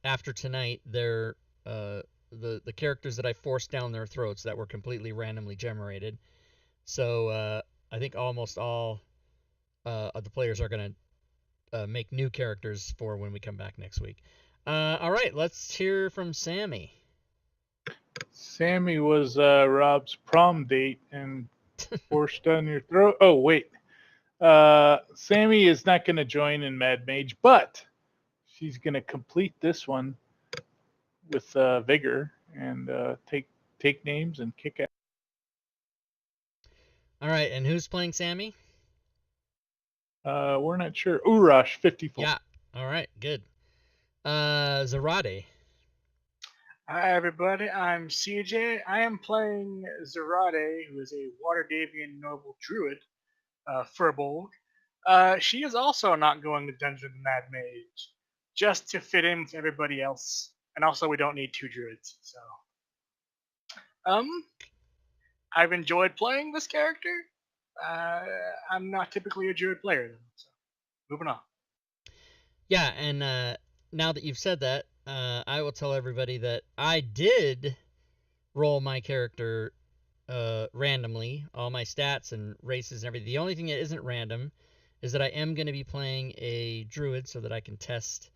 after tonight, they're the characters that I forced down their throats that were completely randomly generated. So I think almost all of the players are going to make new characters for when we come back next week. All right, let's hear from Sammy. Sammy was Rob's prom date and forced down your throat. Oh, wait. Sammy is not going to join in Mad Mage, but she's going to complete this one with vigor and take names and kick ass. All right, and who's playing Sammy? We're not sure. Urash 54. Yeah. All right, good. Zarate. Hi everybody, I'm CJ. I am playing Zarade, who is a Waterdeepian noble druid, Furbolg. She is also not going to Dungeon of the Mad Mage, just to fit in with everybody else. And also, we don't need two druids, so. Um, I've enjoyed playing this character. Uh, I'm not typically a druid player, though, so moving on. Yeah, and now that you've said that, I will tell everybody that I did roll my character randomly, all my stats and races and everything. The only thing that isn't random is that I am going to be playing a druid so that I can test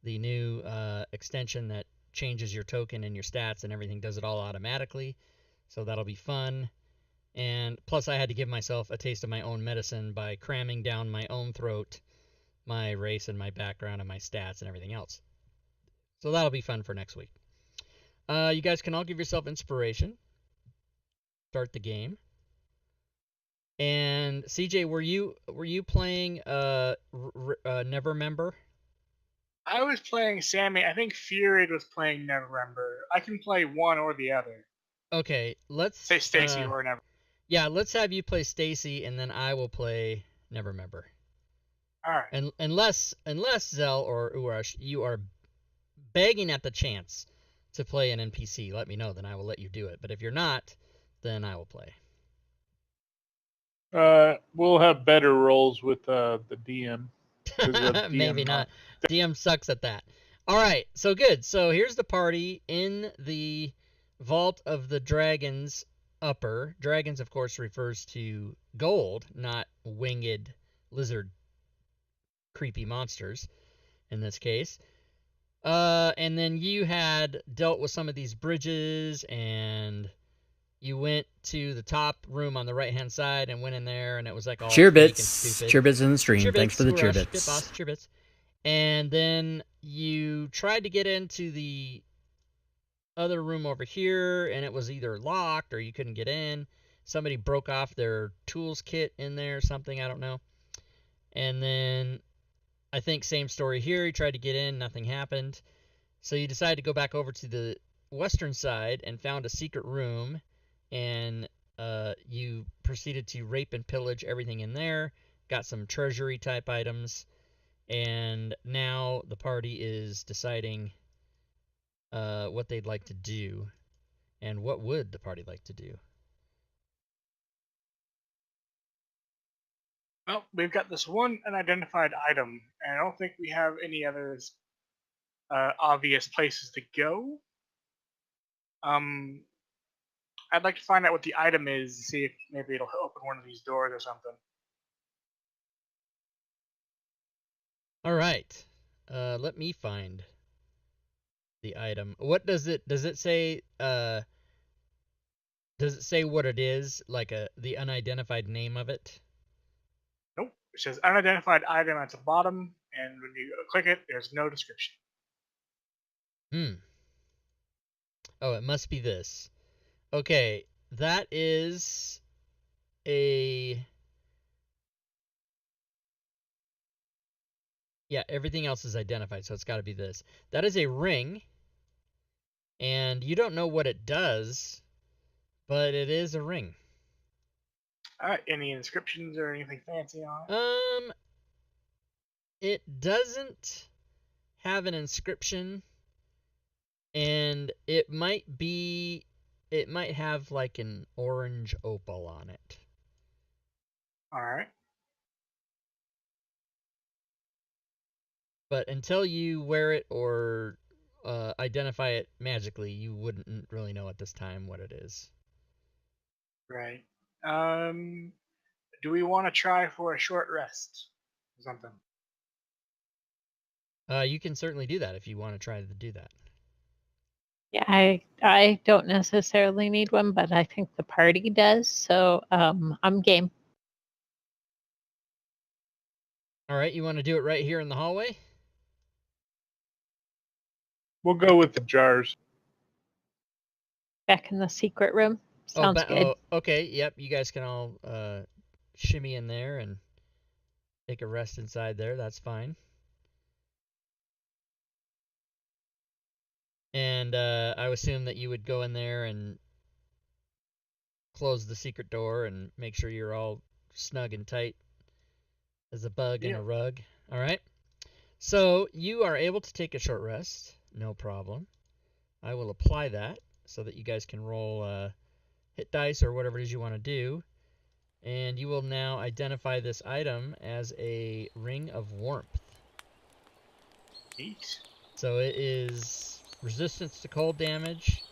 the new extension that changes your token and your stats and everything, does it all automatically. So that'll be fun. And plus, I had to give myself a taste of my own medicine by cramming down my own throat my race and my background and my stats and everything else. So that'll be fun for next week. You guys can all give yourself inspiration. Start the game. And CJ, were you playing Nevermember? I was playing Sammy. I think Fury was playing Neverember. I can play one or the other. Okay, let's Say Stacy or Never. Yeah, let's have you play Stacy, and then I will play Nevermember. All right. And unless Zell or Urash, you are begging at the chance to play an NPC, let me know. Then I will let you do it. But if you're not, then I will play. We'll have better roles with the DM. Maybe not. DM sucks at that. All right, so good. So here's the party in the Vault of the Dragons upper. Dragons, of course, refers to gold, not winged lizard creepy monsters in this case. And then you had dealt with some of these bridges, and you went to the top room on the right-hand side and went in there, and it was like all fake and stupid. Cheerbits in the stream. Cheerbits, Thanks for the Urash, cheerbits. Boss, cheerbits. And then you tried to get into the other room over here, and it was either locked or you couldn't get in. Somebody broke off their tools kit in there or something, I don't know. And then I think same story here. You tried to get in, nothing happened. So you decided to go back over to the western side and found a secret room, and you proceeded to rape and pillage everything in there. Got some treasury type items, and now the party is deciding what they'd like to do, and what would the party like to do. Well, we've got this one unidentified item, and I don't think we have any other obvious places to go. I'd like to find out what the item is, see if maybe it'll open one of these doors or something. All right, let me find the item. What does it say? Does it say what it is, like the unidentified name of it? Nope. It says unidentified item at the bottom, and when you click it, there's no description. Oh, it must be this. Okay, that is a... Yeah, everything else is identified, so it's got to be this. That is a ring, and you don't know what it does, but it is a ring. Alright, any inscriptions or anything fancy on it? It doesn't have an inscription, and it might have like an orange opal on it. Alright. But until you wear it or identify it magically, you wouldn't really know at this time what it is. Right. Do we want to try for a short rest or something? You can certainly do that if you want to try to do that. Yeah, I don't necessarily need one, but I think the party does, so I'm game. All right, you want to do it right here in the hallway? We'll go with the jars. Back in the secret room. Sounds good. Oh, okay. Yep, you guys can all shimmy in there and take a rest inside there. That's fine. And I would assume that you would go in there and close the secret door and make sure you're all snug and tight as a bug in a rug. All right. So you are able to take a short rest. No problem. I will apply that so that you guys can roll hit dice or whatever it is you want to do. And you will now identify this item as a ring of warmth. Neat. So it is resistance to cold damage.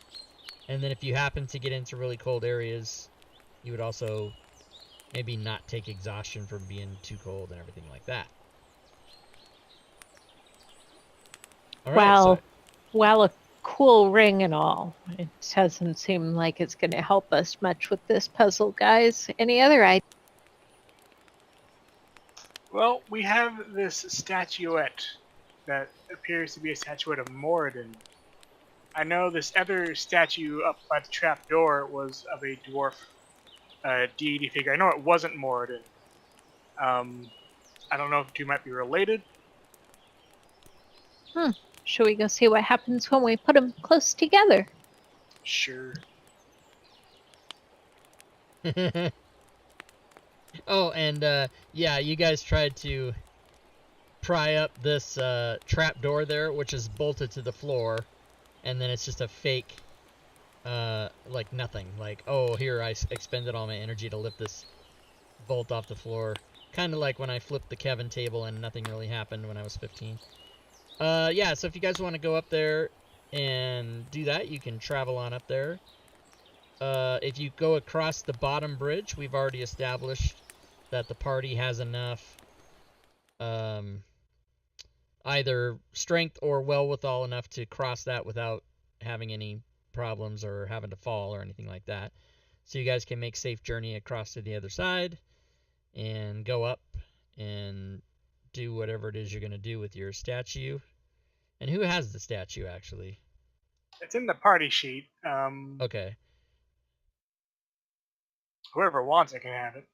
And then if you happen to get into really cold areas, you would also maybe not take exhaustion from being too cold and everything like that. All right, Well, a cool ring and all, it doesn't seem like it's going to help us much with this puzzle, guys. Any other ideas? Well, we have this statuette that appears to be a statuette of Moradin. I know this other statue up by the trap door was of a dwarf deity figure. I know it wasn't Moradin. I don't know if the two might be related. Should we go see what happens when we put them close together? Sure. Oh, and yeah, you guys tried to pry up this trap door there, which is bolted to the floor, and then it's just a fake, like nothing. Like, oh, here, I expended all my energy to lift this bolt off the floor. Kind of like when I flipped the Kevin table and nothing really happened when I was 15. Yeah, so if you guys want to go up there and do that, you can travel on up there. If you go across the bottom bridge, we've already established that the party has enough either strength or wherewithal enough to cross that without having any problems or having to fall or anything like that. So you guys can make safe journey across to the other side and go up and do whatever it is you're going to do with your statue. And who has the statue, actually? It's in the party sheet. Okay. Whoever wants it can have it.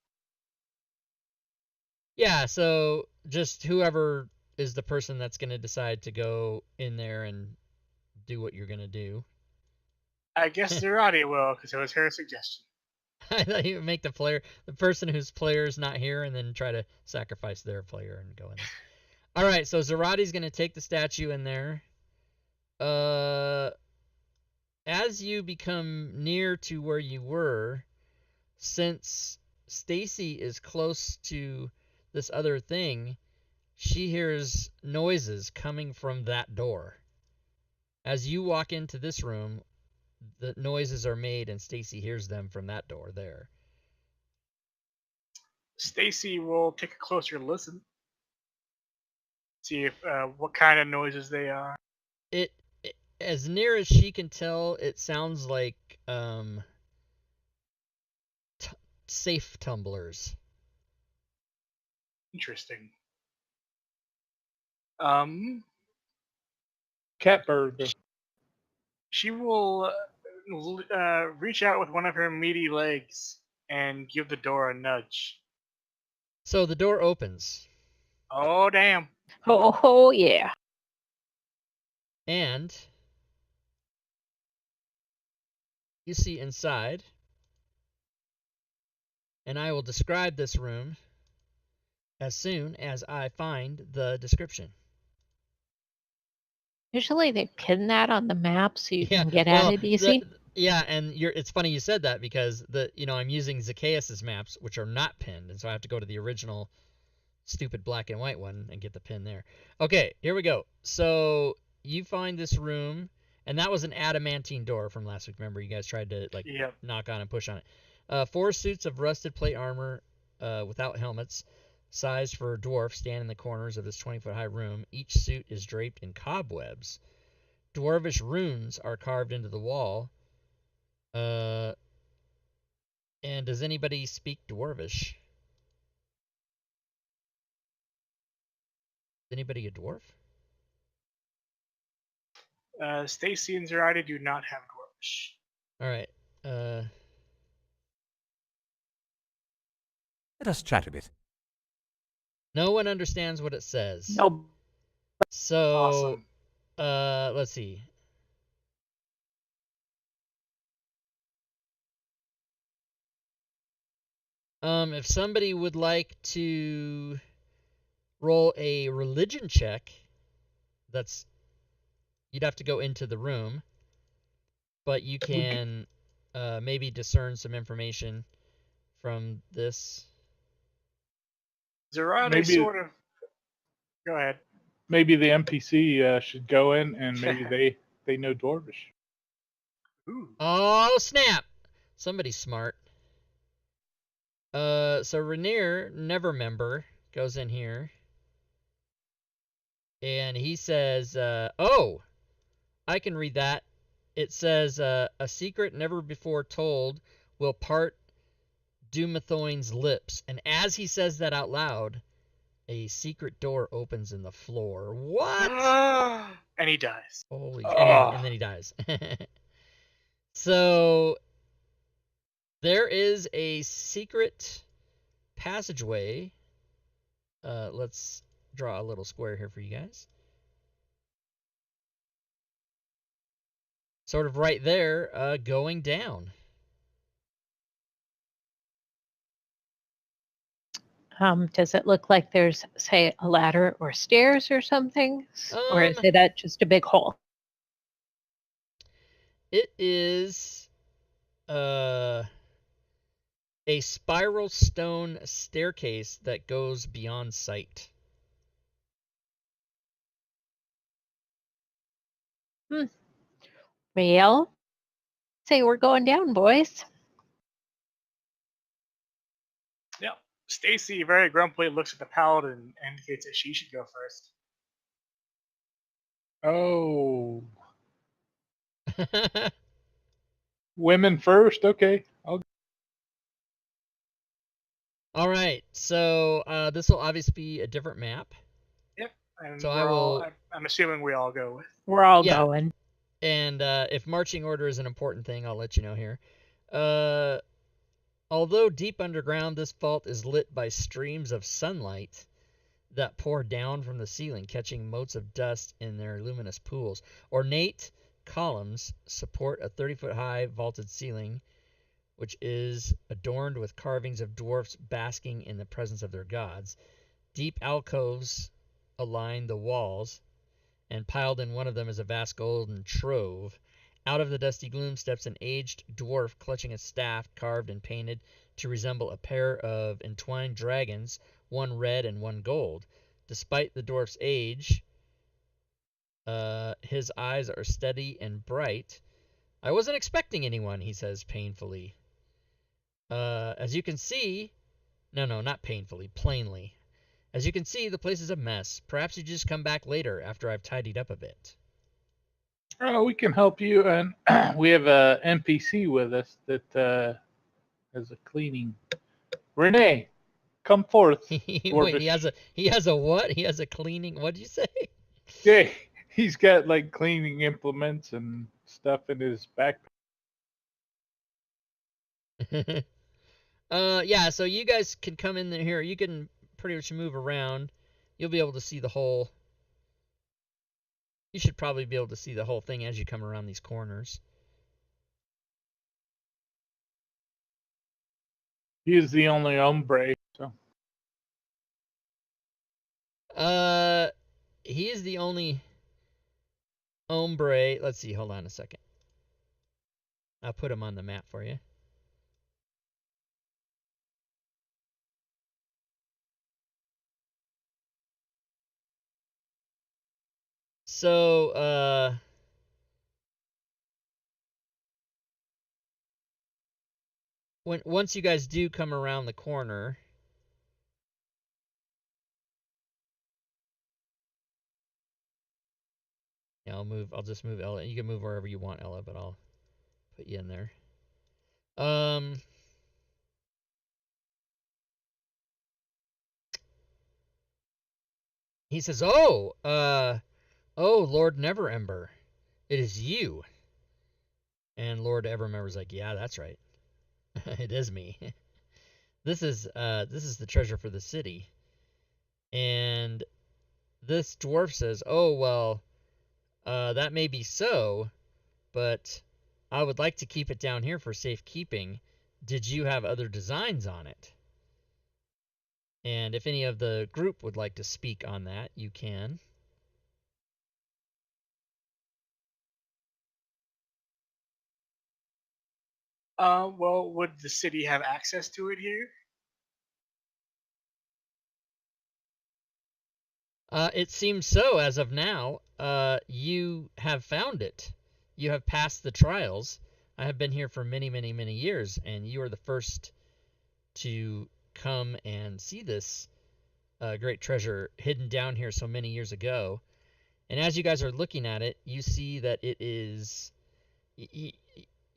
Yeah, so just whoever is the person that's going to decide to go in there and do what you're going to do. I guess Zerati will, because it was her suggestion. I thought you would make the person whose player is not here, and then try to sacrifice their player and go in there. All right, so Zerati's going to take the statue in there. As you become near to where you were, since Stacy is close to this other thing, she hears noises coming from that door. As you walk into this room, the noises are made and Stacy hears them from that door there. Stacy will take a closer listen. See if what kind of noises they are. It as near as she can tell, it sounds like safe tumblers. Interesting. Cat burger. She will reach out with one of her meaty legs and give the door a nudge. So the door opens. Oh, damn. Oh yeah. And you see inside, and I will describe this room as soon as I find the description. Usually they pin that on the map so you can get well, at it easy. Yeah, and it's funny you said that because I'm using Zacchaeus' maps, which are not pinned, and so I have to go to the original stupid black and white one and get the pin there. Okay, here we go. So you find this room, and that was an adamantine door from last week. Remember, you guys tried to like Yep. knock on and push on it. 4 suits of rusted plate armor without helmets, sized for a dwarf, stand in the corners of this 20-foot high room. Each suit is draped in cobwebs. Dwarvish runes are carved into the wall. And does anybody speak Dwarvish? Is anybody a dwarf? Stacy and Zerati do not have Dwarvish. All right. Let us chat a bit. No one understands what it says. No. So, Awesome. let's see. If somebody would like to roll a religion check, you'd have to go into the room, but you can maybe discern some information from this. Zerati Maybe- sort of. Go ahead. Maybe the NPC should go in, and maybe they know Dwarvish. Ooh. Oh, snap! Somebody's smart. So Rainier, Nevermember, goes in here. And he says, oh, I can read that. It says, a secret never before told will part Dumathoin's lips. And as he says that out loud, a secret door opens in the floor. What? And he dies. Holy, Ah. and then he dies. So there is a secret passageway. Let's draw a little square here for you guys. Sort of right there, going down. Does it look like there's, say, a ladder or stairs or something? Or is it just a big hole? It is a spiral stone staircase that goes beyond sight. Well, say we're going down, boys. Yep. Stacy very grumpily looks at the paladin and indicates that she should go first. Oh, women first. Okay, I'll. All right, so this will obviously be a different map. Yep. And So I'm assuming we all go with. We're all Yeah. going. And if marching order is an important thing, I'll let you know here. Although deep underground, this vault is lit by streams of sunlight that pour down from the ceiling, catching motes of dust in their luminous pools. Ornate columns support a 30-foot high vaulted ceiling, which is adorned with carvings of dwarfs basking in the presence of their gods. Deep alcoves align the walls, and piled in one of them is a vast golden trove. Out of the dusty gloom steps an aged dwarf clutching a staff carved and painted to resemble a pair of entwined dragons, one red and one gold. Despite the dwarf's age, his eyes are steady and bright. I wasn't expecting anyone, he says painfully. As you can see, no, not painfully, plainly. As you can see, the place is a mess. Perhaps you just come back later after I've tidied up a bit. Oh, we can help you, and we have a NPC with us that has a cleaning. Renee, come forth. Wait, Dwarvish. he has a what? He has a cleaning. What did you say? Yeah, he's got like cleaning implements and stuff in his backpack. Yeah. So you guys can come in here. You can pretty much move around. You'll be able to see the whole. You should probably be able to see the whole thing as you come around these corners. He is the only hombre. So He is the only hombre. Let's see. Hold on a second. I'll put him on the map for you. So, once you guys do come around the corner, yeah, I'll just move Ella. You can move wherever you want, Ella, but I'll put you in there. He says, "Oh, Lord Neverember, it is you." And Lord Everemember's like, "Yeah, that's right. It is me. This is the treasure for the city." And this dwarf says, "Oh, well, that may be so, but I would like to keep it down here for safekeeping. Did you have other designs on it?" And if any of the group would like to speak on that, you can. Well, would the city have access to it here? It seems so as of now. You have found it. You have passed the trials. I have been here for many, many, many years, and you are the first to come and see this great treasure hidden down here so many years ago. And as you guys are looking at it, you see that it is.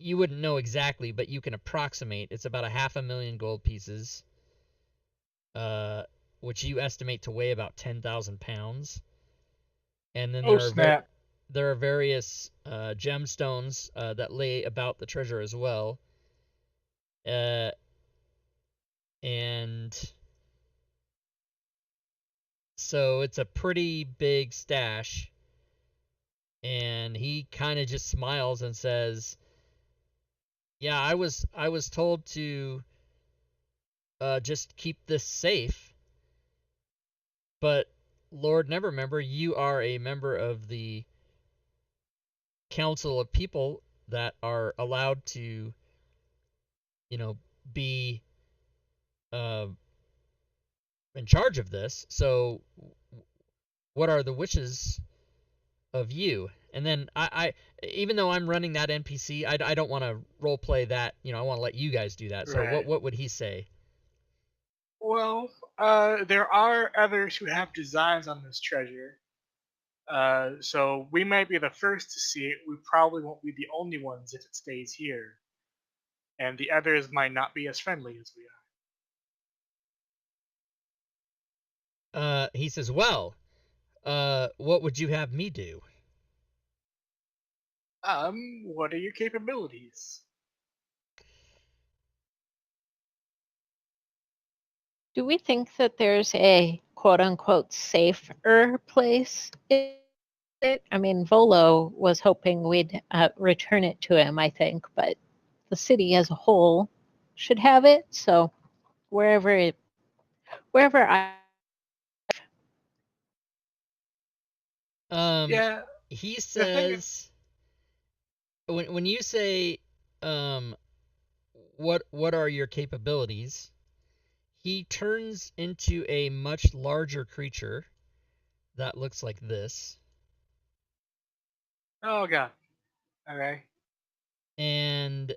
You wouldn't know exactly, but you can approximate. It's about 500,000 gold pieces, which you estimate to weigh about 10,000 pounds. And then Oh, snap. there are various gemstones that lay about the treasure as well. And so it's a pretty big stash. And he kind of just smiles and says, "Yeah, I was told to just keep this safe, but Lord Nevermember, you are a member of the council of people that are allowed to, be uh, in charge of this. So, what are the wishes of you?" And then I even though I'm running that NPC, I don't want to role play that. I want to let you guys do that. So, Right. what would he say? Well, there are others who have designs on this treasure. So we might be the first to see it. We probably won't be the only ones if it stays here. And the others might not be as friendly as we He says, "Well, what would you have me do?" are. What are your capabilities? Do we think that there's a quote unquote safer place in it? I mean, Volo was hoping we'd return it to him, I think, but the city as a whole should have it. So wherever I Yeah, He the thing is, says, when you say, um, what are your capabilities? He turns into a much larger creature that looks like this, oh god, okay. and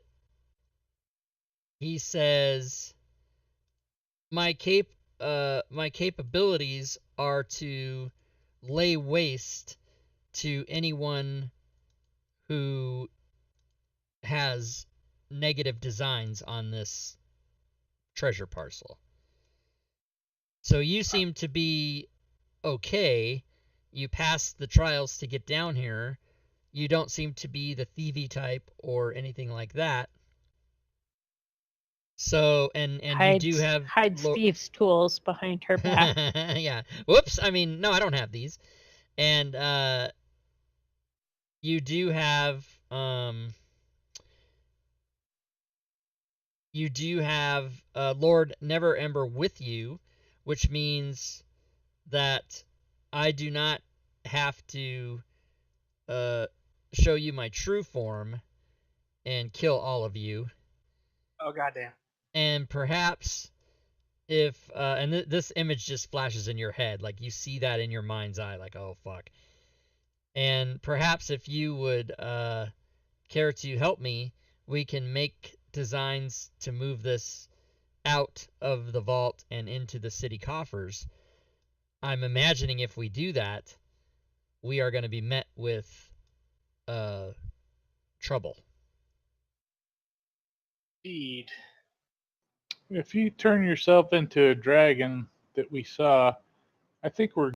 he says, my capabilities are to lay waste to anyone who has negative designs on this treasure parcel. So you seem to be okay. You passed the trials to get down here. You don't seem to be the thievy type or anything like that. So and you do have hides thieves' tools behind her back. yeah. Whoops. I mean, no, I don't have these. And you do have Lord Neverember with you, which means that I do not have to show you my true form and kill all of you. Oh goddamn. And perhaps if this image just flashes in your head, like you see that in your mind's eye, like, oh fuck. And perhaps if you would care to help me, we can make designs to move this out of the vault and into the city coffers. I'm imagining if we do that, we are going to be met with trouble. Indeed. If you turn yourself into a dragon that we saw, I think we're.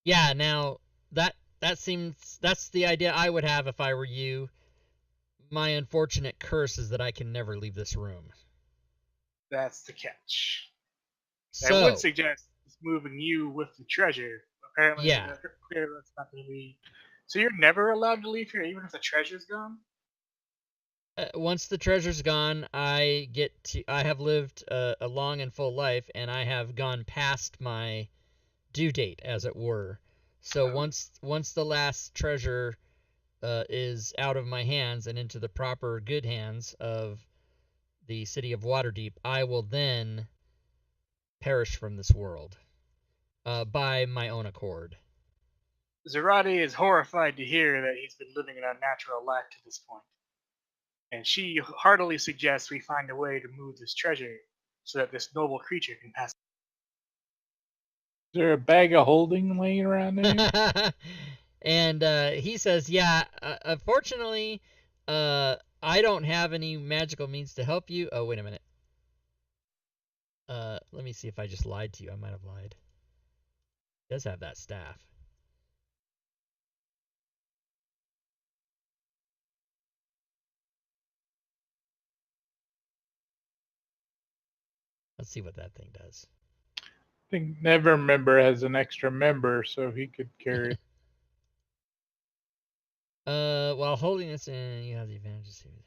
Yeah, now that seems that's the idea I would have if I were you. My unfortunate curse is that I can never leave this room. That's the catch. I would So, suggest moving you with the treasure. Apparently, yeah. clearly that's not going to be. So you're never allowed to leave here, even if the treasure's gone. Once the treasure's gone, I have lived a long and full life, and I have gone past my due date, as it were. So once the last treasure is out of my hands and into the proper good hands of the city of Waterdeep, I will then perish from this world by my own accord. Zarate is horrified to hear that he's been living an unnatural life to this point, and she heartily suggests we find a way to move this treasure so that this noble creature can pass. Is there a bag of holding laying around there? And he says, "Yeah, unfortunately, I don't have any magical means to help you." Oh, wait a minute. Let me see if I just lied to you. I might have lied. He does have that staff. Let's see what that thing does. I think Never Member has an extra member, so he could carry it. While holding this in, you have the advantage of saving.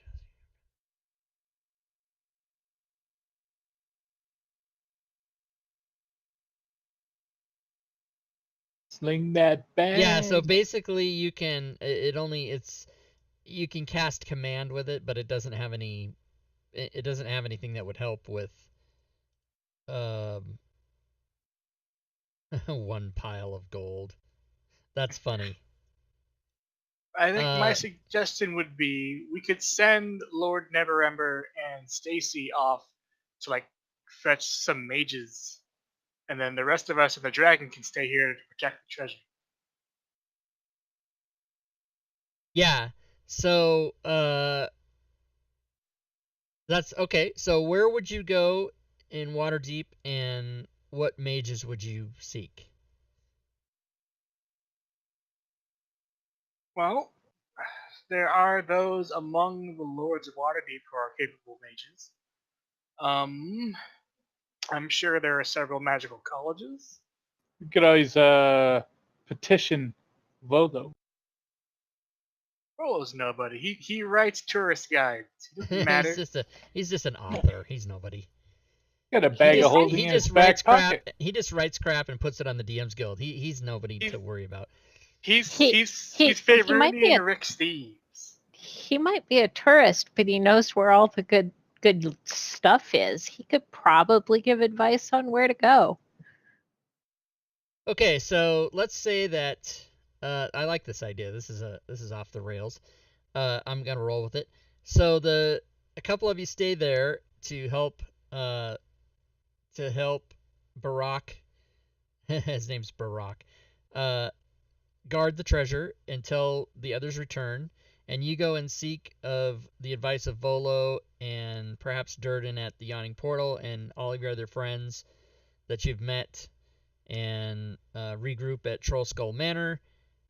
Sling that bag. Yeah, so basically you can you can cast command with it, but it doesn't have anything that would help with um one pile of gold. That's funny. I think my suggestion would be we could send Lord Neverember and Stacy off to like fetch some mages, and then the rest of us and the dragon can stay here to protect the treasure. Yeah. So that's okay. So where would you go in Waterdeep, and what mages would you seek? Well, there are those among the lords of Waterdeep who are capable mages. I'm sure there are several magical colleges. You could always petition Volo. Rolo's nobody. He writes tourist guides. He doesn't matter. he's just an author. He's nobody. Got a bag of holding in his back pocket. He just writes crap and puts it on the DM's Guild. He's nobody to worry about. He's Faerunian Rick Steves. He might be a tourist, but he knows where all the good stuff is. He could probably give advice on where to go. Okay, so let's say that I like this idea. This is off the rails. I'm gonna roll with it. So a couple of you stay there to help Barack. His name's Barack. Guard the treasure until the others return, and you go and seek of the advice of Volo and perhaps Durden at the Yawning Portal and all of your other friends that you've met, and regroup at Troll Skull Manor,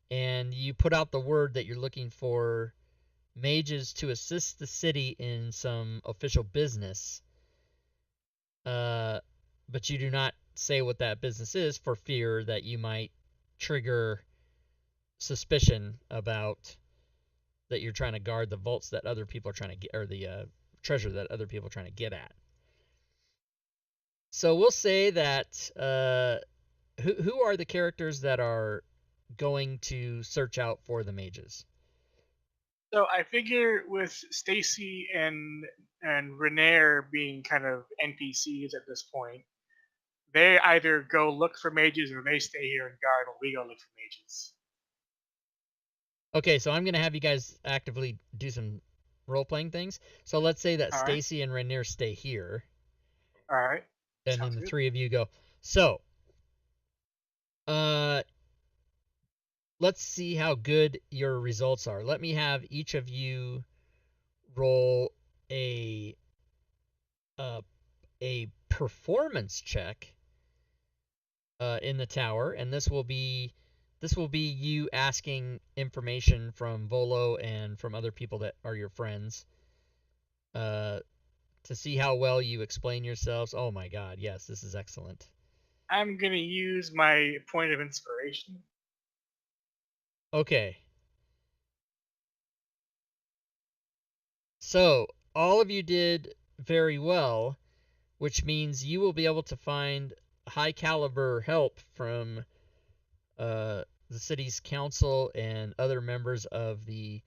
and you put out the word that you're looking for mages to assist the city in some official business, but you do not say what that business is for fear that you might trigger suspicion about that you're trying to guard the vaults that other people are trying to get, or the treasure that other people are trying to get at. So we'll say that who are the characters that are going to search out for the mages? So I figure with Stacy and Renair being kind of NPCs at this point, they either go look for mages or they stay here and guard while we go look for mages. Okay, so I'm gonna have you guys actively do some role-playing things. So let's say that All right. Stacy and Rainier stay here, All right. and Sounds then the good. three of you go. So, let's see how good your results are. Let me have each of you roll a performance check in the tower, and this will be you asking information from Volo and from other people that are your friends to see how well you explain yourselves. Oh my god, yes, this is excellent. I'm gonna use my point of inspiration. Okay. So, all of you did very well, which means you will be able to find high caliber help from the city's council and other members of the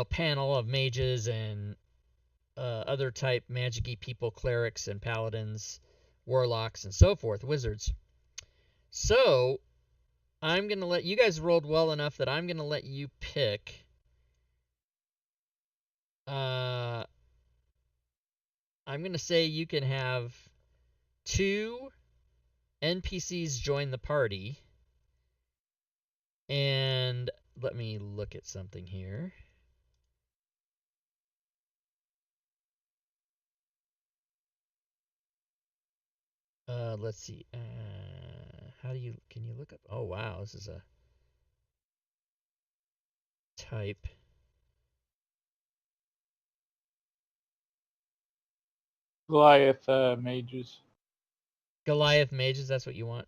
panel of mages and other type magic-y people, clerics and paladins, warlocks and so forth, wizards. So I'm gonna let you guys rolled well enough that I'm gonna let you pick I'm gonna say you can have 2 NPCs join the party, and let me look at something here. Let's see. Can you look up? Oh wow, this is a type. Goliath mages. Goliath mages, that's what you want.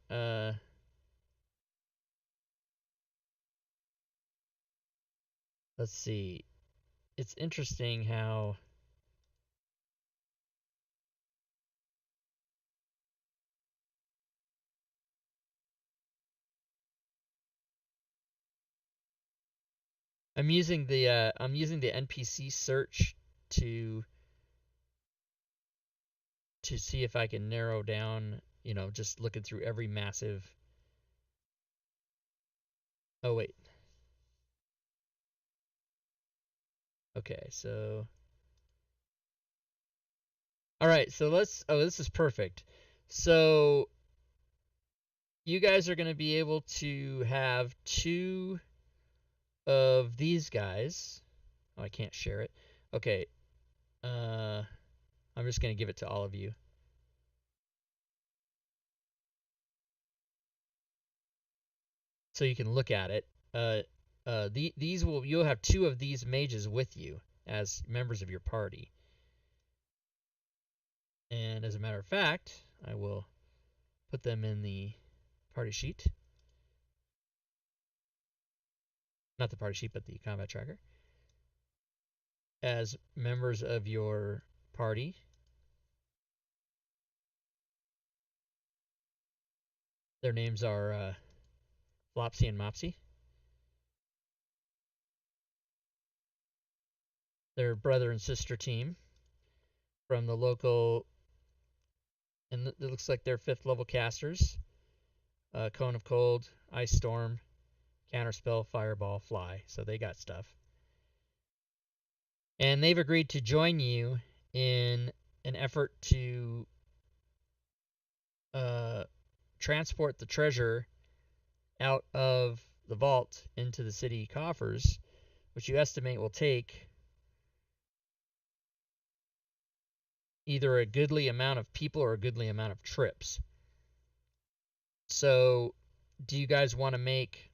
Let's see. It's interesting how I'm using the NPC search to see if I can narrow down, just looking through every massive. Oh wait. Okay, so all right, so this is perfect. So you guys are going to be able to have 2 of these guys. Oh, I can't share it. Okay. I'm just going to give it to all of you. So you can look at it. You'll have 2 of these mages with you as members of your party. And as a matter of fact, I will put them in the party sheet. Not the party sheet, but the combat tracker. As members of your party. Their names are Flopsy and Mopsy. They're brother and sister team from the local, and it looks like they're 5th level casters. Cone of Cold, Ice Storm, Counterspell, Fireball, Fly. So they got stuff. And they've agreed to join you in an effort to transport the treasure out of the vault into the city coffers, which you estimate will take either a goodly amount of people or a goodly amount of trips. So, do you guys want to make?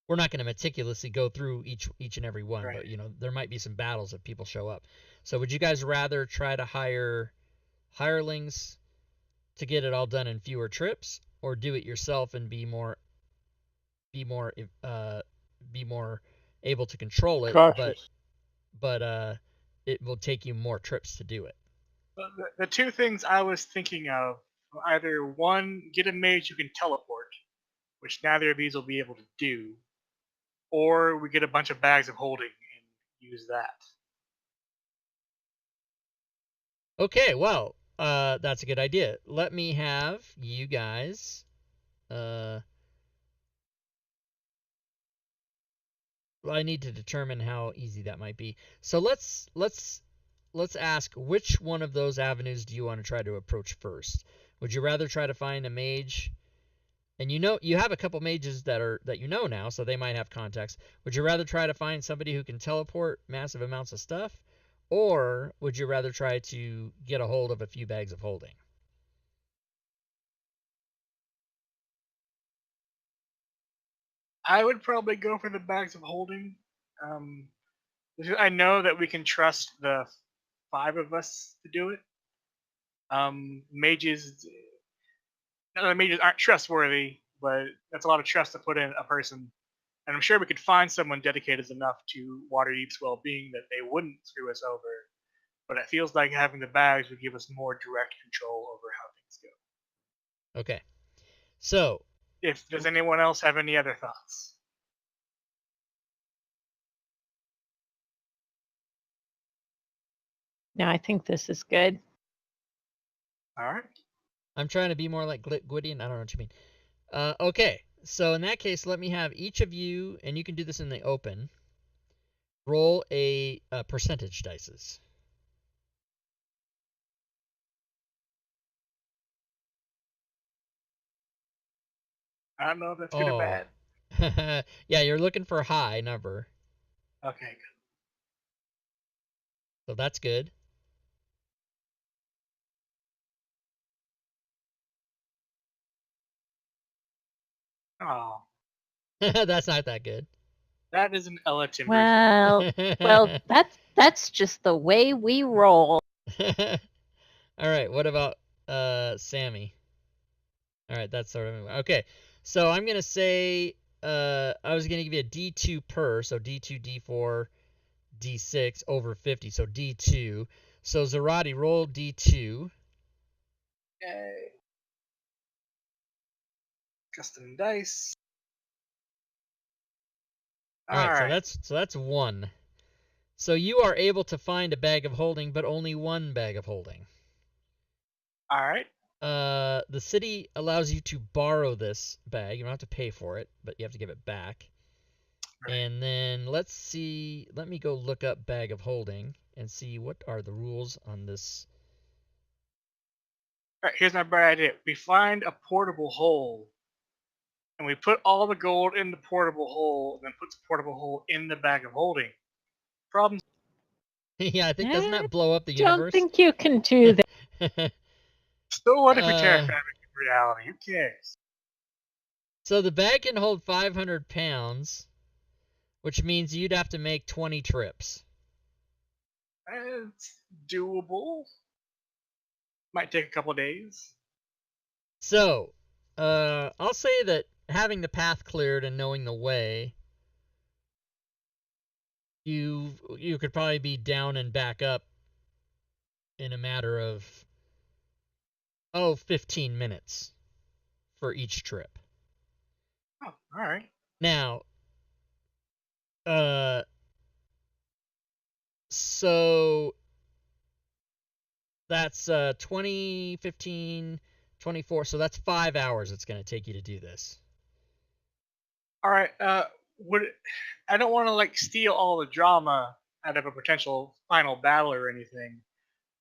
We're not going to meticulously go through each and every one, Right. but there might be some battles if people show up. So, would you guys rather try to hire hirelings to get it all done in fewer trips, or do it yourself and be more able to control it, Cautious. but it will take you more trips to do it? But the 2 things I was thinking of were either one, get a mage who can teleport, which neither of these will be able to do, or we get a bunch of bags of holding and use that. Okay, well, that's a good idea. Let me have you guys. I need to determine how easy that might be. So let's ask, which one of those avenues do you want to try to approach first? Would you rather try to find a mage, and you have a couple mages that you know now, so they might have contacts. Would you rather try to find somebody who can teleport massive amounts of stuff, or would you rather try to get a hold of a few bags of holding? I would probably go for the bags of holding. I know that we can trust the 5 of us to do it. Mages, not that mages aren't trustworthy, but that's a lot of trust to put in a person. And I'm sure we could find someone dedicated enough to Waterdeep's well-being that they wouldn't screw us over. But it feels like having the bags would give us more direct control over how things go. Okay. So, Does anyone else have any other thoughts? No, I think this is good. All right. I'm trying to be more like Gwydion. I don't know what you mean. Okay. So in that case, let me have each of you, and you can do this in the open, roll a percentage dices. I don't know if that's good or bad. Yeah, you're looking for a high number, Okay, good. so that's good. Oh, That's not that good. that is an Ella Timbers. Well, that's just the way we roll. All right. What about Sammy? All right, that's sort of okay. So I'm gonna say I was gonna give you a D2 per, so D2, D4, D6 over 50, so D2. So Zarati, roll D2. Yay. Custom dice. All right, Alright. so that's 1. So you are able to find a bag of holding, but only 1 bag of holding. Alright. The city allows you to borrow this bag. You don't have to pay for it, but you have to give it back. Right. And then let's see. Let me go look up bag of holding and see what are the rules on this. Alright, here's my bright idea. We find a portable hole, and we put all the gold in the portable hole, and then put the portable hole in the bag of holding. Problem. Yeah, I think doesn't that blow up the Don't universe? think you can do that. So what if we terraform in reality? Who cares? So the bag can hold 500 pounds, which means you'd have to make 20 trips. It's doable. Might take a couple days. So, I'll say that having the path cleared and knowing the way, you could probably be down and back up in a matter of 15 minutes for each trip. Oh, alright. Now, so that's 20, 15, 24, so that's 5 hours it's going to take you to do this. Alright, I don't want to like steal all the drama out of a potential final battle or anything.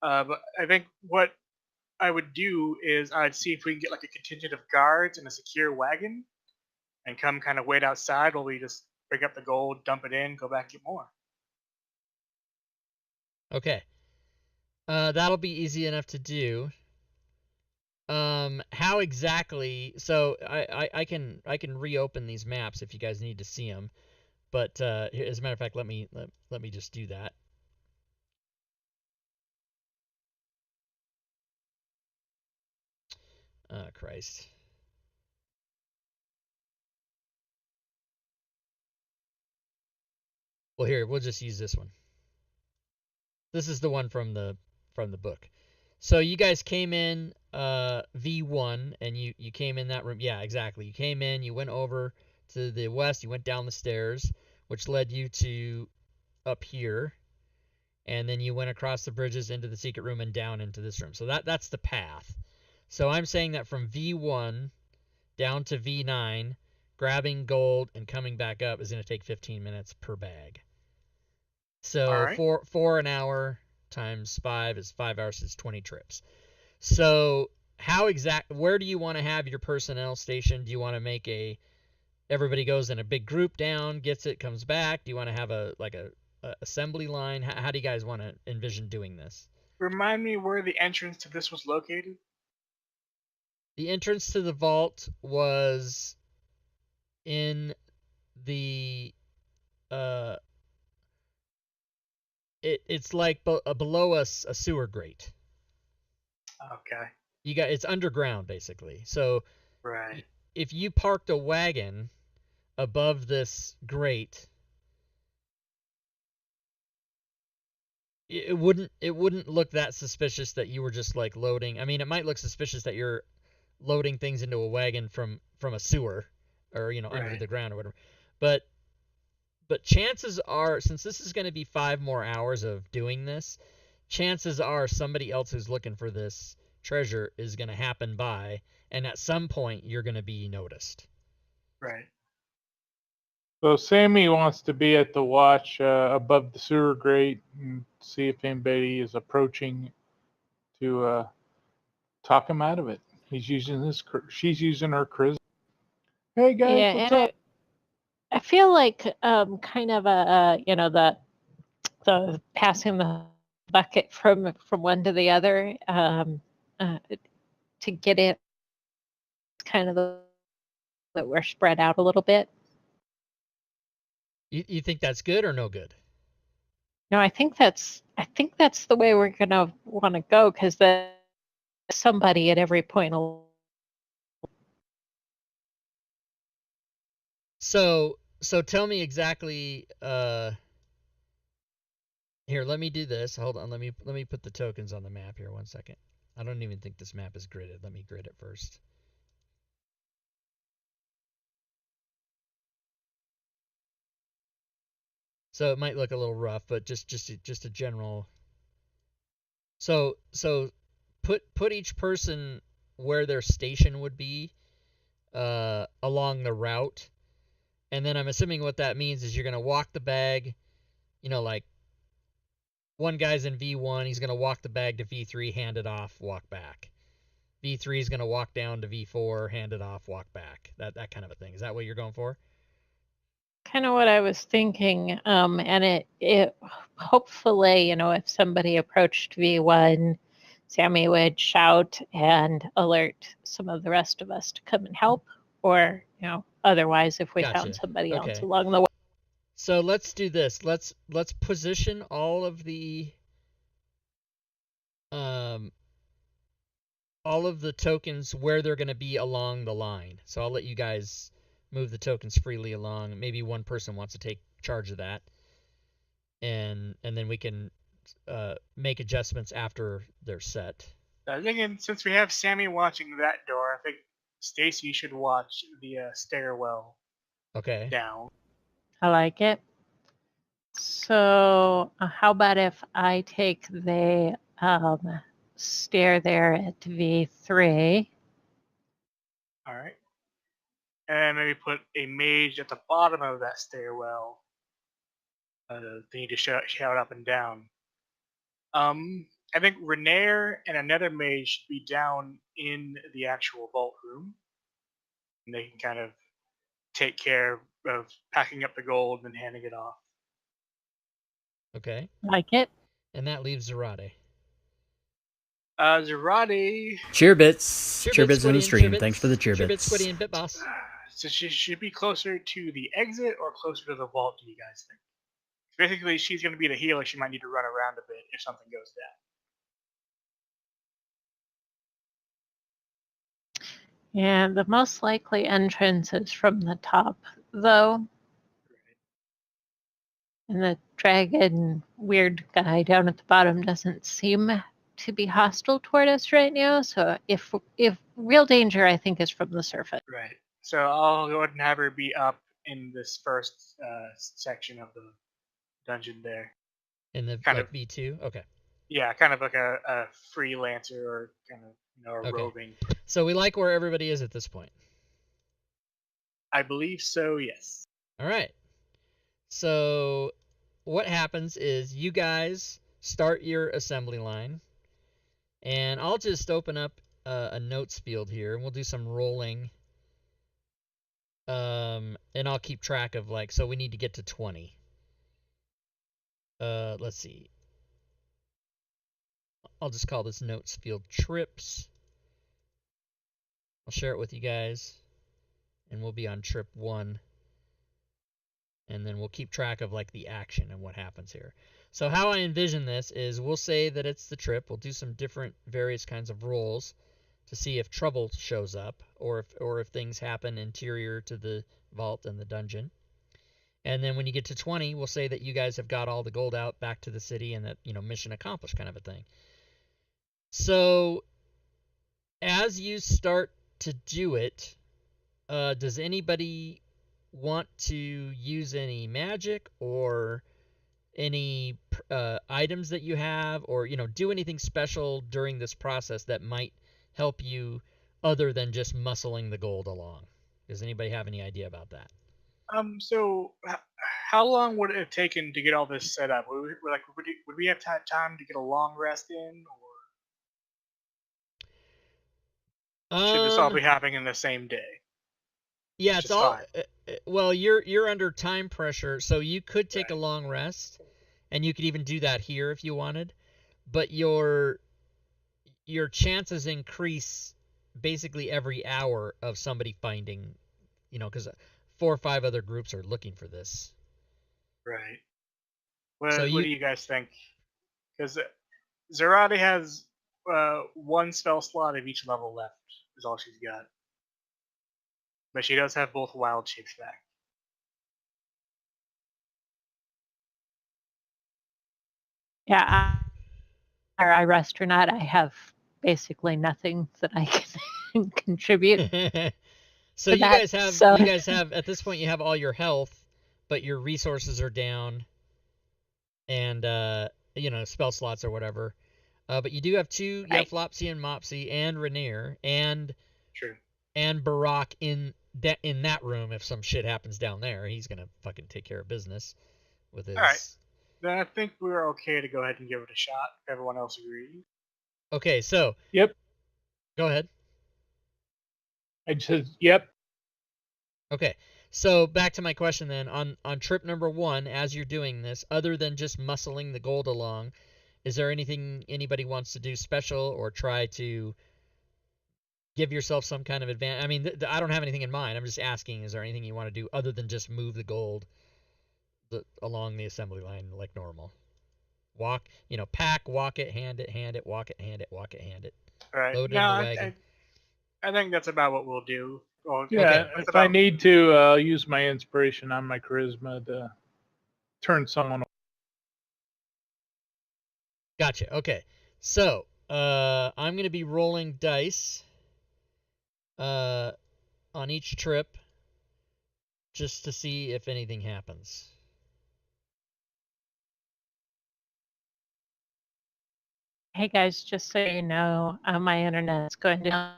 But I think what I would do is I'd see if we can get like a contingent of guards in a secure wagon and come kind of wait outside while we just pick up the gold, dump it in, go back, get more. Okay. That'll be easy enough to do. How exactly? So I can reopen these maps if you guys need to see them. But as a matter of fact, let me just do that. Christ. Well, here, we'll just use this one. This is the one from the book. So you guys came in V1 and you came in that room. Yeah, exactly. You came in, you went over to the west, you went down the stairs, which led you to up here. and then you went across the bridges into the secret room and down into this room. So that's the path. So I'm saying that from V1 down to V9, grabbing gold and coming back up is going to take 15 minutes per bag. So All right. for an hour times 5 is 5 hours, is 20 trips. So where do you want to have your personnel station? Do you want to make everybody goes in a big group down, gets it, comes back? Do you want to have a assembly line? How do you guys want to envision doing this? Remind me where the entrance to this was located. The entrance to the vault was in the it's like below us a sewer grate. Okay. It's underground basically. So Right. if you parked a wagon above this grate, it wouldn't look that suspicious that you were just like loading. I mean, it might look suspicious that you're loading things into a wagon from a sewer or under Right. the ground or whatever. But chances are, since this is going to be 5 more hours of doing this, chances are somebody else who's looking for this treasure is going to happen by, and at some point you're going to be noticed. Right. So Sammy wants to be at the watch above the sewer grate and see if anybody is approaching to talk him out of it. She's using her charisma. Hey guys, Yeah, what's and up? I feel like kind of a the passing the bucket from one to the other to get it kind of that we're spread out a little bit. You think that's good or no good? No, I think that's the way we're gonna want to go, because there's somebody at every point. So tell me exactly. Here, let me do this. Hold on. Let me put the tokens on the map here. 1 second. I don't even think this map is gridded. Let me grid it first. So it might look a little rough, but just a general. So put each person where their station would be along the route, and then I'm assuming what that means is you're gonna walk the bag. Like one guy's in V1, he's gonna walk the bag to V3, hand it off, walk back. V3 is gonna walk down to V4, hand it off, walk back. That kind of a thing. Is that what you're going for? Kind of what I was thinking, and it hopefully, if somebody approached V1, Sammy would shout and alert some of the rest of us to come and help, or otherwise, if we Gotcha. found somebody else Okay. along the way. So let's do this. Let's position all of the tokens where they're going to be along the line. So I'll let you guys move the tokens freely along. Maybe one person wants to take charge of that, and then we can make adjustments after they're set. I think since we have Sammy watching that door, I think Stacy should watch the stairwell Okay. down. I like it. So how about if I take the stair there at V3? All right. And maybe put a mage at the bottom of that stairwell. They need to shout up and down. I think Renair and another mage should be down in the actual vault room. And they can kind of take care of packing up the gold and handing it off. Okay. Like it. And that leaves Zarate. Zarate. Cheerbits. Cheerbits in the stream. Cheerbits. Thanks for the Cheerbits, cheerbits. Squiddy, and Bitboss. So she should be closer to the exit or closer to the vault, do you guys think? Basically, she's going to be the healer. She might need to run around a bit if something goes down. And the most likely entrance is from the top, though. And the dragon weird guy down at the bottom doesn't seem to be hostile toward us right now. So if real danger, I think, is from the surface. Right. So I'll go ahead and have her be up in this first section of the dungeon there. In the Kind like of. B2? Okay. Yeah, kind of like a freelancer or kind of a Okay. roving. So we like where everybody is at this point. I believe so. Yes. All right. So what happens is you guys start your assembly line, and I'll just open up a notes field here, and we'll do some rolling. And I'll keep track of so we need to get to 20. Let's see. I'll just call this notes field trips. I'll share it with you guys, and we'll be on trip 1. And then we'll keep track of the action and what happens here. So how I envision this is we'll say that it's the trip. We'll do some different various kinds of rolls to see if trouble shows up or if things happen interior to the vault and the dungeon. And then when you get to 20, we'll say that you guys have got all the gold out back to the city and that, mission accomplished kind of a thing. So as you start to do it, does anybody want to use any magic or any items that you have, or do anything special during this process that might help you other than just muscling the gold along? Does anybody have any idea about that? So how long would it have taken to get all this set up? Would we have time to get a long rest in, or should this all be happening in the same day? Yeah, it's all fine. well, you're under time pressure, so you could take a Right. long rest, and you could even do that here if you wanted, but your chances increase basically every hour of somebody finding, because 4 or 5 other groups are looking for this. Right. So What do you guys think? Because Zarate has 1 spell slot of each level left. Is all she's got. But she does have both wild shapes back. Yeah, I rest or not, I have basically nothing that I can contribute. So to you that, guys have so- you guys have at this point you have all your health, but your resources are down, and spell slots or whatever. But you do have 2. You have Right. Flopsy and Mopsy and Rainier and True. Barak in that room. If some shit happens down there, he's gonna fucking take care of business with his. All right. Then I think we're okay to go ahead and give it a shot. If everyone else agrees. Okay, so. Yep. Go ahead. I said, yep. Okay, so back to my question then. On trip number 1, as you're doing this, other than just muscling the gold along, is there anything anybody wants to do special or try to give yourself some kind of advantage? I mean, I don't have anything in mind. I'm just asking, is there anything you want to do other than just move the gold along the assembly line like normal? Walk, pack, walk it, hand it, walk it, hand it, walk it, hand it. All right. Load it No, in the wagon. I think that's about what we'll do. Well, Yeah, Okay. if I need to, I'll use my inspiration on my charisma to turn someone. Gotcha. Okay. So, I'm going to be rolling dice on each trip just to see if anything happens. Hey guys, just so you know, my internet's going down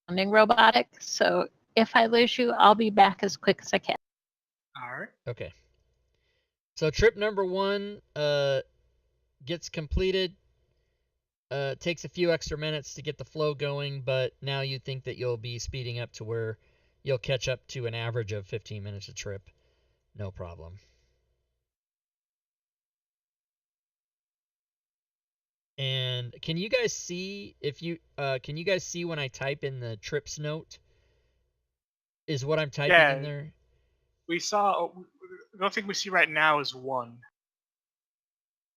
robotic, so if I lose you, I'll be back as quick as I can. All right. Okay. So trip number 1 gets completed. Takes a few extra minutes to get the flow going, but now you think that you'll be speeding up to where you'll catch up to an average of 15 minutes a trip. No problem. And can you guys see when I type in the trips note? Is what I'm typing in there? We saw. The only thing we see right now is 1.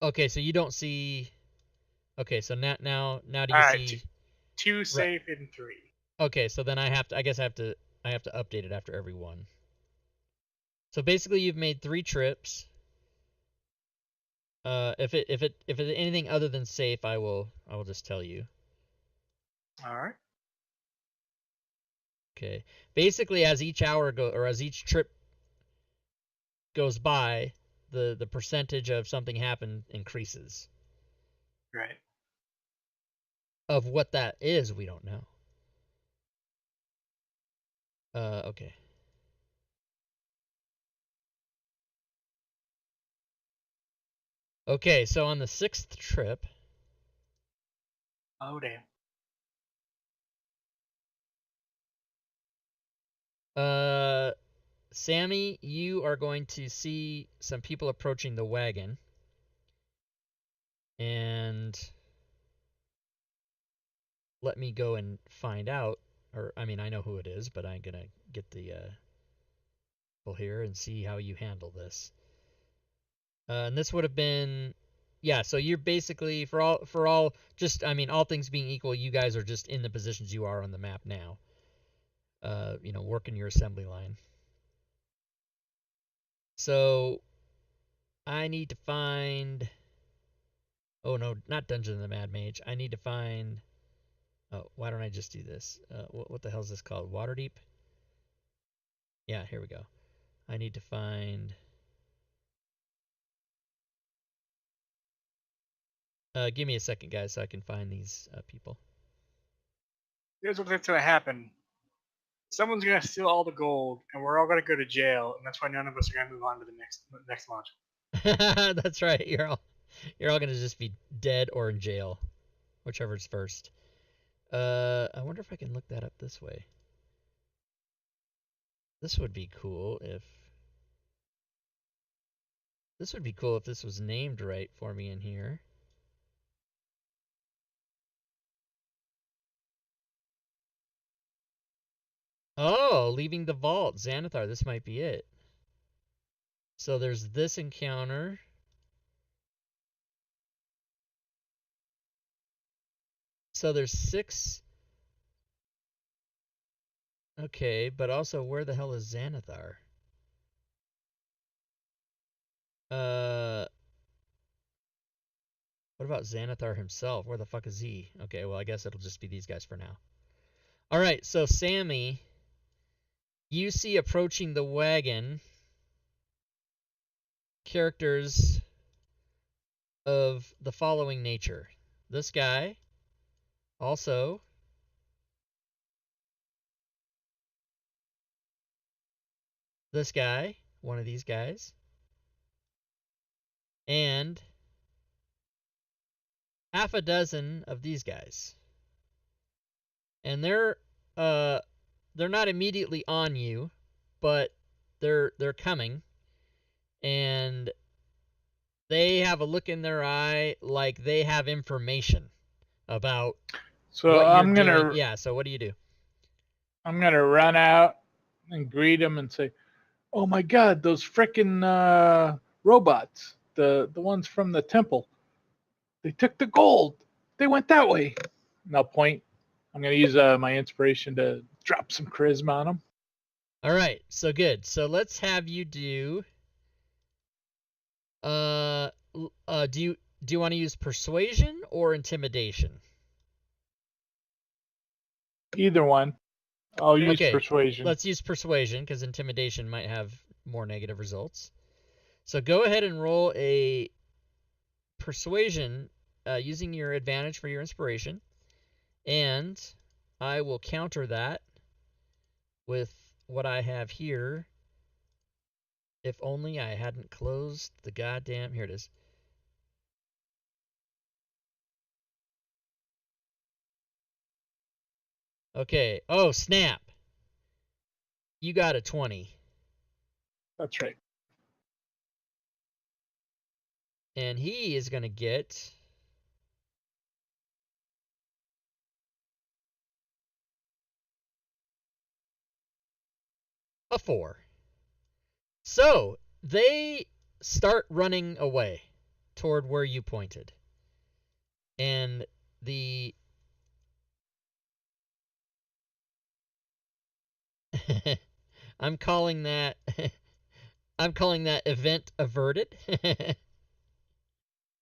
Okay, so you don't see. Okay, so now do you All right, see 2 safe and 3. Okay, so then I have to update it after every one. So basically you've made 3 trips. If it's anything other than safe, I will just tell you. All right. Okay. Basically as each hour as each trip goes by, the percentage of something happened increases. Right. Of what that is, we don't know. Okay. Okay, so on the 6th trip. Oh damn. Sammy, you are going to see some people approaching the wagon. And let me go and find out. Or, I mean, I know who it is, but I'm going to get the people here and see how you handle this. And this would have been... Yeah, so you're basically, for all, just, I mean, all things being equal, you guys are just in the positions you are on the map now. Working your assembly line. So, I need to find... Oh, no, not Dungeon of the Mad Mage. I need to find... Oh, why don't I just do this? What the hell is this called? Waterdeep? Yeah, here we go. I need to find... give me a second, guys, so I can find these people. Here's what's gonna happen. Someone's gonna steal all the gold, and we're all gonna go to jail, and that's why none of us are gonna move on to the next module. That's right. You're all gonna just be dead or in jail, whichever's first. I wonder if I can look that up this way. This would be cool if this was named right for me in here. Oh, leaving the vault, Xanathar. This might be it. So there's this encounter. So there's 6. Okay, but also where the hell is Xanathar? What about Xanathar himself? Where the fuck is he? Okay, well, I guess it'll just be these guys for now. Alright, so Sammy, you see approaching the wagon characters of the following nature. This guy, also this guy, one of these guys, and half a dozen of these guys. And they're not immediately on you, but they're coming, and they have a look in their eye like they have information about So what I'm you're gonna doing. Yeah, so what do you do? I'm gonna run out and greet them and say, "Oh my God, those frickin' robots, the ones from the temple, they took the gold. They went that way." And I'll point. I'm gonna use my inspiration to drop some charisma on them. All right, so good. So let's have you do. Do you want to use persuasion or intimidation? Either one. I'll use Okay, persuasion. let's use persuasion because intimidation might have more negative results. So go ahead and roll a persuasion using your advantage for your inspiration, and I will counter that with what I have here. If only I hadn't closed the goddamn... Here it is. Okay. Oh, snap. You got a 20. That's right. And he is going to get... a 4. So, they start running away toward where you pointed. And the... I'm calling that event averted.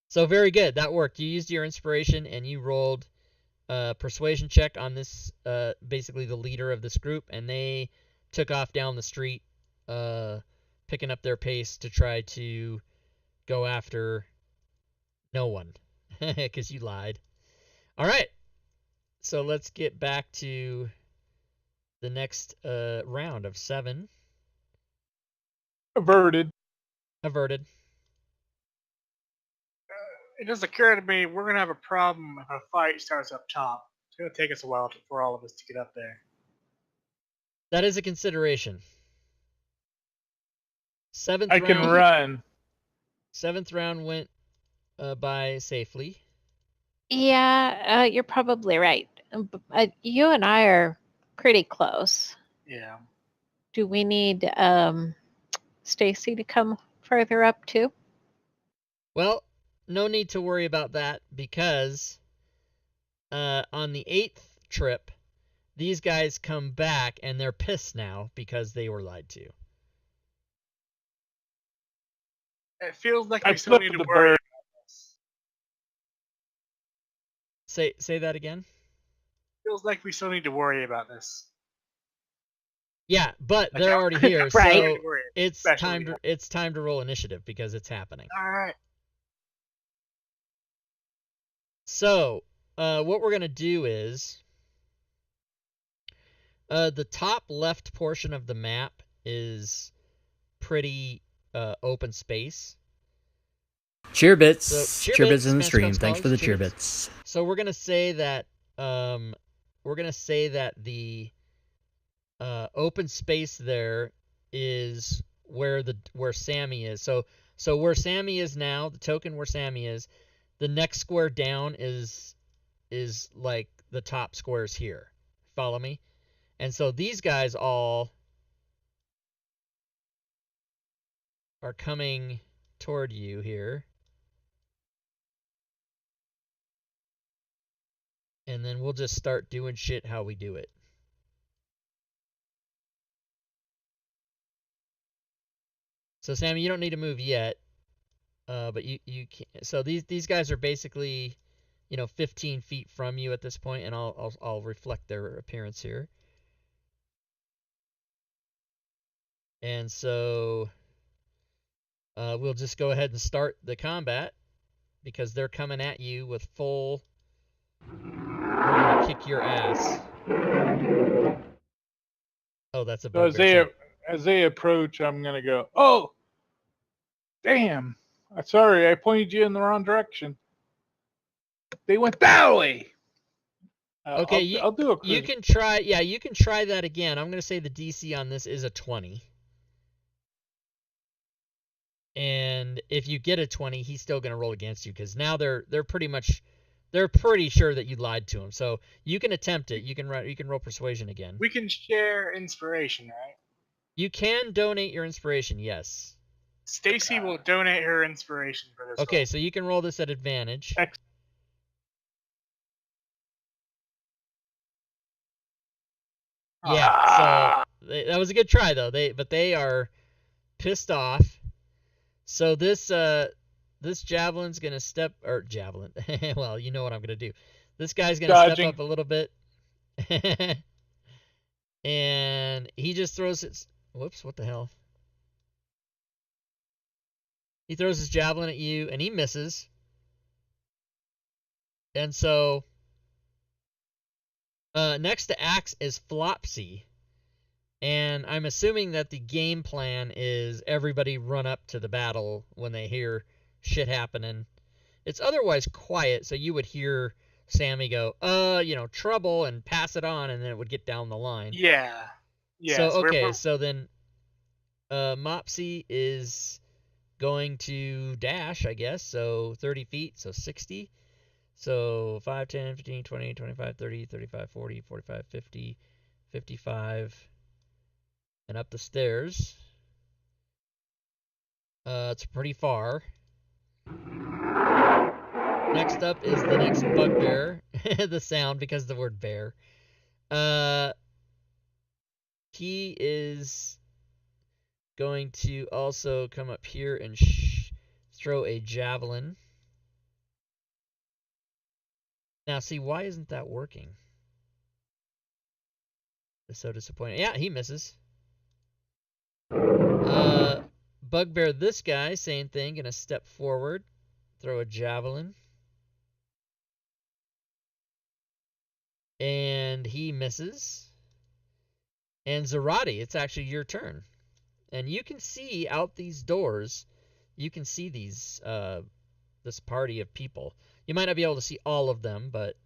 So very good. That worked. You used your inspiration and you rolled a persuasion check on this, basically the leader of this group, and they took off down the street, picking up their pace to try to go after no one because you lied. All right, so let's get back to the next round of 7. Averted. Averted. It just occurred to me we're gonna have a problem if a fight starts up top. It's gonna take us a while for all of us to get up there. That is a consideration. 7th I round. can run. 7th round went by safely. Yeah, you're probably right. You and I are pretty close. Yeah. Do we need Stacy to come further up too? Well, no need to worry about that because on the 8th trip, these guys come back and they're pissed now because they were lied to. It feels like I we still need flipped to the worry bird. about this. Say that again. Feels like we still need to worry about this. Yeah, but Like, they're how- already here, Right. so Worry, it's especially- time to roll initiative because it's happening. All right. So, what we're gonna do is the top left portion of the map is pretty open space. Cheer bits. So, cheer bits in the Fancy stream. Fox Thanks for the College, cheer cheer bits. So we're gonna say that the open space there is where Sammy is. So where Sammy is now, the token where Sammy is, the next square down is like the top squares here. Follow me? And so these guys all are coming toward you here. And then we'll just start doing shit how we do it. So Sammy, you don't need to move yet. But you can, so these guys are basically, 15 feet from you at this point, and I'll reflect their appearance here. And so we'll just go ahead and start the combat because they're coming at you with full. We're gonna kick your ass. Oh, that's a So bugbear. as they approach, I'm gonna go, oh, damn. Sorry, I pointed you in the wrong direction. They went that way. Okay, I'll do a you can try. Yeah, you can try that again. I'm gonna say the DC on this is a 20. And if you get a 20, he's still gonna roll against you because now they're pretty sure that you lied to him. So you can attempt it. You can roll persuasion again. We can share inspiration, right? You can donate your inspiration, yes. Stacy will donate her inspiration for this. Okay, roll. so you can roll this at advantage. Yeah, so that was a good try though. They are pissed off. So this javelin's gonna javelin. Well, you know what I'm gonna do. This guy's gonna Dodging. step up a little bit, and he just throws his. Whoops! What the hell? He throws his javelin at you, and he misses. And so, next to Axe is Flopsy. And I'm assuming that the game plan is everybody run up to the battle when they hear shit happening. It's otherwise quiet, so you would hear Sammy go, trouble, and pass it on, and then it would get down the line. Yeah. Yeah. So, okay, so then Mopsy is going to dash, I guess, so 30 feet, so 60. So 5, 10, 15, 20, 25, 30, 35, 40, 45, 50, 55, and up the stairs. It's pretty far. Next up is the next bugbear. The sound because of the word bear. He is going to also come up here and throw a javelin. Now, see, why isn't that working? It's so disappointing. Yeah, he misses. bugbear this guy, same thing, gonna step forward, throw a javelin. And he misses. And Zarate, it's actually your turn. And you can see out these doors, you can see these this party of people. You might not be able to see all of them, but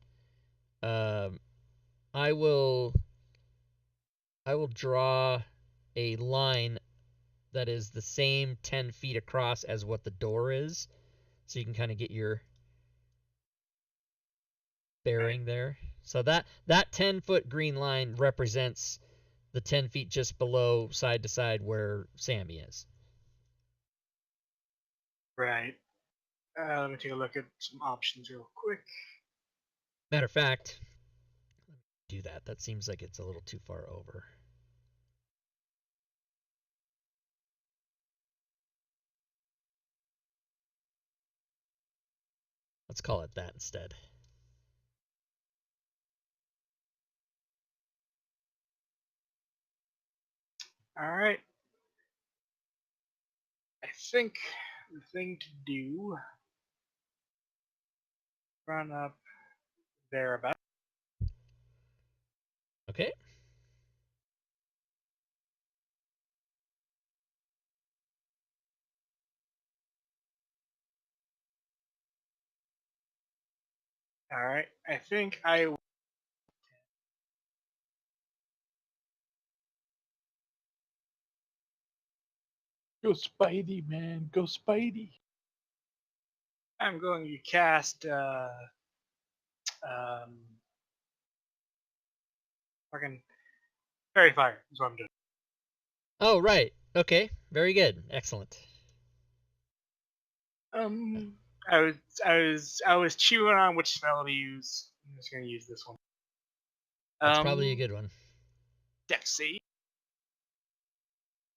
I will draw a line that is the same 10 feet across as what the door is, so you can kind of get your bearing there. So that 10-foot green line represents the 10 feet just below, side to side, where Sammy is. Right. Let me take a look at some options real quick. Matter of fact, do that. That seems like it's a little too far over. Let's call it that instead. All right. I think the thing to do, run up there about. Okay. All right. I think I. Go Spidey, man. Go Spidey. I'm going to cast fucking fairy fire is what I'm doing. Oh, right. Okay. Very good. Excellent. I was chewing on which spell to use. I'm just gonna use this one. That's probably a good one. Dex save.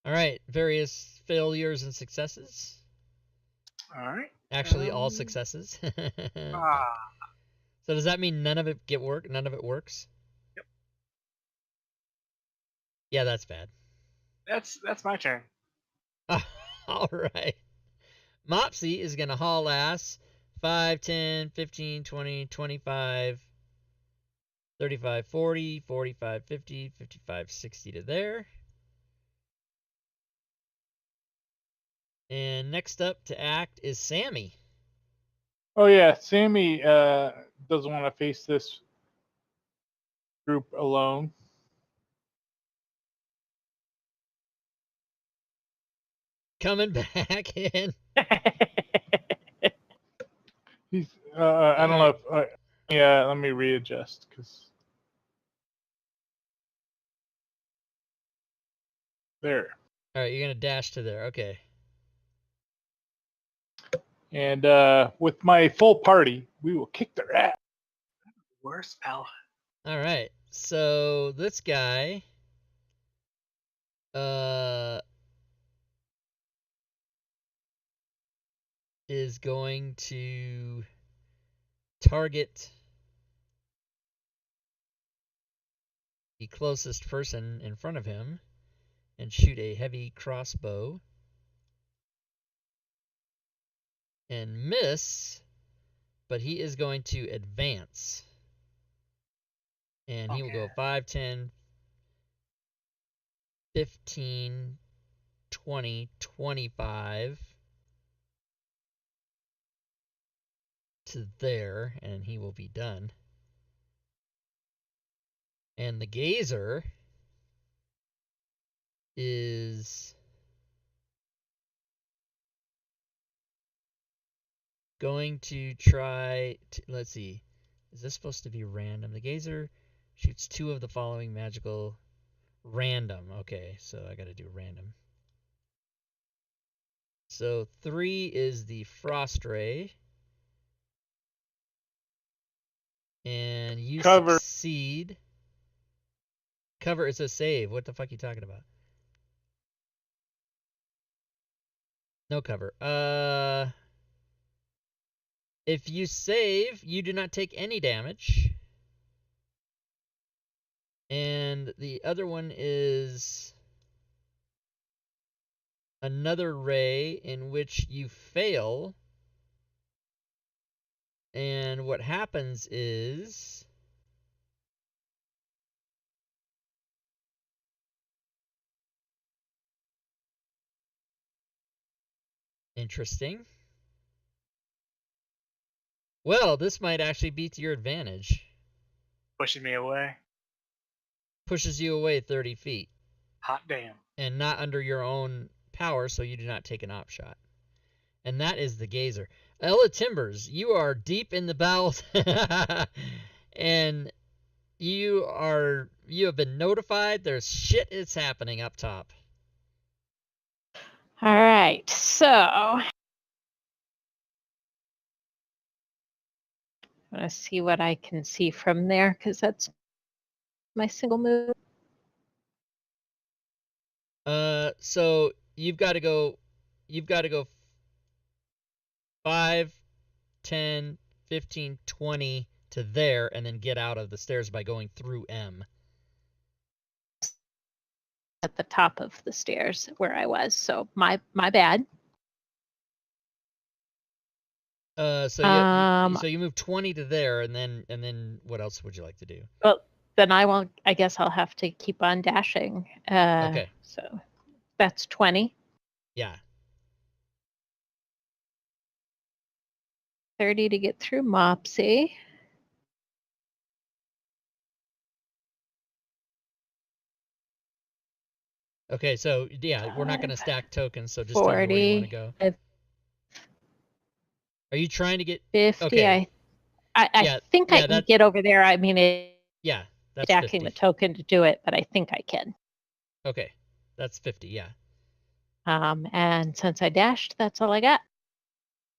All right. Various failures and successes. All right. Actually, all successes. So does that mean none of it None of it works? Yep. Yeah, that's bad. That's my turn. All right. Mopsy is going to haul ass 5, 10, 15, 20, 25, 35, 40, 45, 50, 55, 60 to there. And next up to act is Sammy. Oh yeah, Sammy doesn't want to face this group alone. Coming back in. He's I don't know if yeah, let me readjust because there. All right, you're going to dash to there. Okay. And with my full party, we will kick their ass. Worst pal. All right. So this guy is going to target the closest person in front of him and shoot a heavy crossbow and miss, but he is going to advance. And he will go 5, 10, 15, 20, 25 to there, and he will be done. And the gazer is going to try to, let's see, is this supposed to be random? The gazer shoots 2 of the following magical random. Okay, so I gotta do random. So 3 is the frost ray. And you succeed. Cover is a save. What the fuck are you talking about? No cover. If you save, you do not take any damage. And the other one is another ray in which you fail. And what happens is interesting. Well, this might actually be to your advantage. Pushing me away. Pushes you away 30 feet. Hot damn. And not under your own power, so you do not take an op shot. And that is the Gazer. Ella Timbers, you are deep in the bowels. And you have been notified. There's shit is happening up top. All right, so I'm gonna see what I can see from there because that's my single move. So you've got to go 5, 10, 15, 20 to there, and then get out of the stairs by going through M. At the top of the stairs where I was, so my bad. So you move 20 to there, and then what else would you like to do? Well, then I guess I'll have to keep on dashing. Okay. So that's 20. Yeah. 30 to get through Mopsy. Okay, so yeah, we're not going to stack tokens, so just tell me where you want to go. Are you trying to get 50? Okay. I think I can get over there. I mean, yeah, that's stacking 50. the token to do it, but I think I can. Okay, that's 50. Yeah. And since I dashed, that's all I got.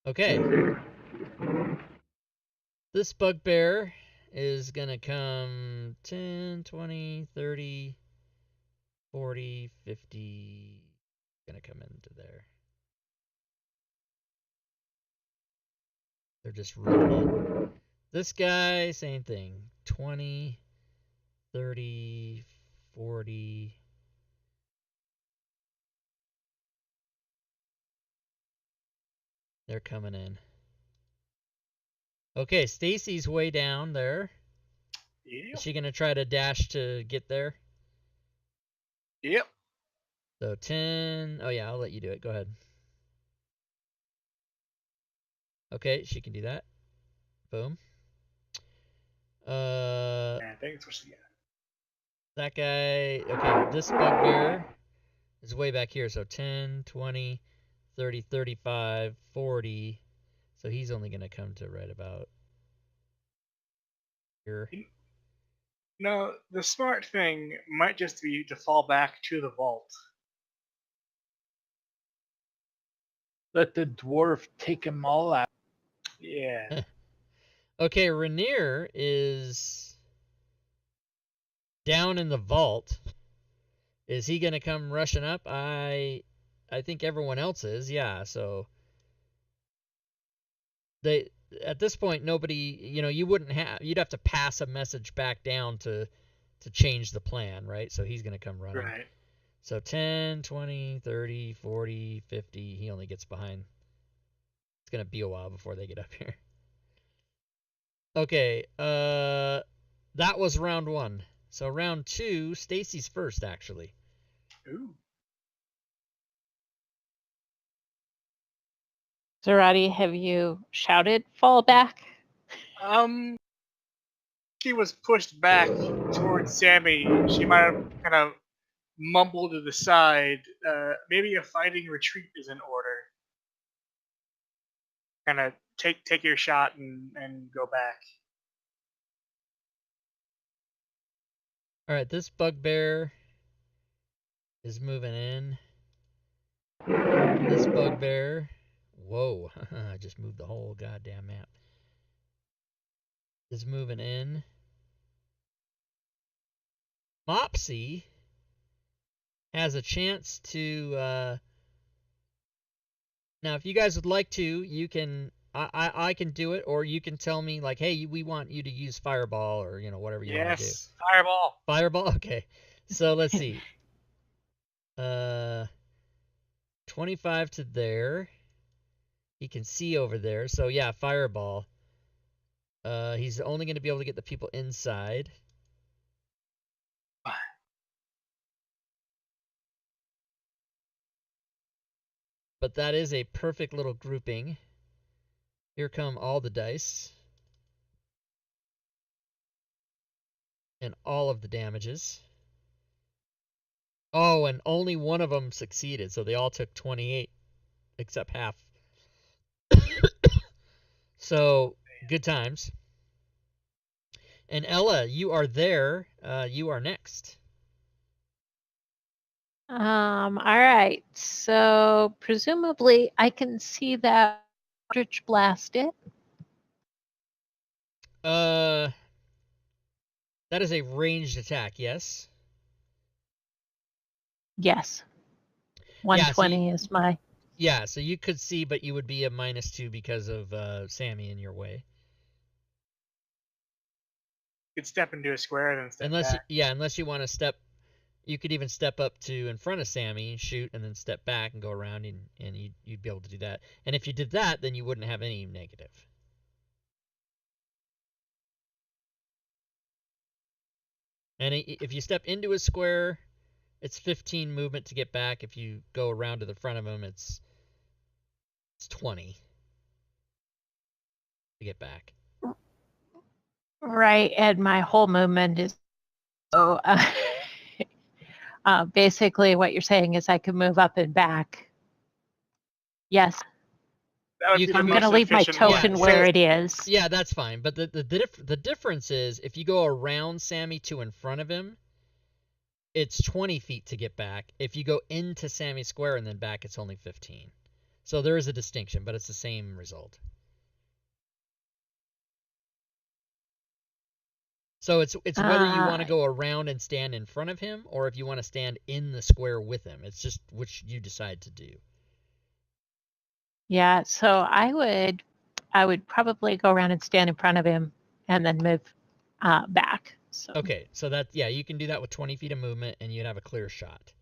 Okay. This bugbear is gonna come 10, 20, 30, 40, 50. Gonna come into there. They're just running. This guy, same thing. 20, 30, 40. They're coming in. Okay, Stacy's way down there. Yep. Is she gonna try to dash to get there? Yep. So 10. Oh yeah, I'll let you do it. Go ahead. Okay, she can do that. Boom. Thanks for seeing That guy. Okay, this bugbear is way back here. So 10, 20, 30, 35, 40. So he's only gonna come to right about here. No, the smart thing might just be to fall back to the vault. Let the dwarf take them all out. Yeah. Okay, Rainier is down in the vault. Is he gonna come rushing up? I think everyone else is. Yeah. So they at this point nobody. You'd have to pass a message back down to change the plan, right? So he's gonna come running. Right. So 10, 20, 30, 40, 50. He only gets behind. It's gonna be a while before they get up here. Okay, that was round 1. So round 2, Stacy's first, actually. Ooh. Zarati, have you shouted fall back? She was pushed back towards Sammy. She might have kind of mumbled to the side. Maybe a fighting retreat is in order. Kind of take your shot and go back. All right, this bugbear is moving in. This bugbear. Whoa, I just moved the whole goddamn map. Is moving in. Mopsy has a chance to. Now, if you guys would like to, you can. I can do it, or you can tell me like, hey, we want you to use fireball, or whatever you want to do. Yes, fireball. Fireball. Okay. So let's see. 25 to there. He can see over there. So yeah, fireball. He's only going to be able to get the people inside. But that is a perfect little grouping. Here come all the dice. And all of the damages. Oh, and only one of them succeeded, so they all took 28, except half. So, good times. And Ella, you are there. You are next. All right. So presumably I can see that Eldritch Blast it. That is a ranged attack, yes? Yes. 120 is my. Yeah, so you could see, but you would be a -2 because of Sammy in your way. You could step into a square and then step back. Unless you want to step. You could even step up to in front of Sammy, shoot, and then step back and go around, and you'd be able to do that. And if you did that, then you wouldn't have any negative. And if you step into a square, it's 15 movement to get back. If you go around to the front of him, it's 20 to get back. Right, and my whole movement is so. Basically, what you're saying is I can move up and back. Yes. That would be the I'm most going to leave my efficient token way. where it is. Yeah, that's fine. But the difference is if you go around Sammy to in front of him, it's 20 feet to get back. If you go into Sammy Square and then back, it's only 15. So there is a distinction, but it's the same result. So it's whether you want to go around and stand in front of him or if you want to stand in the square with him. It's just which you decide to do. Yeah, so I would probably go around and stand in front of him and then move back. So. Okay, so you can do that with 20 feet of movement and you'd have a clear shot.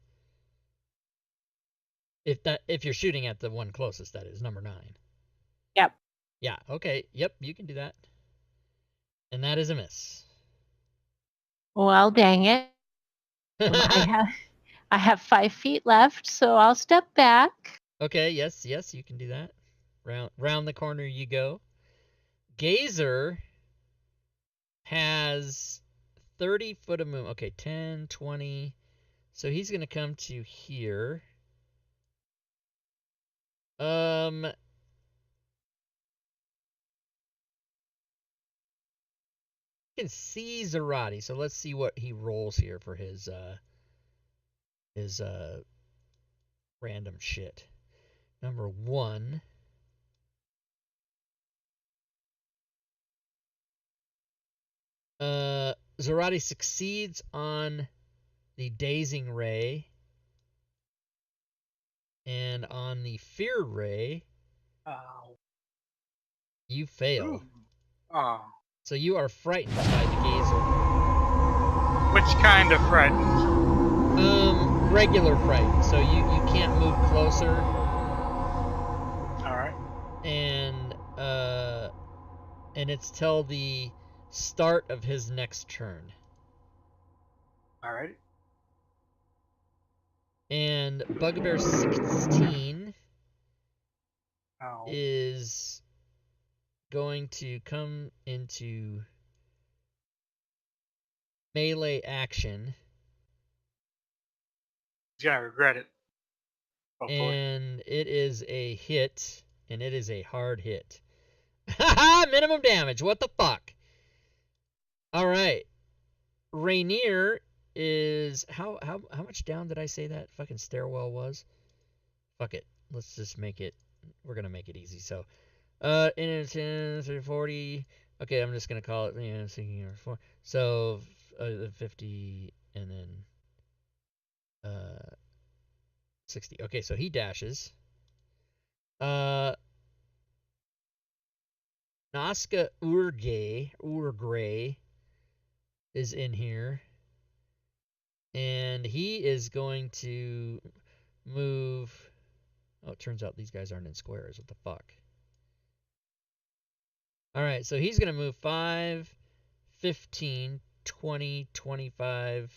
If you're shooting at the one closest, that is number 9. Yep. Yeah, okay. Yep, you can do that. And that is a miss. Well, dang it. I have 5 feet left, so I'll step back. Okay, yes, you can do that. Round the corner you go. Gazer has 30 foot of movement. Okay, 10, 20. So he's going to come to here. You can see Zarati, so let's see what he rolls here for his random shit. Number 1. Zarati succeeds on the dazing ray. And on the fear ray, you fail. Ooh. Oh. So you are frightened by the gazer. Which kind of frightened? Regular fright. So you can't move closer. Alright. And it's till the start of his next turn. Alright. And Bugbear 16 Oh. is going to come into melee action. He's gonna regret it. Hopefully. And it is a hit, and it is a hard hit. Haha, minimum damage. What the fuck? All right. Rainier is how much down did I say that fucking stairwell was? Fuck it. Let's just make it. We're gonna make it easy. So, in 10, 30, 40. Okay, I'm just gonna call it. So, 50 and then 60. Okay, so he dashes. Nazca Urgray is in here. And he is going to move turns out these guys aren't in squares. What the fuck? Alright, so he's going to move 5, 15, 20, 25,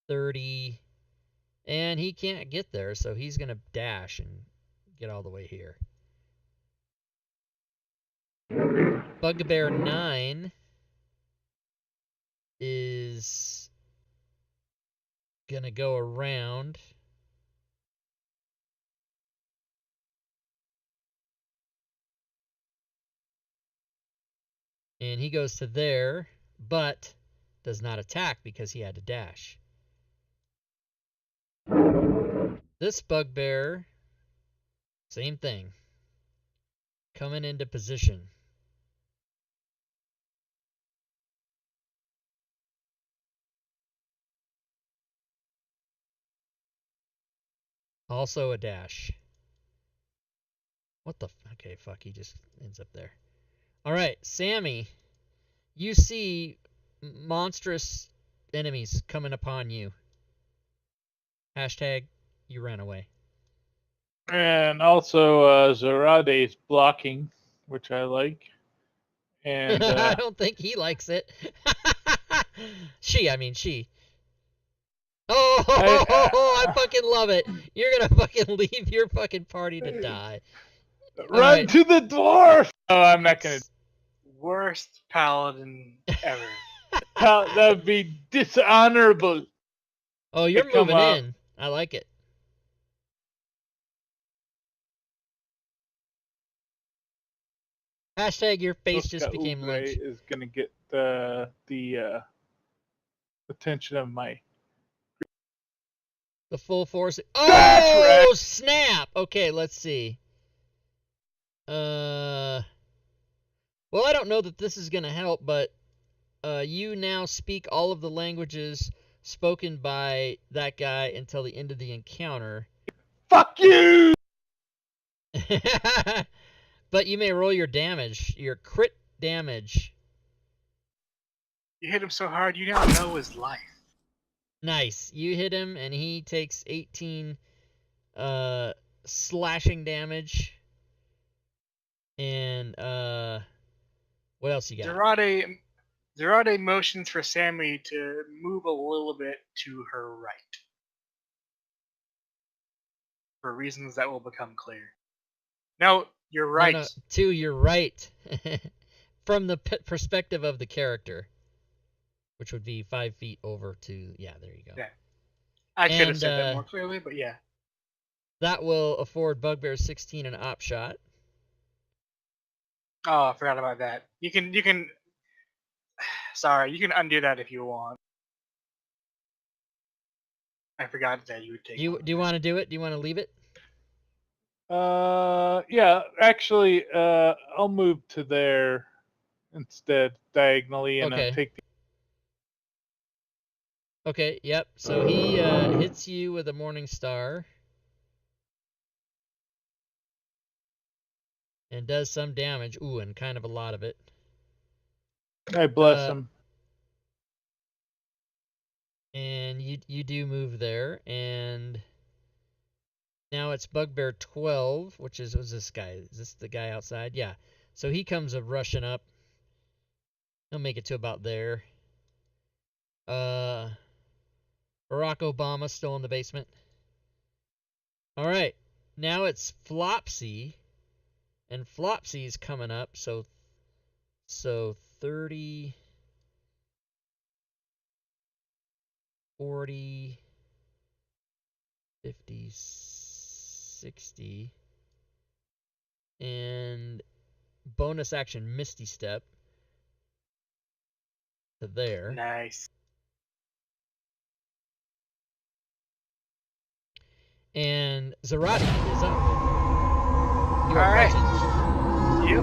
30, and he can't get there, so he's going to dash and get all the way here. Bugbear 9 is going to go around. And he goes to there, but does not attack because he had to dash. This bugbear, same thing. Coming into position. Also a dash. What the... Okay, fuck, he just ends up there. Alright, Sammy, you see monstrous enemies coming upon you. Hashtag, you ran away. And also, Zorade's blocking, which I like. And I don't think he likes it. She. Oh, I fucking love it. You're gonna fucking leave your fucking party to die. Run to the dwarf! Oh, I'm not gonna. Worst paladin ever. That would be dishonorable. Oh, you're come moving up. in. I like it. Hashtag your face just became lunch. Is gonna get the attention of my. The full force. That's Oh, right. snap! Okay, let's see. Well, I don't know that this is gonna help, but you now speak all of the languages spoken by that guy until the end of the encounter. Fuck you! But you may roll your damage, your crit damage. You hit him so hard, you now know his life. Nice. You hit him, and he takes 18 slashing damage. And what else you got? Zarade motions for Sammy to move a little bit to her right. For reasons that will become clear. No, you're right. No, to your right. From the perspective of the character. Which would be 5 feet over to... Yeah, there you go. Yeah. I could have said that more clearly, but yeah. That will afford Bugbear 16 an op shot. Oh, I forgot about that. You can... Sorry, you can undo that if you want. I forgot that you would take. Do you want to do it? Do you want to leave it? Yeah, actually, I'll move to there instead, diagonally, and Okay. I'll take the... Okay, yep. So he hits you with a Morning Star. And does some damage. Ooh, and kind of a lot of it. I bless him. And you do move there, and now it's Bugbear 12, which was this guy. Is this the guy outside? Yeah. So he comes rushing up. He'll make it to about there. Barack Obama still in the basement. All right. Now it's Flopsy, and Flopsy's coming up. So 30, 40, 50, 60, and bonus action Misty Step to there. Nice. And Zarate is up. You are Alright. present. Yep.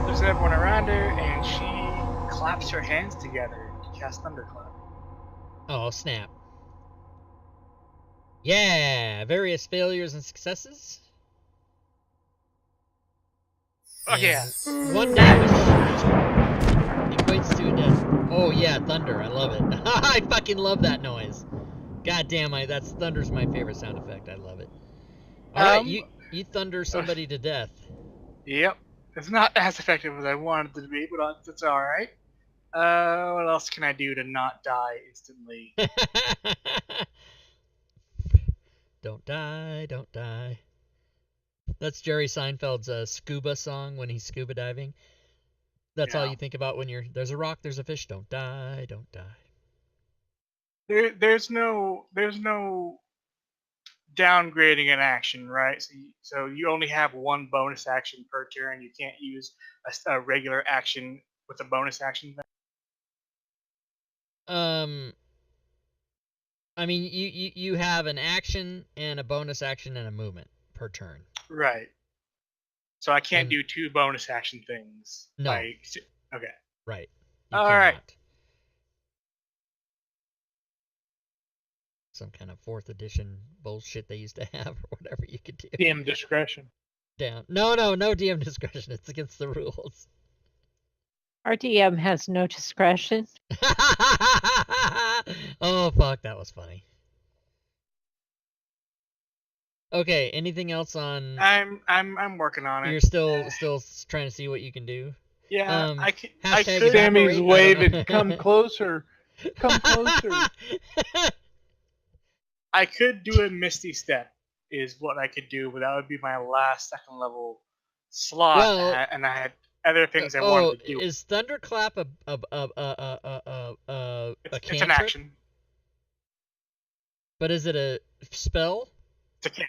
There's everyone around her, and she claps her hands together to cast Thunderclap. Oh, snap. Yeah! Various failures and successes. Oh yeah. 1 damage. Equates to a death. Oh yeah, thunder. I love it. I fucking love that noise. God damn, that's thunder's my favorite sound effect. I love it. All right, you thunder somebody to death. Yep. It's not as effective as I wanted it to be, but it's all right. What else can I do to not die instantly? Don't die, don't die. That's Jerry Seinfeld's scuba song when he's scuba diving. That's all you think about when there's a rock, there's a fish. Don't die, don't die. There's no downgrading an action, right? So you only have one bonus action per turn. You can't use a regular action with a bonus action. I mean, you have an action and a bonus action and a movement per turn. Right. So I can't do two bonus action things. No. Okay. Right. All right. Some kind of 4th edition bullshit they used to have or whatever you could do. DM discretion. Down. No DM discretion. It's against the rules. Our DM has no discretion. Oh fuck, that was funny. Okay, anything else on? I'm working on it. You're still trying to see what you can do. Yeah, I could. Sammy's waving. Come closer. Come closer. I could do a Misty Step, is what I could do, but that would be my last 2nd level slot, well, and I had other things I wanted to do. Is Thunderclap a cantrip? It's an action. But is it a spell? It's a cantrip.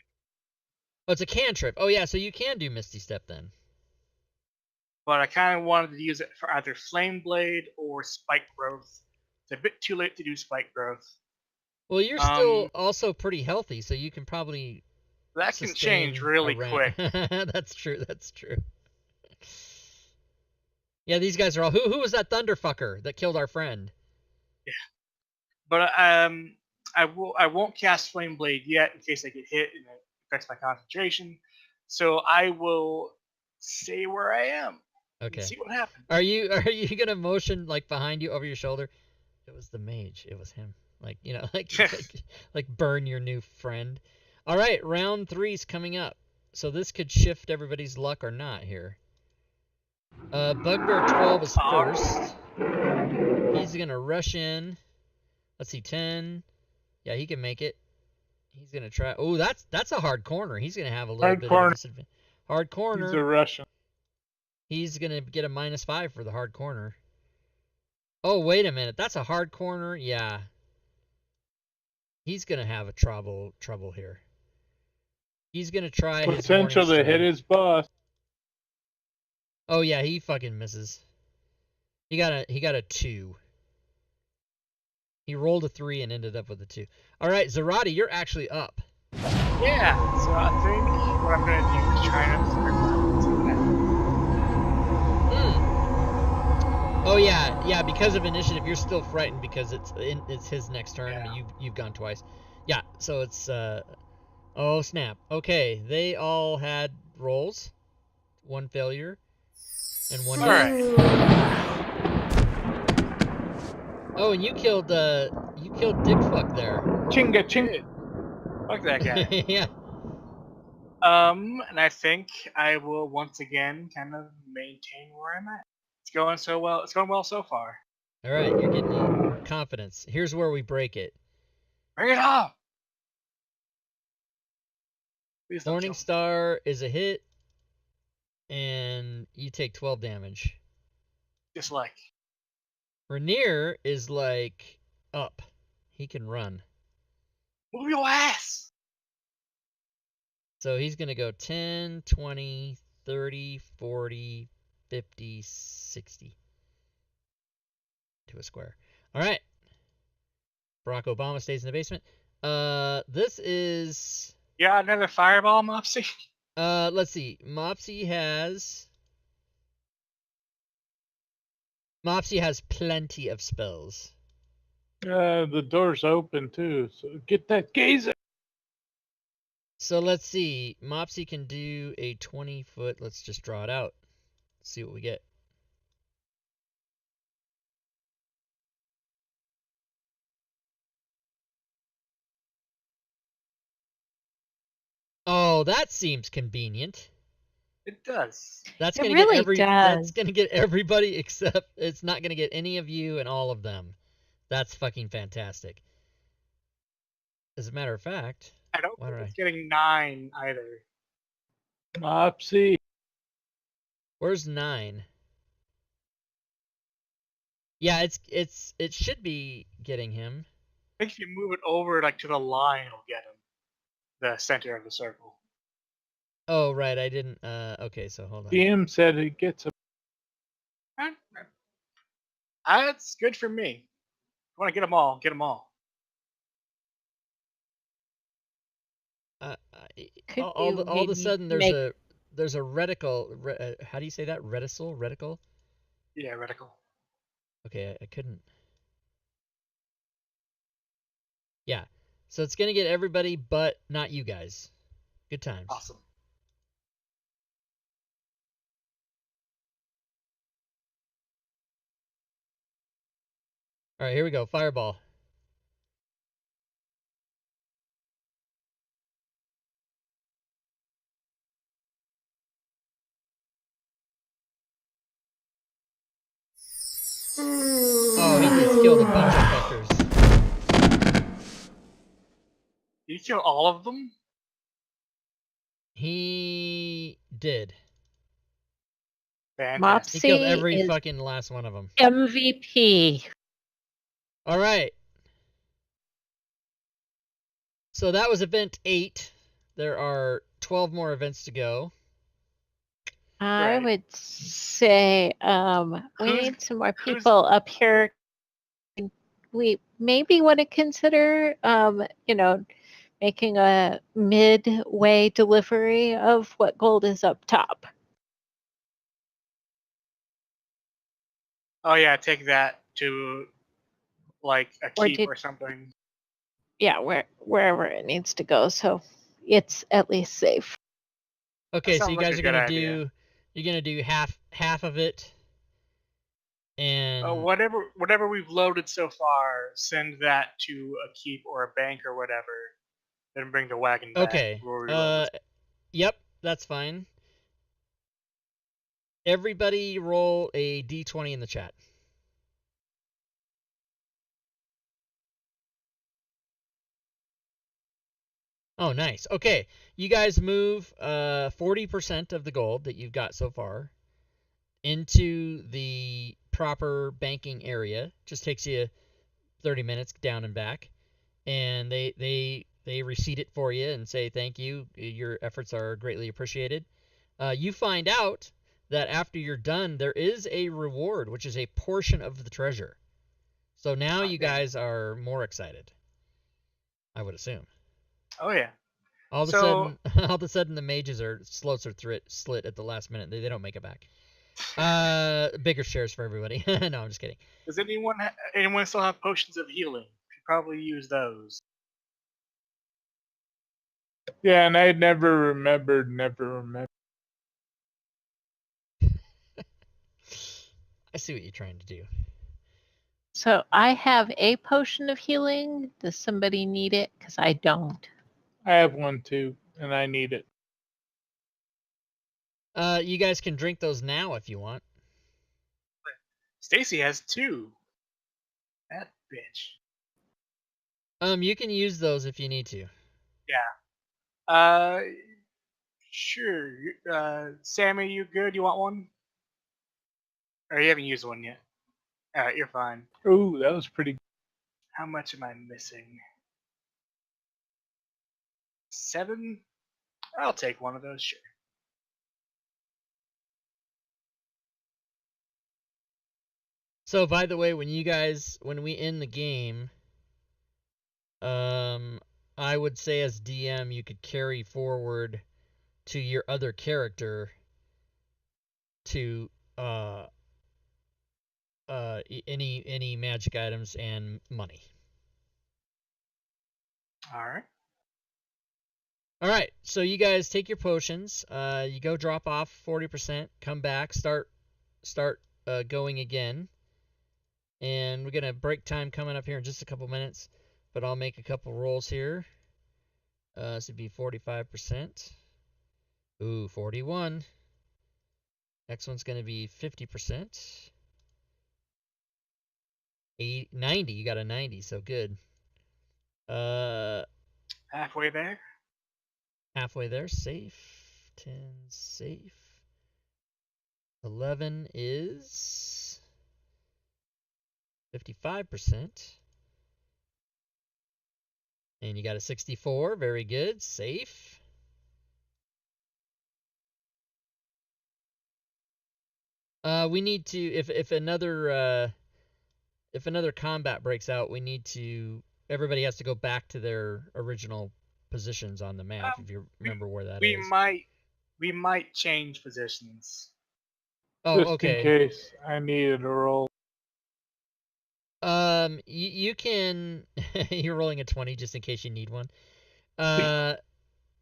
Oh, it's a cantrip. Oh yeah, so you can do Misty Step then. But I kind of wanted to use it for either Flame Blade or Spike Growth. It's a bit too late to do Spike Growth. Well, you're still also pretty healthy, so you can probably. That can change really quick. That's true. That's true. Yeah, these guys are all. Who was that thunderfucker that killed our friend? Yeah, but I won't cast Flame Blade yet in case I get hit and it affects my concentration. So I will stay where I am. Okay. And see what happens. Are you gonna motion like behind you over your shoulder? It was the mage. It was him. Like like burn your new friend. All right, round 3's coming up. So this could shift everybody's luck or not here. Bugbear 12 is first. He's gonna rush in. Let's see, 10. Yeah, he can make it. He's gonna try. Oh, that's a hard corner. He's gonna have a little bit of disadvantage. Hard corner. He's a Russian. He's gonna get a -5 for the hard corner. Oh, wait a minute. That's a hard corner. Yeah. He's gonna have a trouble here. He's gonna try potential to hit his boss. Oh yeah, he fucking misses. He got a 2. He rolled a 3 and ended up with a 2. All right, Zarate, you're actually up. Yeah, so I think what I'm gonna do is try and see what happens. Oh yeah, because of initiative, you're still frightened because it's his next turn. Yeah. You've gone twice. Yeah, so it's oh snap. Okay, they all had rolls, 1 failure, and 1 hit. Alright. Oh, and you killed Dickfuck there. Chinga chinga. Fuck that guy. Yeah. And I think I will once again kind of maintain where I'm at. It's going so well. It's going well so far. All right, you're getting confidence. Here's where we break it. Bring it on! Morning Star is a hit, and you take 12 damage. Just like. Rainier is like up. He can run. Move your ass! So he's going to go 10, 20, 30, 40, 50, 60. To a square. All right. Barack Obama stays in the basement. This is... Yeah, another fireball, Mopsy? Let's see. Mopsy has plenty of spells. The door's open too, so get that gazer. So let's see. Mopsy can do a 20-foot. Let's just draw it out. See what we get. Oh, that seems convenient. It does. That's It gonna really get that's does. gonna get everybody except it's not gonna get any of you and all of them. That's fucking fantastic. As a matter of fact, I don't why think don't it's I? getting 9 either. Mopsy. Where's 9? Yeah, it should be getting him. I think if you move it over like to the line, it'll get him. The center of the circle. Oh right, I didn't. Okay, so hold on. DM said it gets a. That's good for me. I want to get them all. Get them all. Could All you of a maybe sudden make there's a reticle. How do you say that? Reticle? Reticle? Yeah, reticle. Okay, I couldn't. Yeah, so it's gonna get everybody, but not you guys. Good times. Awesome. All right, here we go. Fireball. Oh, he just killed a bunch of fuckers. Did you kill all of them? He did. Fantastic. He killed Mopsy every is fucking last one of them. MVP? All right. So that was event 8. There are 12 more events to go. I Right. would say we Who's- need some more who's- people up here. We maybe want to consider, making a midway delivery of what gold is up top. Oh yeah, take that to like a Or keep did- or something. Yeah, wherever it needs to go, so it's at least safe. Okay, so sounds you like guys a are good gonna idea. you're gonna do half of it, and Whatever we've loaded so far, send that to a keep or a bank or whatever. Then bring the wagon back. okay. We'll reload. Yep, that's fine. Everybody roll a d20 in the chat. Oh, nice. Okay, you guys move 40% of the gold that you've got so far into the proper banking area. Just takes you 30 minutes down and back, and they receipt it for you and say thank you. Your efforts are greatly appreciated. You find out that after you're done, there is a reward, which is a portion of the treasure. So now you Okay. guys are more excited, I would assume. Oh yeah. All of So- a sudden, the mages are slots are slit at the last minute. They don't make it back. Bigger shares for everybody. No, I'm just kidding. Does anyone still have potions of healing? Could probably use those. Yeah, and I never remembered. I see what you're trying to do. So I have a potion of healing. Does somebody need it? Because I don't. I have one too, and I need it. You guys can drink those now if you want. Stacy has 2. That bitch. You can use those if you need to. Sure. Sammy, you good? You want one? Or you haven't used one yet? Alright, you're fine. Ooh, that was pretty. How much am I missing? 7? I'll take one of those, sure. So, by the way, when we end the game, I would say as DM, you could carry forward to your other character to any magic items and money. Alright. All right, so you guys take your potions. You go drop off 40%, come back, start going again. And we're gonna break time coming up here in just a couple minutes, but I'll make a couple rolls here. This would be 45%. Ooh, 41. Next one's going to be 50%. 90. You got a 90, so good. Halfway there. Halfway there. Safe. 10, safe. 11 is 55%. And you got a 64. Very good. Safe. We need to, if another combat breaks out, we need to, everybody has to go back to their original positions on the map, if you remember where that is. We might change positions. Oh, Just okay. in case I needed a roll. You can, you're rolling a 20 just in case you need one.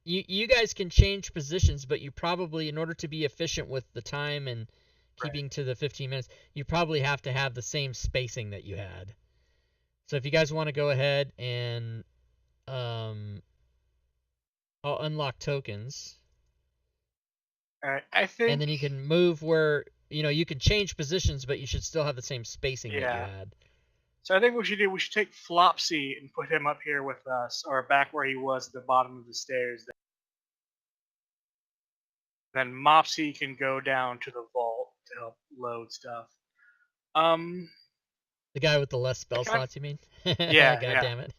You guys can change positions, but you probably, in order to be efficient with the time and keeping to the 15 minutes, you probably have to have the same spacing that you had. So if you guys want to go ahead and I'll unlock tokens. Alright, I think. And then you can move where, you can change positions, but you should still have the same spacing that you had. So I think what we should take Flopsy and put him up here with us, or back where he was at the bottom of the stairs. Then Mopsy can go down to the vault to help load stuff. The guy with the less spell slots, you mean? Yeah. God damn it.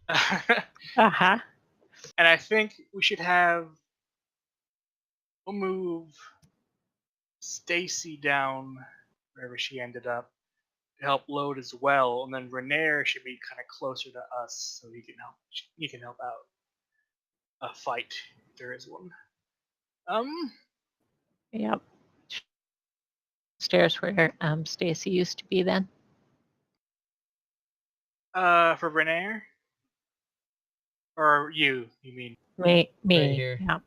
Uh-huh. And I think we should we'll move Stacy down wherever she ended up to help load as well, and then Renair should be kind of closer to us so he can help out a fight if there is one. Yep. Stairs where Stacy used to be then. For Renair? Or you mean? Me. Right here. Yeah.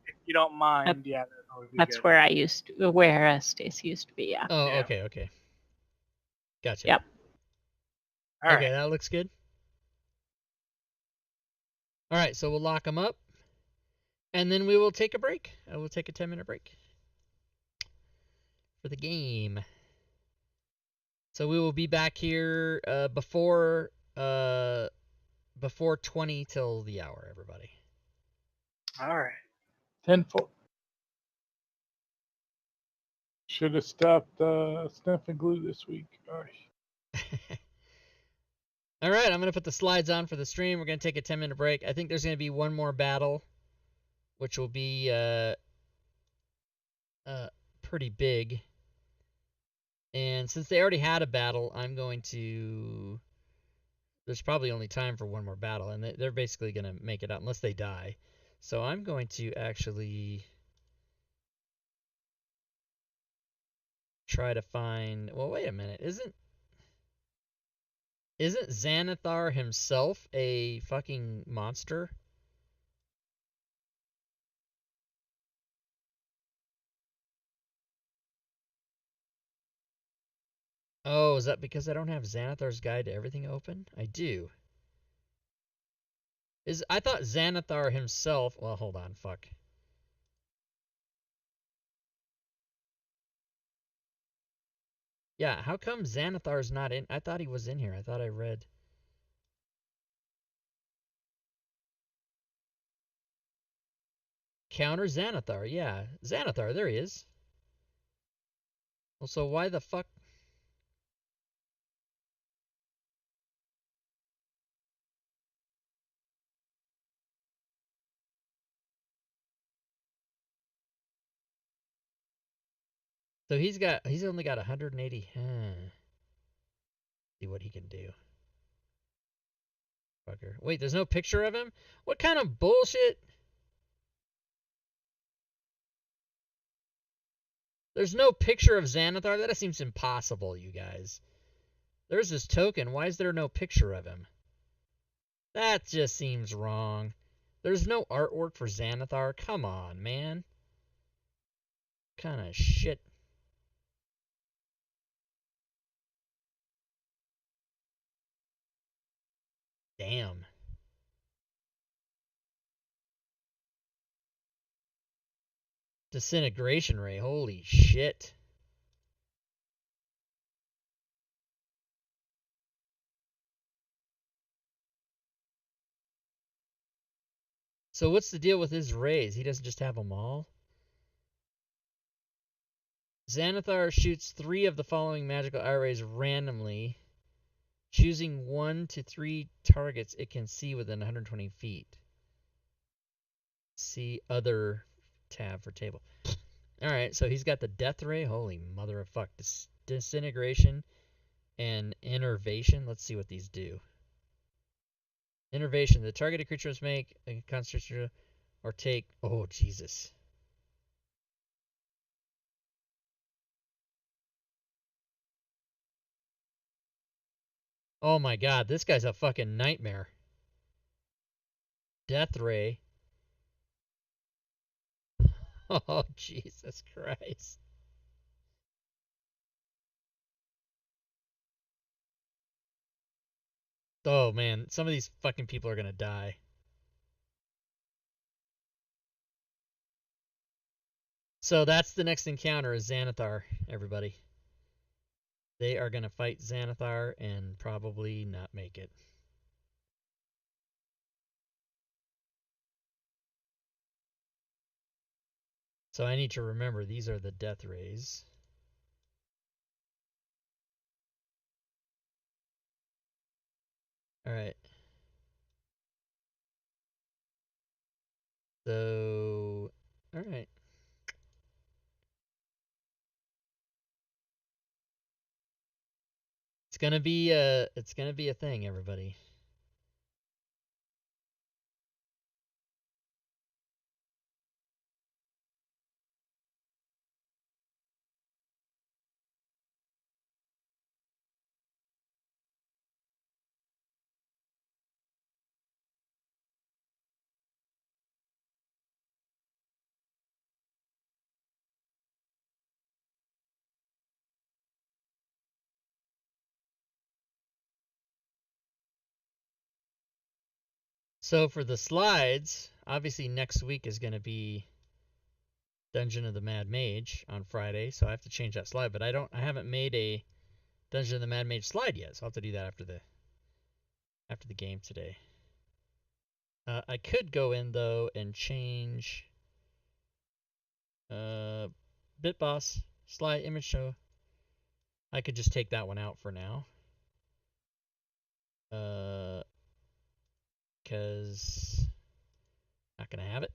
If you don't mind, yeah, that'd probably be That's good. where Stacy used to be, yeah. Oh, Yeah. okay. Gotcha. Yep. All Okay, right. that looks good. All right, so we'll lock them up, and then we will take a break. We'll take a 10-minute break for the game. So we will be back here before 20 till the hour, everybody. All right. 10-4. Should have stopped sniffing glue this week. Gosh. All right, I'm going to put the slides on for the stream. We're going to take a 10-minute break. I think there's going to be one more battle, which will be pretty big. And since they already had a battle, I'm going to... There's probably only time for one more battle, and they're basically going to make it out unless they die. So I'm going to actually try to find... Well, wait a minute. Isn't Xanathar himself a fucking monster? Oh, is that because I don't have Xanathar's Guide to Everything open? I do. I thought Xanathar himself... Well, hold on, fuck. Yeah, how come Xanathar's not in? I thought he was in here. I thought I read... Counter Xanathar, yeah. Xanathar, there he is. Well, so why the fuck... So he's only got 180. See what he can do. Fucker. Wait, there's no picture of him? What kind of bullshit? There's no picture of Xanathar? That seems impossible, you guys. There's this token. Why is there no picture of him? That just seems wrong. There's no artwork for Xanathar? Come on, man. What kind of shit. Damn. Disintegration ray. Holy shit. So what's the deal with his rays? He doesn't just have them all? Xanathar shoots 3 of the following magical eye rays randomly, choosing 1 to 3 targets it can see within 120 feet. See other tab for table. Alright, so he's got the death ray. Holy mother of fuck. Disintegration and innervation. Let's see what these do. Innervation. The targeted creature must make a concentration or take... Oh, Jesus. Oh my god, this guy's a fucking nightmare. Death ray. Oh, Jesus Christ. Oh man, some of these fucking people are gonna die. So that's the next encounter is Xanathar, everybody. They are gonna fight Xanathar and probably not make it. So I need to remember these are the death rays. Alright. So alright. It's gonna be a thing, everybody. So for the slides, obviously next week is gonna be Dungeon of the Mad Mage on Friday, so I have to change that slide, but I haven't made a Dungeon of the Mad Mage slide yet, so I'll have to do that after the game today. I could go in though and change Bitboss slide image show. I could just take that one out for now. Because not gonna have it.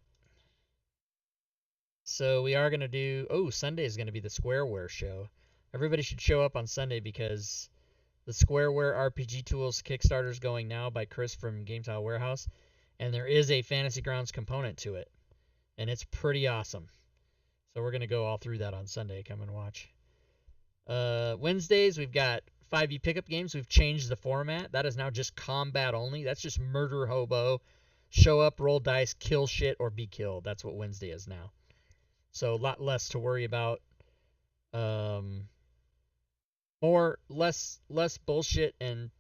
So we are gonna do. Oh, Sunday is gonna be the Squareware show. Everybody should show up on Sunday because the Squareware RPG Tools Kickstarter is going now by Chris from Game Tile Warehouse, and there is a Fantasy Grounds component to it, and it's pretty awesome. So we're gonna go all through that on Sunday. Come and watch. Wednesdays we've got 5e pickup games. We've changed the format. That is now just combat only. That's just murder hobo. Show up, roll dice, kill shit, or be killed. That's what Wednesday is now. So a lot less to worry about. Less bullshit and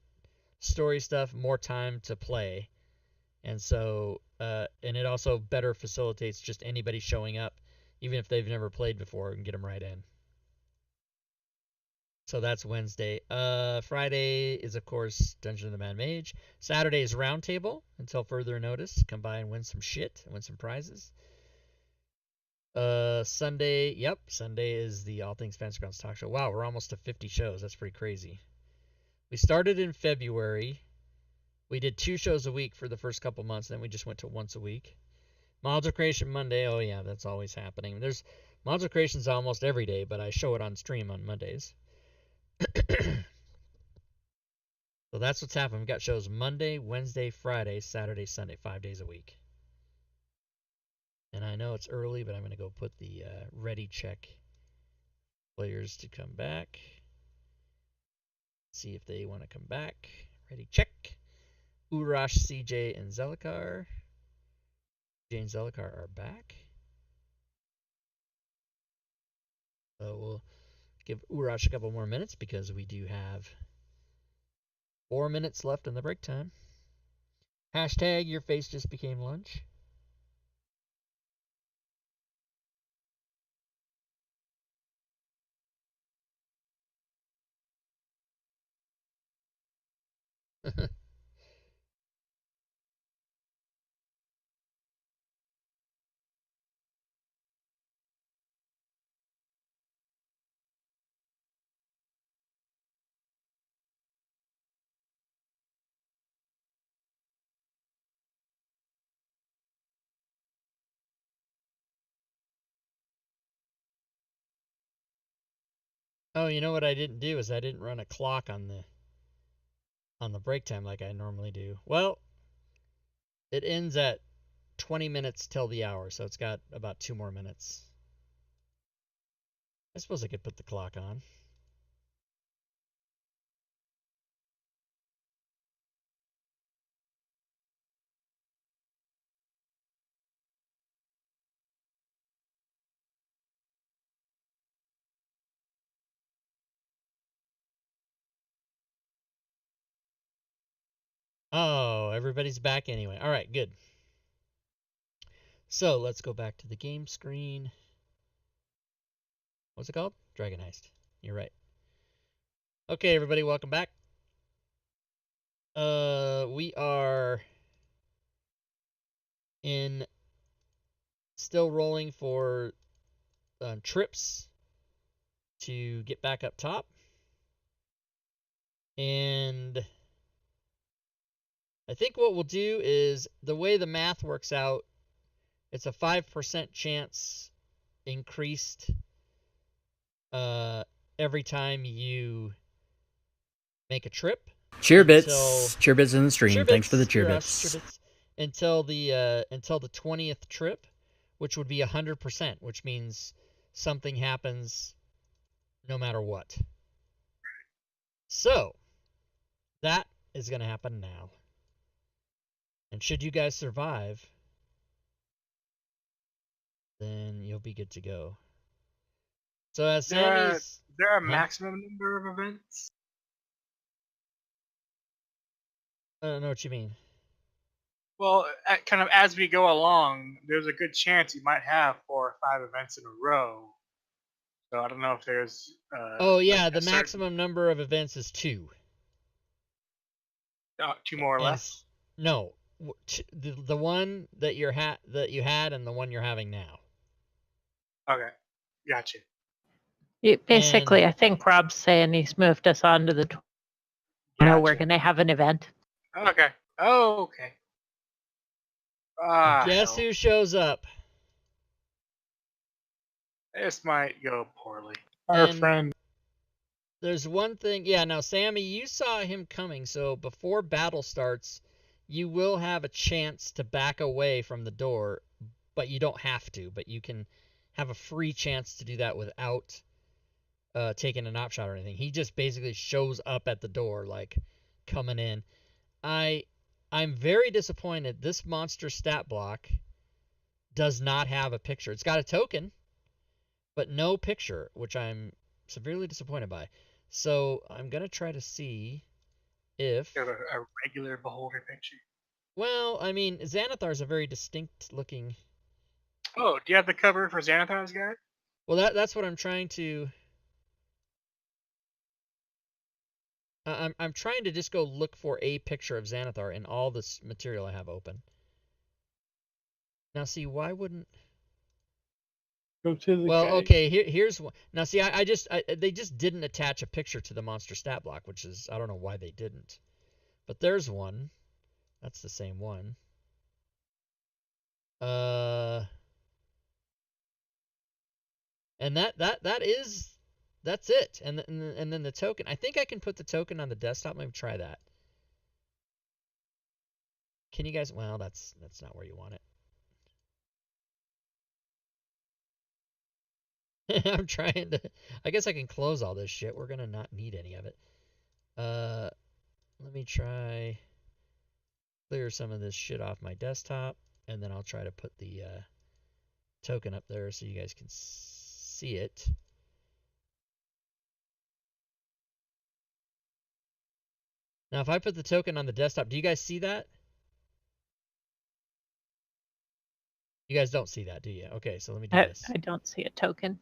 story stuff, more time to play. And so and it also better facilitates just anybody showing up, even if they've never played before, and get them right in. So that's Wednesday. Friday is, of course, Dungeon of the Mad Mage. Saturday is Roundtable, until further notice. Come by and win some shit, and win some prizes. Sunday is the All Things Fantasy Grounds talk show. Wow, we're almost to 50 shows. That's pretty crazy. We started in February. We did 2 shows a week for the first couple months, then we just went to once a week. Module Creation Monday. Oh, yeah, that's always happening. There's Module Creations almost every day, but I show it on stream on Mondays. So that's what's happening. We've got shows Monday, Wednesday, Friday, Saturday, Sunday, 5 days a week. And I know it's early, but I'm going to go put the ready check players to come back. See if they want to come back. Ready check. Urash, CJ, and Zelikar. CJ and Zelikar are back. So we'll give Urash a couple more minutes because we do have 4 minutes left in the break time. Hashtag your face just became lunch. Oh, you know what I didn't do is I didn't run a clock on the break time like I normally do. Well, it ends at 20 minutes till the hour, so it's got about 2 more minutes. I suppose I could put the clock on. Oh, everybody's back anyway. All right, good. So let's go back to the game screen. What's it called? Dragon Heist. You're right. Okay, everybody, welcome back. We are still rolling for trips to get back up top. And I think what we'll do is, the way the math works out, it's a 5% chance increased every time you make a trip. Cheerbits. Cheerbits in the stream. Thanks for the cheerbits. cheerbits. Until the 20th trip, which would be 100%, which means something happens no matter what. So that is going to happen now. And should you guys survive, then you'll be good to go. So as Sammy's... Is there a maximum number of events? I don't know what you mean. Well, kind of as we go along, there's a good chance you might have 4 or 5 events in a row. So I don't know if there's... oh, yeah, like the maximum number of events is 2. 2 more or less? No. The one that you had and the one you're having now. Okay, gotcha. Basically, I think Rob's saying he's moved us on to the... Gotcha. We're going to have an event. Okay. Oh, okay. Guess who shows up? This might go poorly. Our friend. There's one thing. Yeah, now, Sammy, you saw him coming, so before battle starts, you will have a chance to back away from the door, but you don't have to. But you can have a free chance to do that without taking an op shot or anything. He just basically shows up at the door, like, coming in. I'm very disappointed. This monster stat block does not have a picture. It's got a token, but no picture, which I'm severely disappointed by. So I'm going to try to see if... a regular beholder picture. Well, I mean, Xanathar's a very distinct looking... Oh, do you have the cover for Xanathar's guy? Well, that's what I'm trying to... I'm trying to just go look for a picture of Xanathar in all this material I have open. Now, see, why wouldn't... Go to the well, guy. okay, here's one. Now, see, they just didn't attach a picture to the monster stat block, which is, I don't know why they didn't. But there's one. That's the same one. And that's it. And then the token. I think I can put the token on the desktop. Let me try that. Can you guys? Well, that's not where you want it. I'm trying to... I guess I can close all this shit. We're going to not need any of it. Let me try... clear some of this shit off my desktop. And then I'll try to put the token up there so you guys can see it. Now, if I put the token on the desktop, do you guys see that? You guys don't see that, do you? Okay, so let me do this. I don't see a token.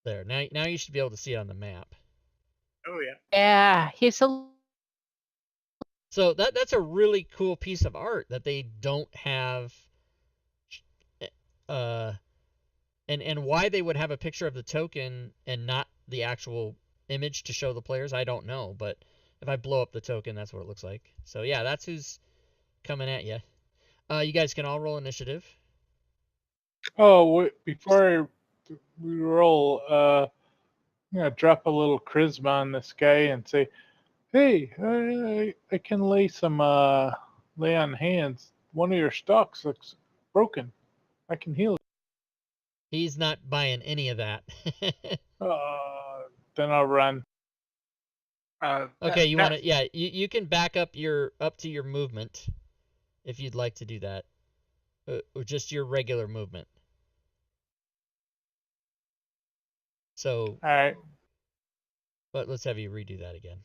There. Now you should be able to see it on the map. Oh yeah. Yeah, he's a So that's a really cool piece of art that they don't have. And why they would have a picture of the token and not the actual image to show the players, I don't know. But if I blow up the token, that's what it looks like. So yeah, that's who's coming at you. You guys can all roll initiative. Oh, before we roll, I'm gonna drop a little charisma on this guy and say, "Hey, I can lay on hands. One of your stocks looks broken. I can heal it." He's not buying any of that. Then I'll run. Okay, you want to? Yeah, you can back up to your movement if you'd like to do that, or just your regular movement. So, All right. but let's have you redo that again.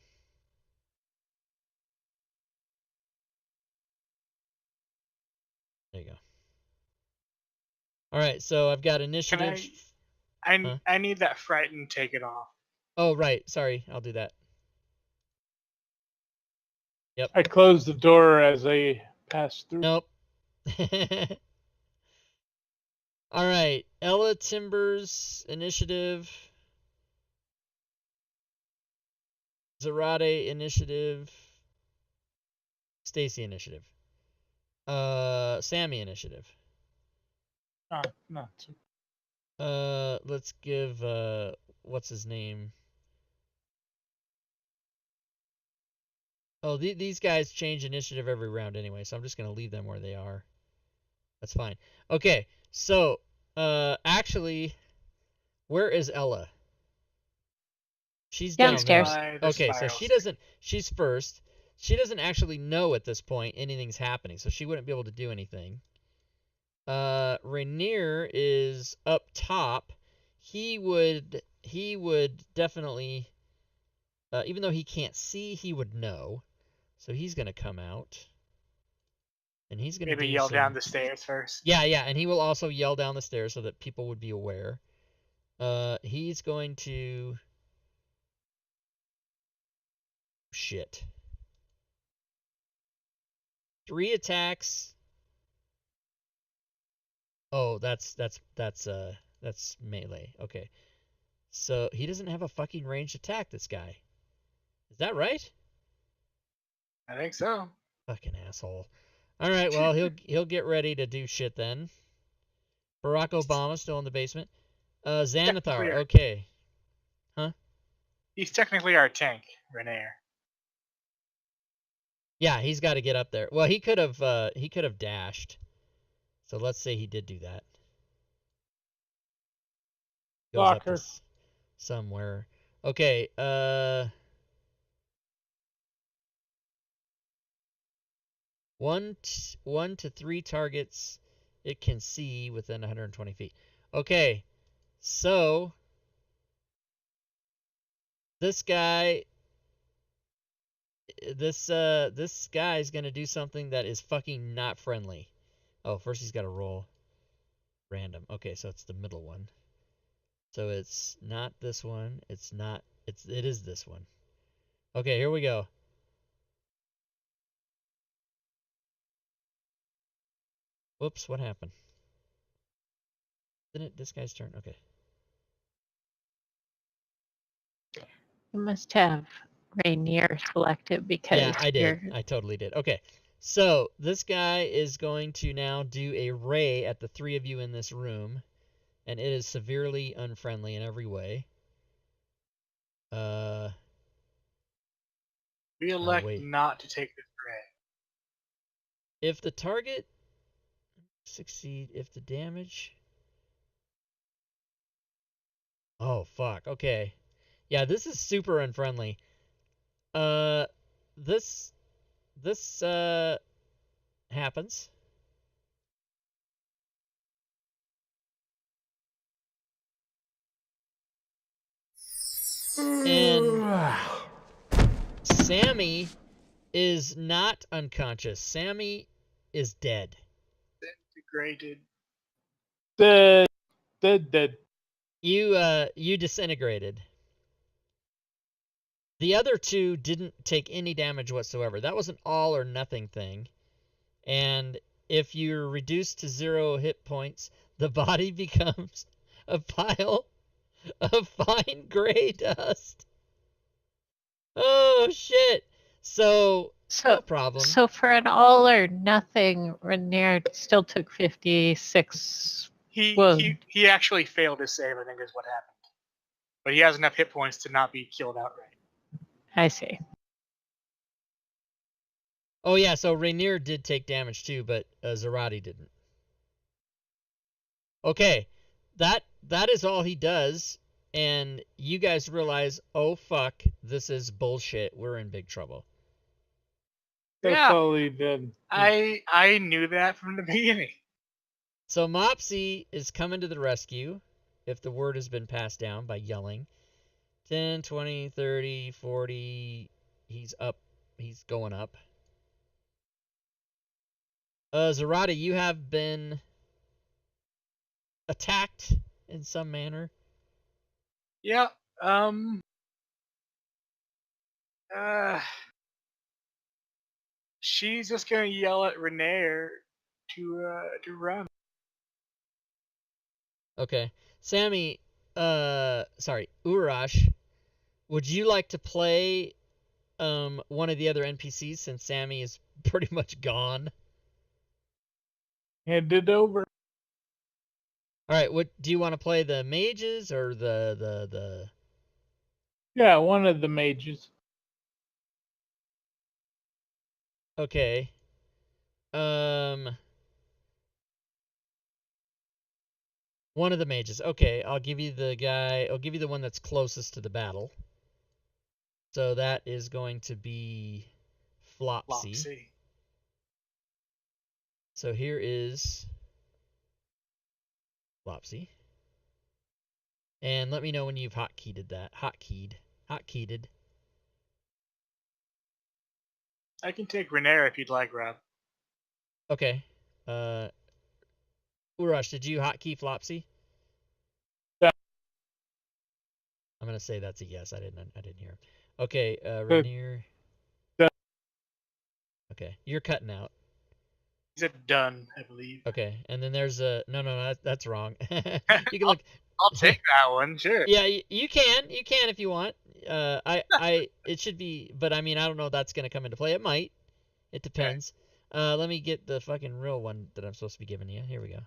There you go. All right, so I've got initiative. I need that frighten. Take it off. Oh right, sorry, I'll do that. Yep. I closed the door as I passed through. Nope. All right, Ella Timbers initiative. Zarate initiative. Stacy initiative. Sammy initiative. Not too. Let's give what's his name? Oh, these guys change initiative every round anyway, so I'm just gonna leave them where they are. That's fine. Okay, so actually, where is Ella? She's downstairs. down there. Okay, so she's first. She doesn't actually know at this point anything's happening, so she wouldn't be able to do anything. Rainier is up top. He would definitely, even though he can't see, he would know. So he's gonna come out, and he's gonna maybe yell down the stairs first. Yeah, and he will also yell down the stairs so that people would be aware. He's going to. Shit. 3 attacks. Oh, that's melee. Okay. So he doesn't have a fucking ranged attack, this guy. Is that right? I think so. Fucking asshole. All right, well, he'll get ready to do shit then. Barack Obama still in the basement. Xanathar, okay. Huh? He's technically our tank, Rainier. Yeah, he's got to get up there. Well, he could have dashed. So let's say he did do that. Goes up to somewhere. Okay, 1 to 3 targets it can see within 120 feet. Okay, so this guy's gonna do something that is fucking not friendly. Oh, first he's got to roll random. Okay, so it's the middle one. So it's not this one. It is this one. Okay, here we go. Whoops, what happened? Isn't it this guy's turn? Okay. You must have Rainier selected because yeah, I did. I totally did. Okay. So this guy is going to now do a ray at the 3 of you in this room, and it is severely unfriendly in every way. We elect not to take this ray. If the target succeed, if the damage. Oh fuck. Okay. Yeah, this is super unfriendly. This happens. And Sammy is not unconscious. Sammy is dead. Disintegrated. Dead. You disintegrated. The other two didn't take any damage whatsoever. That was an all or nothing thing. And if you're reduced to 0 hit points, the body becomes a pile of fine gray dust. Oh, shit. So no problem. So for an all or nothing, Rainier still took 56 wound. He actually failed his save, I think is what happened. But he has enough hit points to not be killed outright. I see. Oh, yeah, so Rainier did take damage too, but Zarati didn't. Okay, that is all he does, and you guys realize, oh, fuck, this is bullshit. We're in big trouble. That's all he did. I knew that from the beginning. So Mopsy is coming to the rescue, if the word has been passed down by yelling. 10, 20, 30, 40, he's up, he's going up. Zarati, you have been attacked in some manner. Yeah. She's just gonna yell at Renair to run. Okay. Sammy, sorry, Urash, would you like to play one of the other NPCs since Sammy is pretty much gone? Hand it over. All right, what do you want to play, the mages or the Yeah, one of the mages. Okay. One of the mages. Okay, I'll give you the one that's closest to the battle. So that is going to be Flopsy. So here is Flopsy. And let me know when you've hotkeyed that. Hotkeyed. I can take Renair if you'd like, Rob. Okay. Urash, did you hotkey Flopsy? Yeah. I'm gonna say that's a yes. I didn't hear. Okay, Rainier. Yeah. Okay, you're cutting out. He said done, I believe. Okay, and then there's a no, that's wrong. You can look. I'll take that one, sure. Yeah, you can if you want. It should be, but I mean, I don't know if that's gonna come into play. It might. It depends. Okay. Let me get the fucking real one that I'm supposed to be giving you. Here we go.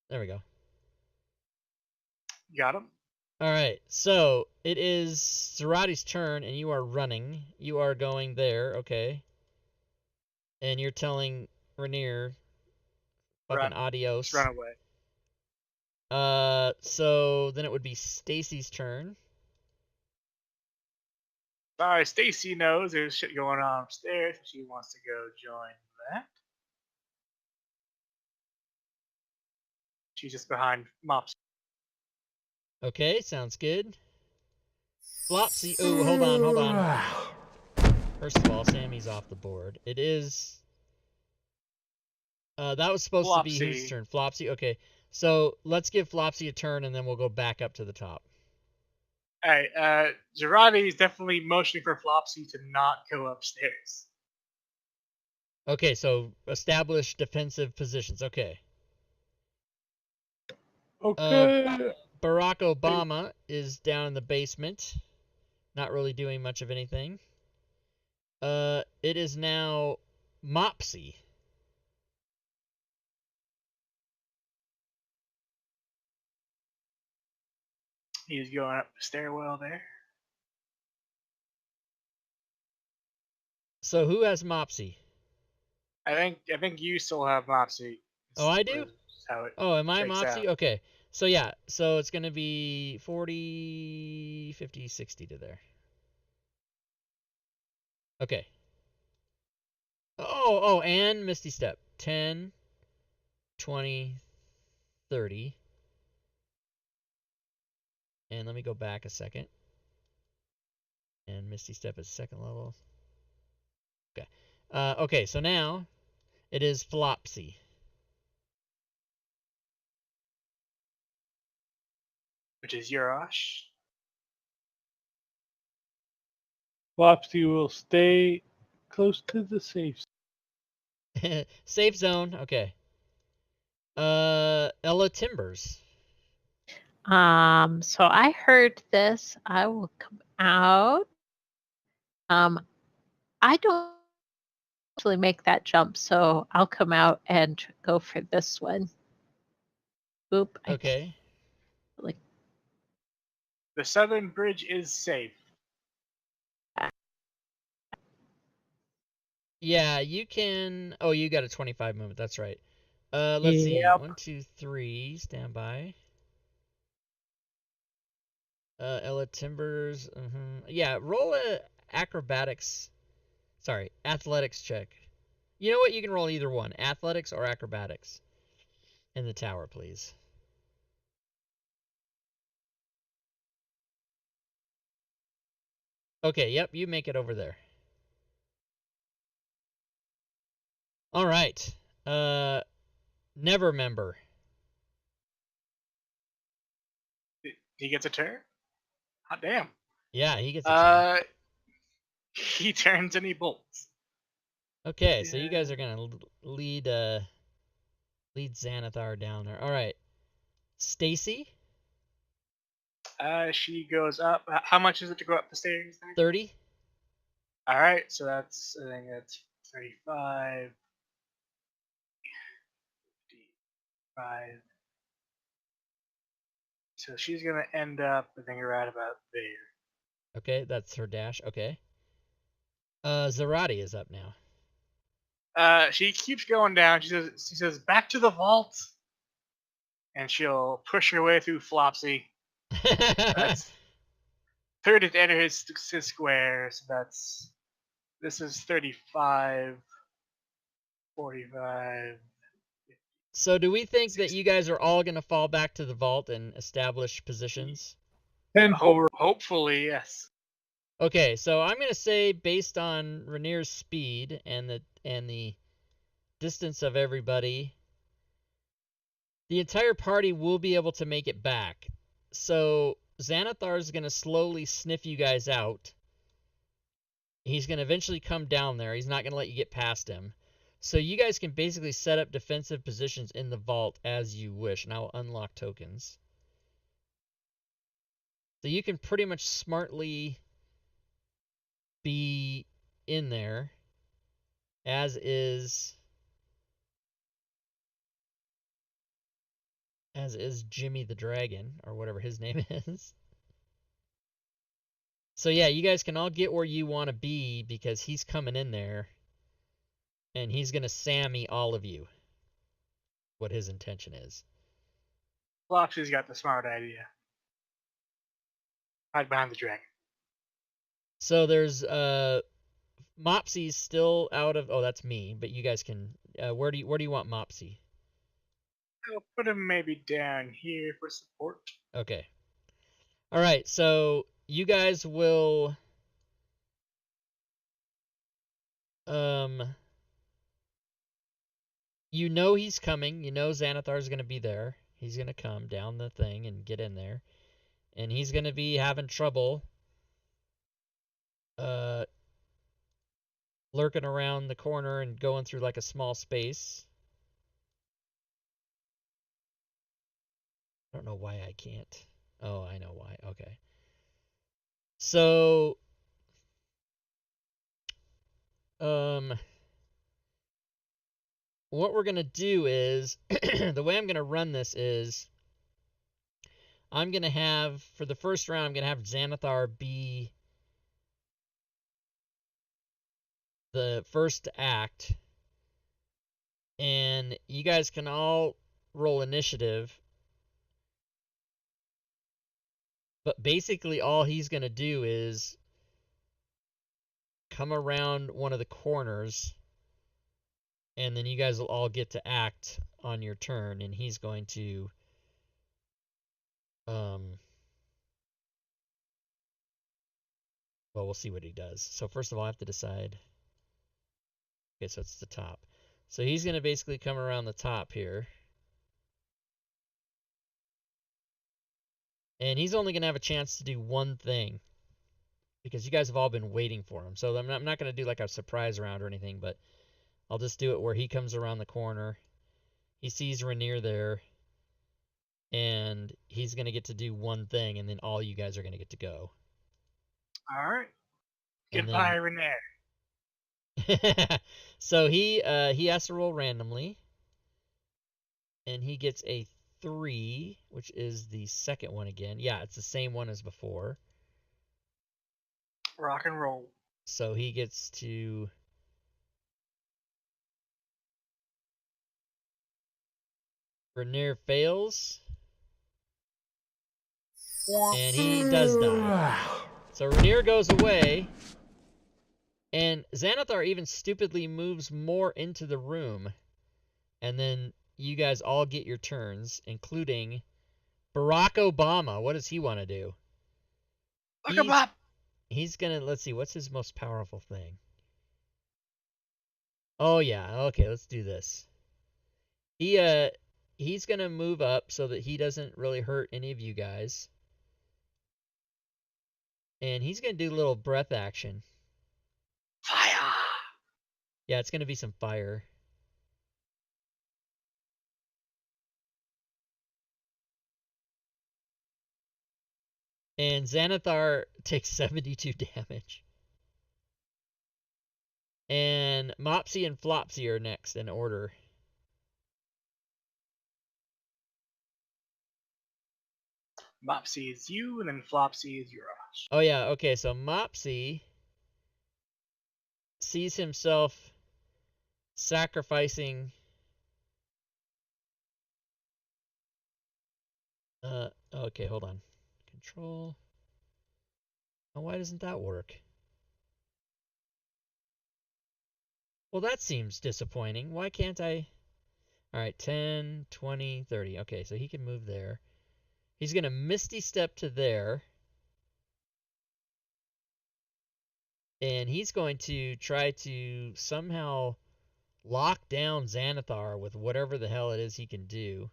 There we go. Got him. All right, so it is Zarati's turn, and you are running. You are going there, okay? And you're telling Rainier, fucking adios. Just run away. So then it would be Stacy's turn. Sorry, Stacy knows there's shit going on upstairs. She wants to go join that. She's just behind Mops. Okay, sounds good. Flopsy. Oh, hold on. First of all, Sammy's off the board. It is. That was supposed to be whose turn? Flopsy? Okay. So let's give Flopsy a turn and then we'll go back up to the top. Alright, Girardi is definitely motioning for Flopsy to not go upstairs. Okay, so establish defensive positions. Okay. Okay. Barack Obama is down in the basement, not really doing much of anything. It is now Mopsy. He's going up the stairwell there. So who has Mopsy? I think you still have Mopsy. Oh, I do? Oh, am I Mopsy? Out. Okay. So yeah, so it's going to be 40, 50, 60 to there. Okay. Oh, and Misty Step. 10, 20, 30. And let me go back a second. And Misty Step is second level. Okay. Okay, so now it is Flopsy. Which is Urash. Flopsy will stay close to the safe. Safe zone. Okay. Ella Timbers. So I heard this. I will come out. I don't actually make that jump, so I'll come out and go for this one. Oop. Okay. The southern bridge is safe. Yeah, you can. Oh, you got a 25 movement. That's right. Let's see. Yep. 1, 2, 3. Stand by. Ella Timbers. Yeah, roll a acrobatics. Sorry, athletics check. You know what? You can roll either one, athletics or acrobatics. In the tower, please. Okay, yep, you make it over there. All right. Never member. He gets a turn? Hot damn. Yeah, he gets a turn. He turns and he bolts. Okay, so you guys are gonna lead Xanathar down there. All right, Stacy. She goes up. How much is it to go up the stairs? 30. All right, so I think that's 35. 55. So she's gonna end up, I think, right about there. Okay, that's her dash. Okay. Zarati is up now. She keeps going down. She says, "Back to the vault," and she'll push her way through Flopsy. That's 30 to enter his square. So this is 35, 45. So do we think that you guys are all going to fall back to the vault and establish positions? 10 forward. Hopefully, yes. Okay, so I'm going to say based on Rainier's speed and the distance of everybody, the entire party will be able to make it back. So Xanathar is going to slowly sniff you guys out. He's going to eventually come down there. He's not going to let you get past him. So you guys can basically set up defensive positions in the vault as you wish. And I will unlock tokens. So you can pretty much smartly be in there, as is Jimmy the Dragon, or whatever his name is. So yeah, you guys can all get where you want to be because he's coming in there. And he's going to Sammy all of you. What his intention is. Flopsy's got the smart idea. Hide behind the dragon. So there's Mopsy's still out of. Oh, that's me. But you guys can. Where do you want Mopsy? I'll put him maybe down here for support. Okay. All right. So you guys will. You know he's coming. You know Xanathar's going to be there. He's going to come down the thing and get in there. And he's going to be having trouble lurking around the corner and going through like a small space. I don't know why I can't. Oh, I know why. Okay. So, what we're going to do is, the way I'm going to run this is, I'm going to have, for the first round, I'm going to have Xanathar be the first act. And you guys can all roll initiative. But basically all he's going to do is come around one of the corners. And then you guys will all get to act on your turn. And he's going to... Well, we'll see what he does. So first of all, I have to decide. Okay, so it's the top. So he's going to basically come around the top here. And he's only going to have a chance to do one thing. because you guys have all been waiting for him. So I'm not going to do like a surprise round or anything, but I'll just do it where he comes around the corner. He sees Rainier there, and he's going to get to do one thing, and then all you guys are going to get to go. All right. And Goodbye, then- Renee. So he has to roll randomly, and he gets a 3, which is the second one again. Yeah, it's the same one as before. Rock and roll. So he gets to... Rainier fails. And he does die. So Rainier goes away. And Xanathar even stupidly moves more into the room. And then you guys all get your turns, including Barack Obama. What does he want to do? He's gonna, let's see, what's his most powerful thing? Oh yeah, okay, let's do this. He's gonna move up so that he doesn't really hurt any of you guys. And he's gonna do a little breath action. Fire! Yeah, it's gonna be some fire. And Xanathar takes 72 damage. And Mopsy and Flopsy are next in order. Mopsy is you, and then Flopsy is Urash. Oh yeah, okay, so Mopsy sees himself sacrificing okay, hold on. Control. Oh, why doesn't that work? Well, that seems disappointing. Why can't I? All right, 10, 20, 30. Okay, so he can move there. He's going to Misty Step to there. And he's going to try to somehow lock down Xanathar with whatever the hell it is he can do.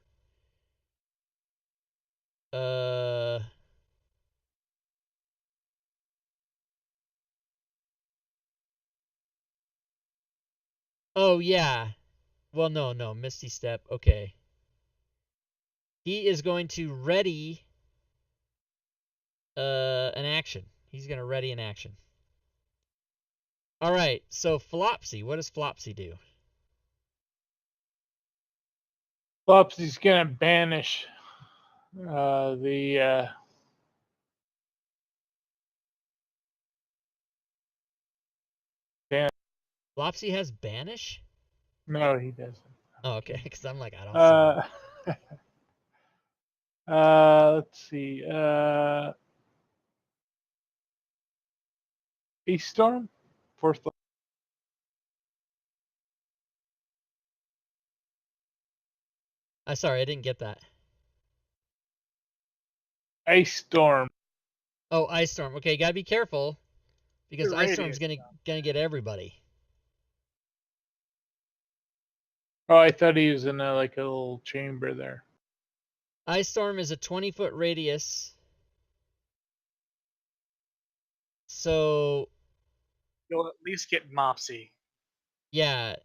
Oh, yeah. Well, no. Misty Step. Okay. He is going to ready an action. He's going to ready an action. All right. So Flopsy, what does Flopsy do? Flopsy's gonna banish the Flopsy has banish? no, he doesn't. Oh, okay. Because I'm like, I don't see it. Let's see. Ice Storm, fourth level. Sorry, I didn't get that. Ice Storm. Oh, Ice Storm. Okay, you gotta be careful because The Ice Storm's radius. gonna get everybody. Oh, I thought he was in like a little chamber there. Ice Storm is a 20-foot radius. So You'll at least get Mopsy. yeah,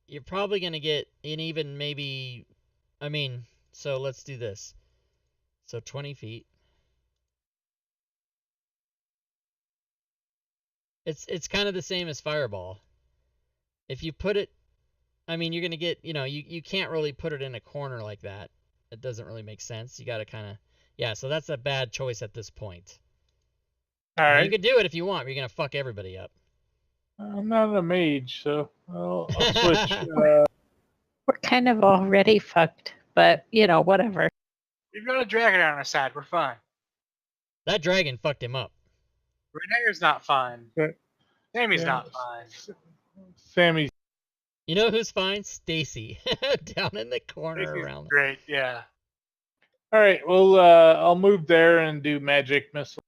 you're probably gonna get an even maybe. I mean, so let's do this. So 20 feet. It's kind of the same as Fireball. If you put it, I mean, you're gonna get, you can't really put it in a corner like that. It doesn't really make sense. You gotta kind of, yeah. So that's a bad choice at this point. All I mean, right. you could do it if you want, but you're gonna fuck everybody up. I'm not a mage, so I'll switch. We're kind of already fucked, but whatever. We've got a dragon on our side. We're fine. That dragon fucked him up. Renee's not fine. Okay. Sammy's Yeah. not fine. Sammy's. You know who's fine? Stacy, down in the corner This is around. great, yeah. All right. Well, I'll move there and do magic missile.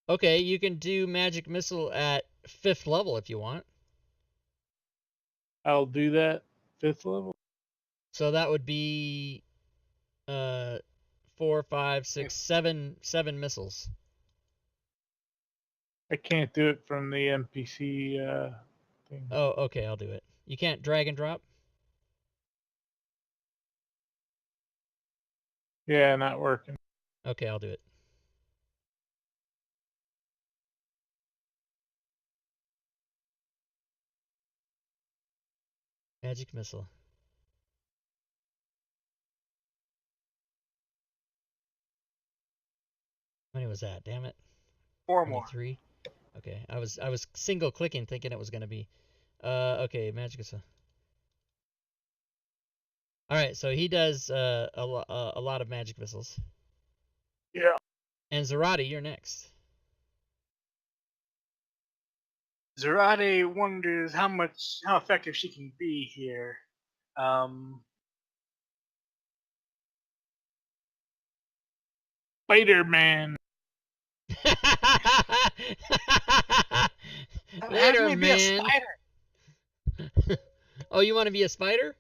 Okay, you can do magic missile at 5th level if you want. I'll do that. 5th level. So that would be 4, 5, 6, 7 missiles. I can't do it from the NPC thing. Oh, okay, I'll do it. You can't drag and drop? Yeah, not working. Okay, I'll do it. Magic missile. How many was that? Damn it. 4 more. 23. Okay, I was single clicking thinking it was gonna be. Okay, magic missile. All right, so he does a lot of magic missiles. Yeah. And Zarati, you're next. Zarate wonders how effective she can be here. Spider-Man. Later, me be a man. spider. Oh, you want to be a spider?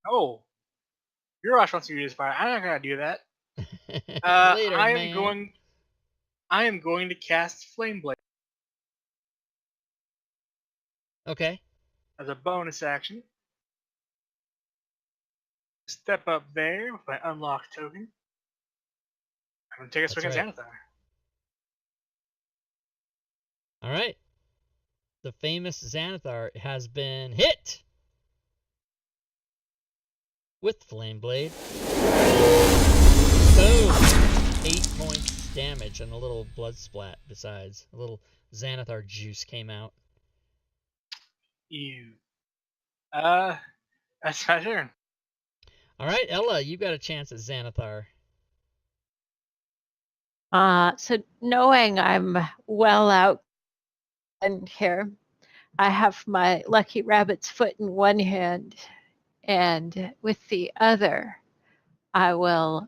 Oh, your Rush wants you to be a spider. I'm not gonna do that. Later, man. I am going to cast Flame Blade Okay. as a bonus action. Step up there with my unlocked token. I'm gonna take a swing at Xanathar. All right. The famous Xanathar has been hit with Flame Blade. Boom! 8 points damage and a little blood splat besides. A little Xanathar juice came out. Ew. That's my turn. All right, Ella, you got a chance at Xanathar. So knowing I'm well out and here, I have my lucky rabbit's foot in one hand, and with the other, I will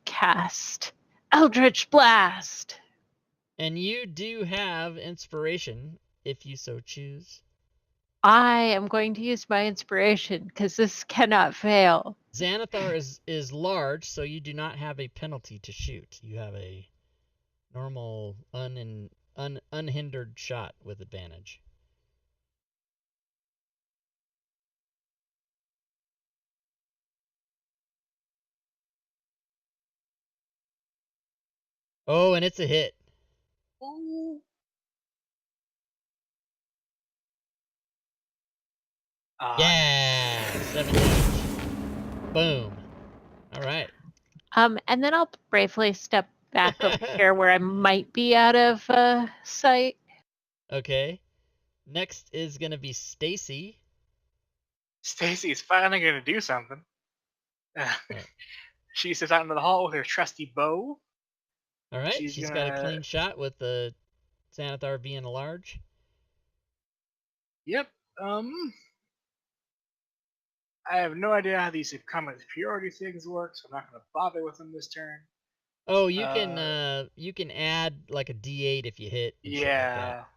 cast Eldritch Blast. And you do have inspiration, if you so choose. I am going to use my inspiration because this cannot fail. Xanathar is large, so you do not have a penalty to shoot. You have a normal, unhindered shot with advantage. Oh, and it's a hit. Ooh. Yeah, 17. Boom. All right. And then I'll bravely step back over here where I might be out of sight. Okay. Next is going to be Stacy. Stacy's finally gonna do something. She sits out into the hall with her trusty bow. All right. She's got a clean shot with the Xanathar being large. Yep. I have no idea how these common priority things work, so I'm not gonna bother with them this turn. Oh, you can add like a D8 if you hit. And shit like that.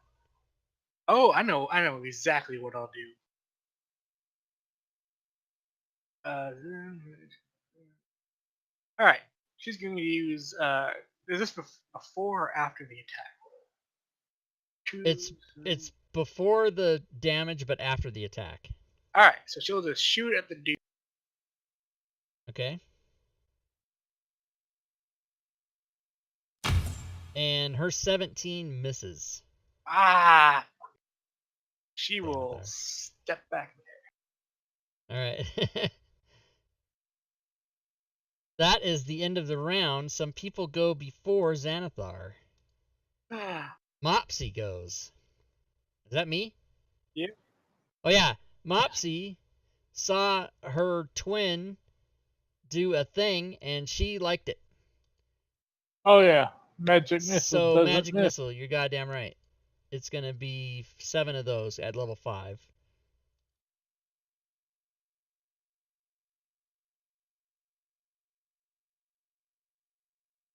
Oh, I know exactly what I'll do. All right. She's going to use. Is this before or after the attack? It's before the damage, but after the attack. All right. So she'll just shoot at the dude. Okay. And her 17 misses. Ah. She will step back there. All right. That is the end of the round. Some people go before Xanathar. Mopsy goes. Is that me? Yeah. Oh, yeah. Mopsy saw her twin do a thing, and she liked it. Oh, yeah. Magic missile. So, magic missile, you're goddamn right. It's going to be 7 of those at level 5.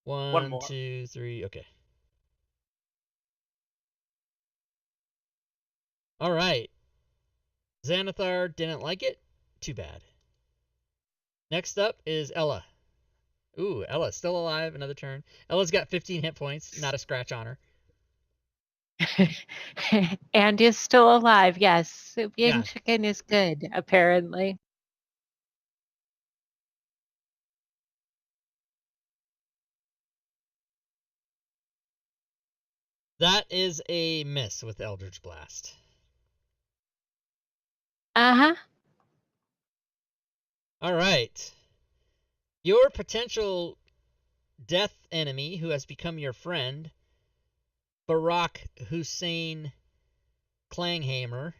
One more. 2, 3. Okay. All right. Xanathar didn't like it. Too bad. Next up is Ella. Ooh, Ella's still alive. Another turn. Ella's got 15 hit points. Not a scratch on her. And is still alive, yes. Being Yeah. chicken is good, apparently. That is a miss with Eldritch Blast. Uh-huh. All right. Your potential death enemy who has become your friend, Barack Hussein Klanghammer,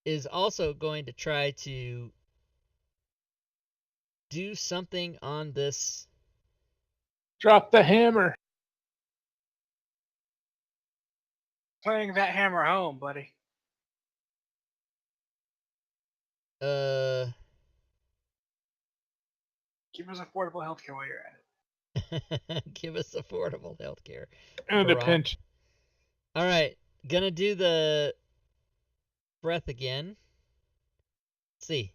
is also going to try to do something on this. Drop the hammer. Playing that hammer home, buddy. Give us affordable healthcare while you're at it. Give us affordable healthcare. And a Barack. pinch. All right, gonna do the breath again. Let's see.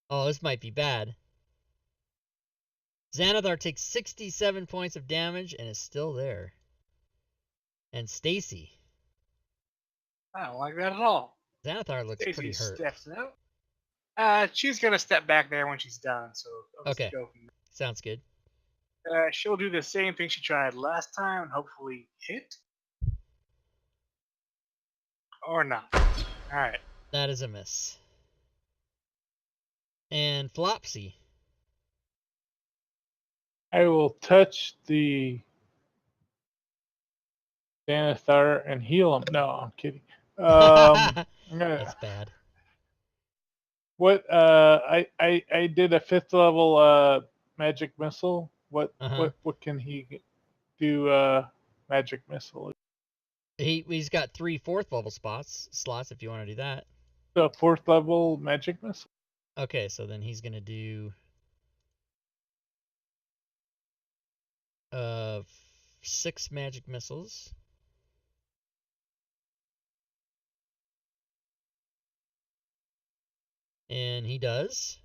Oh, this might be bad. Xanathar takes 67 points of damage and is still there. And Stacy. I don't like that at all. Xanathar looks Stacey pretty hurt. steps out. She's gonna step back there when she's done, so I'll just Okay. go from Sounds good. there. She'll do the same thing she tried last time and hopefully hit. Or not. Alright. That is a miss. And Flopsy. I will touch the Xanathar and heal him. No, I'm kidding. I'm gonna. That's bad. What? I did a 5th level magic missile. What can he do? Magic missile. He's got 3 4th level slots if you want to do that. The 4th level magic missile. Okay, so then he's gonna do 6 magic missiles. And he does.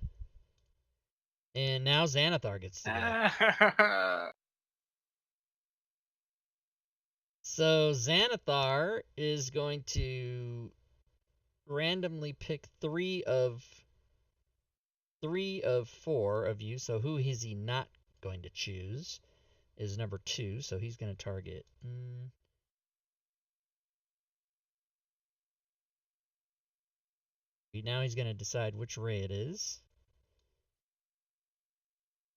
And now Xanathar gets to go. So Xanathar is going to randomly pick 3 of 4 of you. So who is he not going to choose? Is number 2. So he's going to target. Now he's going to decide which ray it is.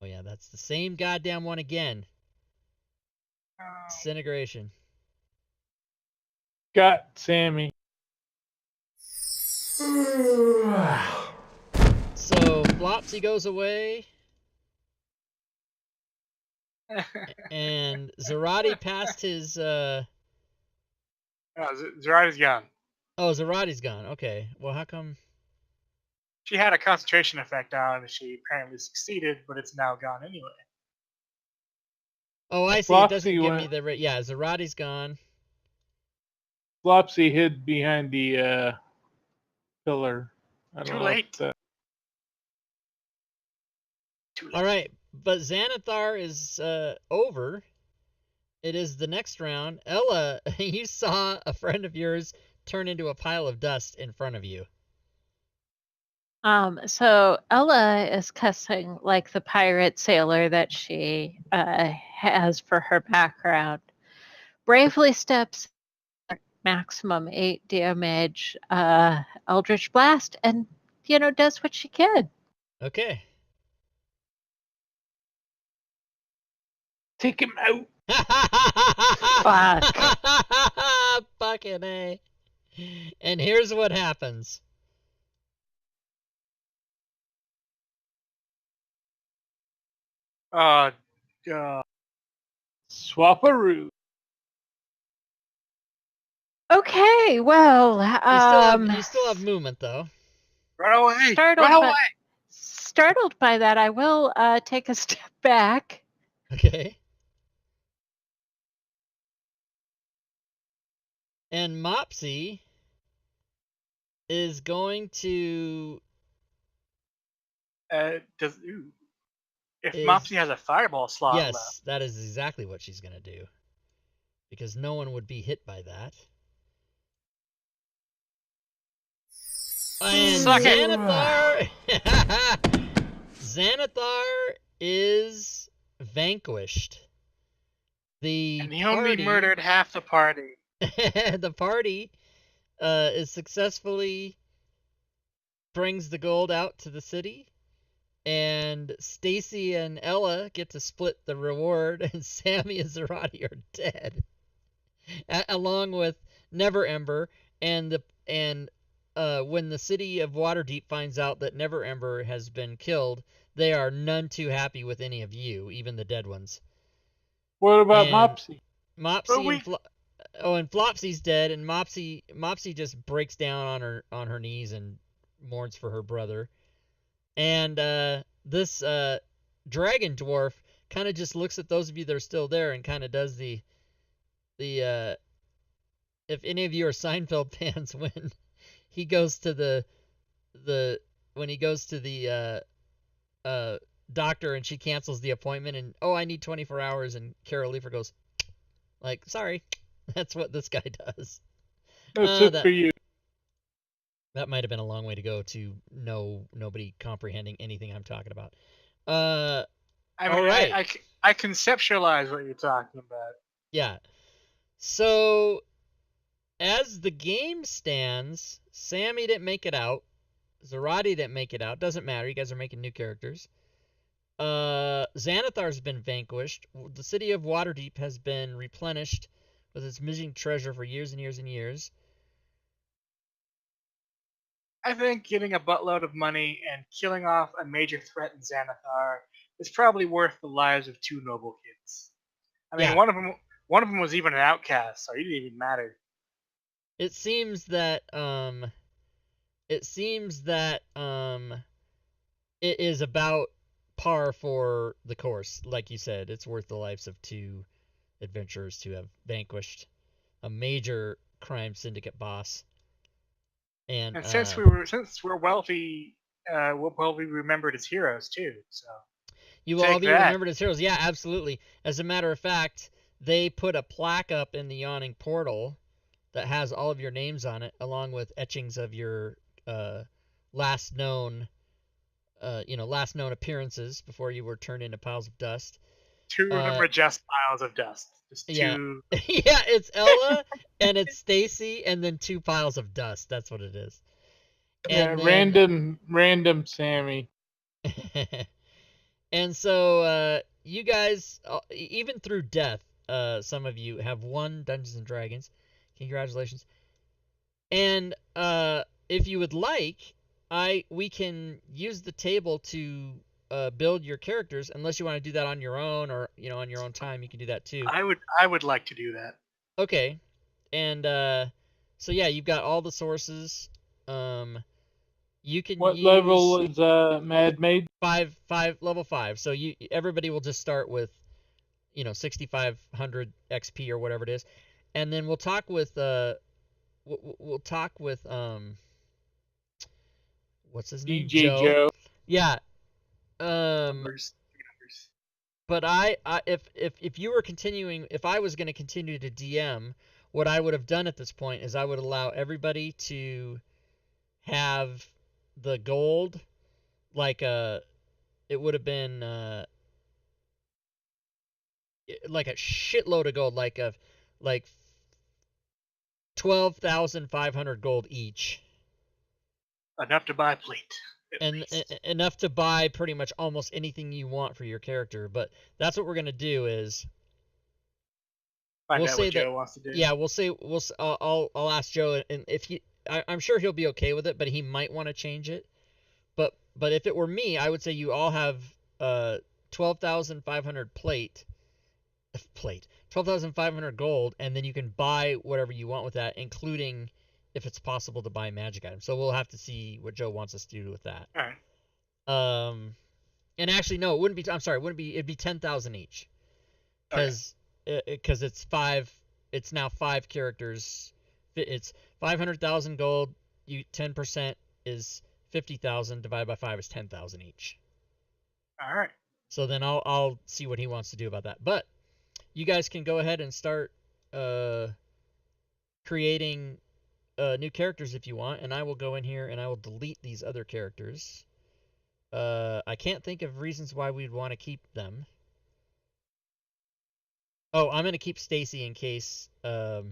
Oh yeah, that's the same goddamn one again. Disintegration. Got Sammy. So Flopsy goes away. And Zarati passed his Zarati's gone. Oh, Zarati's gone. Okay. Well, how come? She had a concentration effect on and she apparently succeeded, but it's now gone anyway. Oh, I see. It doesn't give me the... Yeah, Zarati's gone. Flopsy hid behind the pillar. Too late. Too late. All right, but Xanathar is over. It is the next round. Ella, you saw a friend of yours turn into a pile of dust in front of you. So Ella is cussing like the pirate sailor that she has for her background. Bravely steps maximum 8 damage Eldritch Blast and, does what she can. Okay. Take him out. Fuck. Fucking A. And here's what happens. Swapperoo. Okay, well, you still have movement though. Run away! Run away! Startled by that, I will take a step back. Okay. And Mopsy is going to... If Mopsy has a fireball slot left... Yes, that is exactly what she's going to do. because no one would be hit by that. And Suck it. Xanathar, Xanathar is vanquished. And he only murdered half the party. The party is successfully brings the gold out to the city, and Stacy and Ella get to split the reward, and Sammy and Zarati are dead, along with Never Ember. And when the city of Waterdeep finds out that Never Ember has been killed, they are none too happy with any of you, even the dead ones. What about And Mopsy? Mopsy and Flopsy's dead, and Mopsy just breaks down on her knees and mourns for her brother. And this dragon dwarf kind of just looks at those of you that are still there and kind of does the if any of you are Seinfeld fans, when he goes to the doctor and she cancels the appointment, and I need 24 hours, and Carol Leifer goes like, sorry. That's what this guy does. That's it for you. That might have been a long way to go to nobody comprehending anything I'm talking about. I mean, all right. I conceptualize what you're talking about. Yeah. So, as the game stands, Sammy didn't make it out. Zarati didn't make it out. Doesn't matter. You guys are making new characters. Xanathar's been vanquished. The city of Waterdeep has been replenished with its missing treasure for years and years and years. I think getting a buttload of money and killing off a major threat in Xanathar is probably worth the lives of two noble kids. I mean, one of them was even an outcast, so he didn't even matter. It seems that it is about par for the course. Like you said, it's worth the lives of two adventurers to have vanquished a major crime syndicate boss. And since we're wealthy, we'll be remembered as heroes too. So you will all be remembered as heroes. Yeah, absolutely. As a matter of fact, they put a plaque up in the Yawning Portal that has all of your names on it, along with etchings of your last known appearances before you were turned into piles of dust. Two of them are just piles of dust. Just two. Yeah, it's Ella and it's Stacy, and then two piles of dust. That's what it is. And then, random Sammy. And so you guys, even through death, some of you have won Dungeons and Dragons. Congratulations. And if you would like, we can use the table to build your characters, unless you want to do that on your own, or on your own time. You can do that too. I would like to do that. Okay. And so yeah, you've got all the sources. You can what level is Mad Maid? Level 5. So everybody will just start with 6,500 XP or whatever it is. And then we'll talk with what's his name? DJ Joe. Yeah. Numbers. But if you were continuing, if I was going to continue to DM, what I would have done at this point is I would allow everybody to have the gold, like it would have been like a shitload of gold, like 12,500 gold each. Enough to buy plate. And enough to buy pretty much almost anything you want for your character. But that's what we're gonna do is find out what Joe wants to do. Yeah, I'll ask Joe, and if I'm sure he'll be okay with it, but he might want to change it. But if it were me, I would say you all have 12,500 plate, 12,500 gold, and then you can buy whatever you want with that, including if it's possible to buy magic items. So we'll have to see what Joe wants us to do with that. All right. And actually, no, it wouldn't be. I'm sorry, it'd be 10,000 each, because it's 5. It's now 5 characters. It's 500,000 gold. 10% is 50,000. Divided by 5 is 10,000 each. All right. So then I'll see what he wants to do about that. But you guys can go ahead and start creating new characters if you want, and I will go in here and I will delete these other characters. I can't think of reasons why we'd want to keep them. Oh, I'm gonna keep Stacy in case. I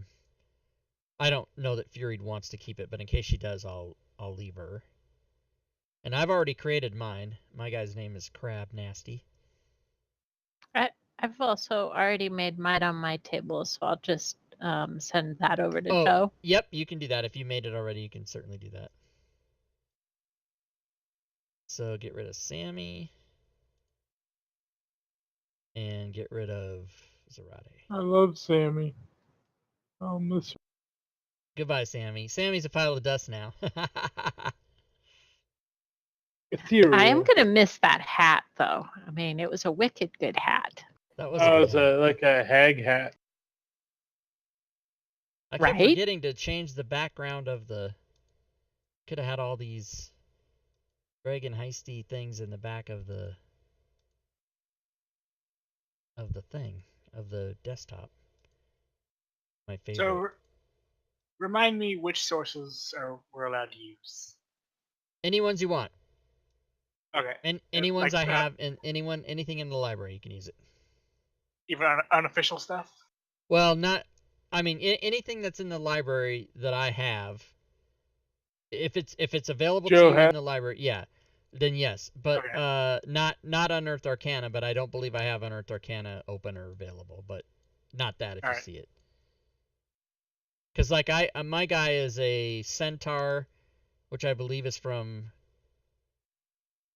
don't know that Fury wants to keep it, but in case she does, I'll leave her. And I've already created mine. My guy's name is Crab Nasty. I've also already made mine on my table, so I'll just send that over to Oh, Joe. yep, you can do that. If you made it already, you can certainly do that. So get rid of Sammy. And get rid of Zarate. I love Sammy. I'll miss her. Goodbye, Sammy. Sammy's a pile of dust now. Ethereal. I am gonna miss that hat, though. I mean, it was a wicked good hat. That was Oh, a it's like a hag hat. I kept Right? forgetting to change the background of the. Could have had all these dragon heisty things in the back of the thing of the desktop. My favorite. So, remind me which sources we're allowed to use. Any ones you want. Okay. And any ones like, I have, and anything in the library, you can use it. Even unofficial stuff. Well, not. I mean, anything that's in the library that I have. If it's available to you in the library, yeah, then yes. But Okay. Not Unearthed Arcana. But I don't believe I have Unearthed Arcana open or available. But not that if you see it. Because like my guy is a centaur, which I believe is from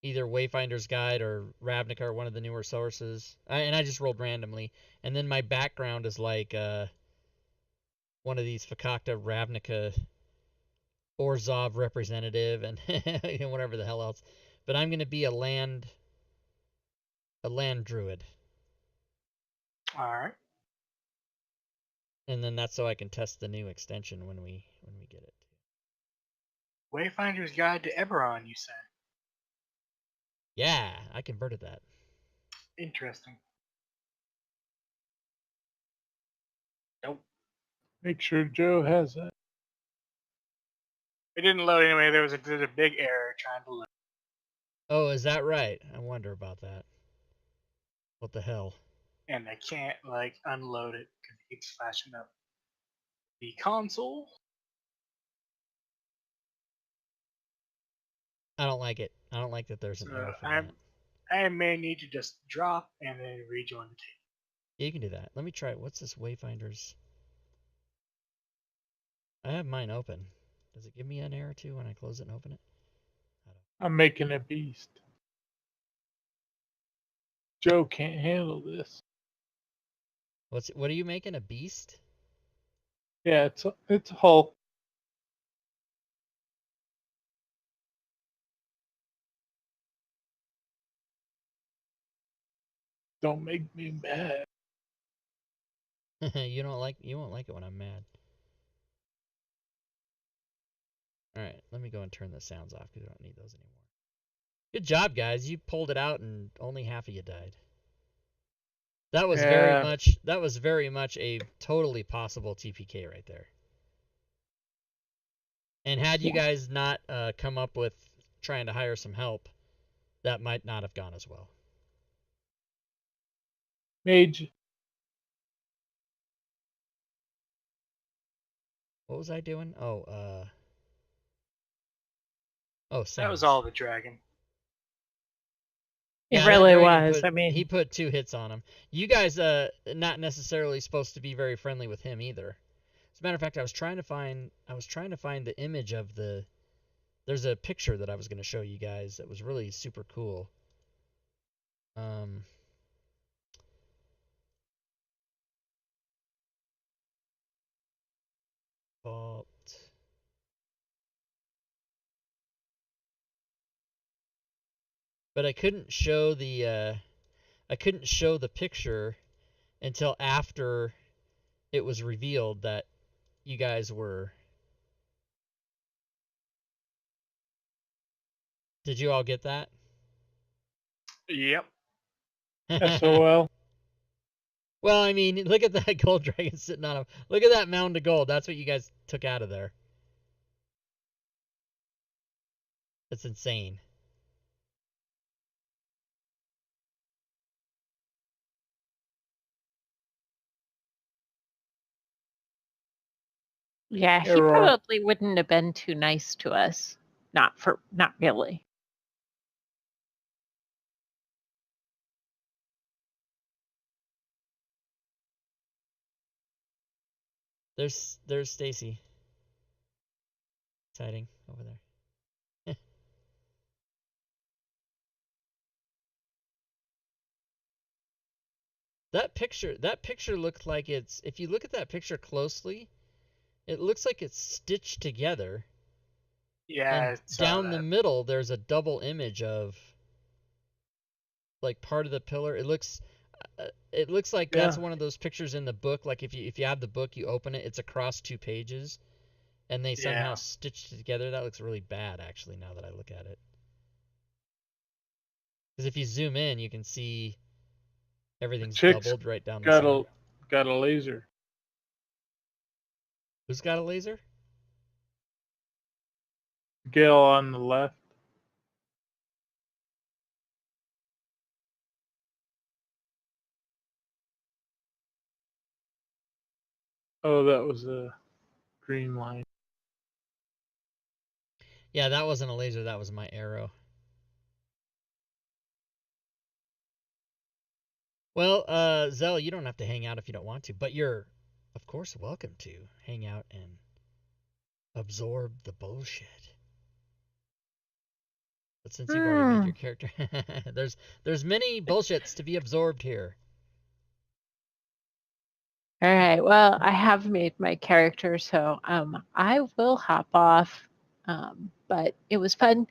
either Wayfinder's Guide or Ravnica or one of the newer sources. And I just rolled randomly. And then my background is like one of these Fakakta Ravnica Orzhov representative and whatever the hell else. But I'm going to be a land druid. All right. And then that's so I can test the new extension when we get it. Wayfinder's Guide to Eberron, you said. Yeah, I converted that. Interesting. Nope. Make sure Joe has that. It didn't load anyway. There's a big error trying to load. Oh, is that right? I wonder about that. What the hell? And I can't unload it because it keeps flashing up the console. I don't like it. I don't like that there's an error for that. I may need to just drop and then rejoin the table. Yeah, you can do that. Let me try it. What's this Wayfinders? I have mine open. Does it give me an error too when I close it and open it? I'm making a beast. Joe can't handle this. What are you making? A beast? Yeah, it's Hulk. Don't make me mad. You won't like it when I'm mad. Alright, let me go and turn the sounds off because I don't need those anymore. Good job, guys. You pulled it out and only half of you died. That was very much a totally possible TPK right there. And had you guys not come up with trying to hire some help, that might not have gone as well. Mage. What was I doing? Oh, That was all the dragon. It Yeah, really was. I mean, he put 2 hits on him. You guys, not necessarily supposed to be very friendly with him either. As a matter of fact, I was trying to find the image of the. There's a picture that I was going to show you guys that was really super cool. Vault. But I couldn't show the picture until after it was revealed that you guys were. Did you all get that? Yep. SOL. Well, I mean, look at that gold dragon sitting on him. Look at that mound of gold. That's what you guys took out of there. That's insane. Yeah, he Error. probably wouldn't have been too nice to us. Not really. There's Stacy. Exciting over there. That picture looked like it's, if you look at that picture closely, it looks like it's stitched together. Yeah, And I saw down the that. middle there's a double image of like part of the pillar. It looks like that's Yeah. one of those pictures in the book. Like if you have the book, you open it, it's across 2 pages, and they somehow Yeah. stitched it together. That looks really bad, actually, now that I look at it. Because if you zoom in, you can see everything's Chick's doubled right down the got center. got a laser. Who's got a laser? Gale on the left. Oh, that was a green line. Yeah, that wasn't a laser. That was my arrow. Well, Zell, you don't have to hang out if you don't want to, but you're, of course, welcome to hang out and absorb the bullshit. But since you've already made your character, there's many bullshits to be absorbed here. All right. Well, I have made my character, so I will hop off. But it was fun.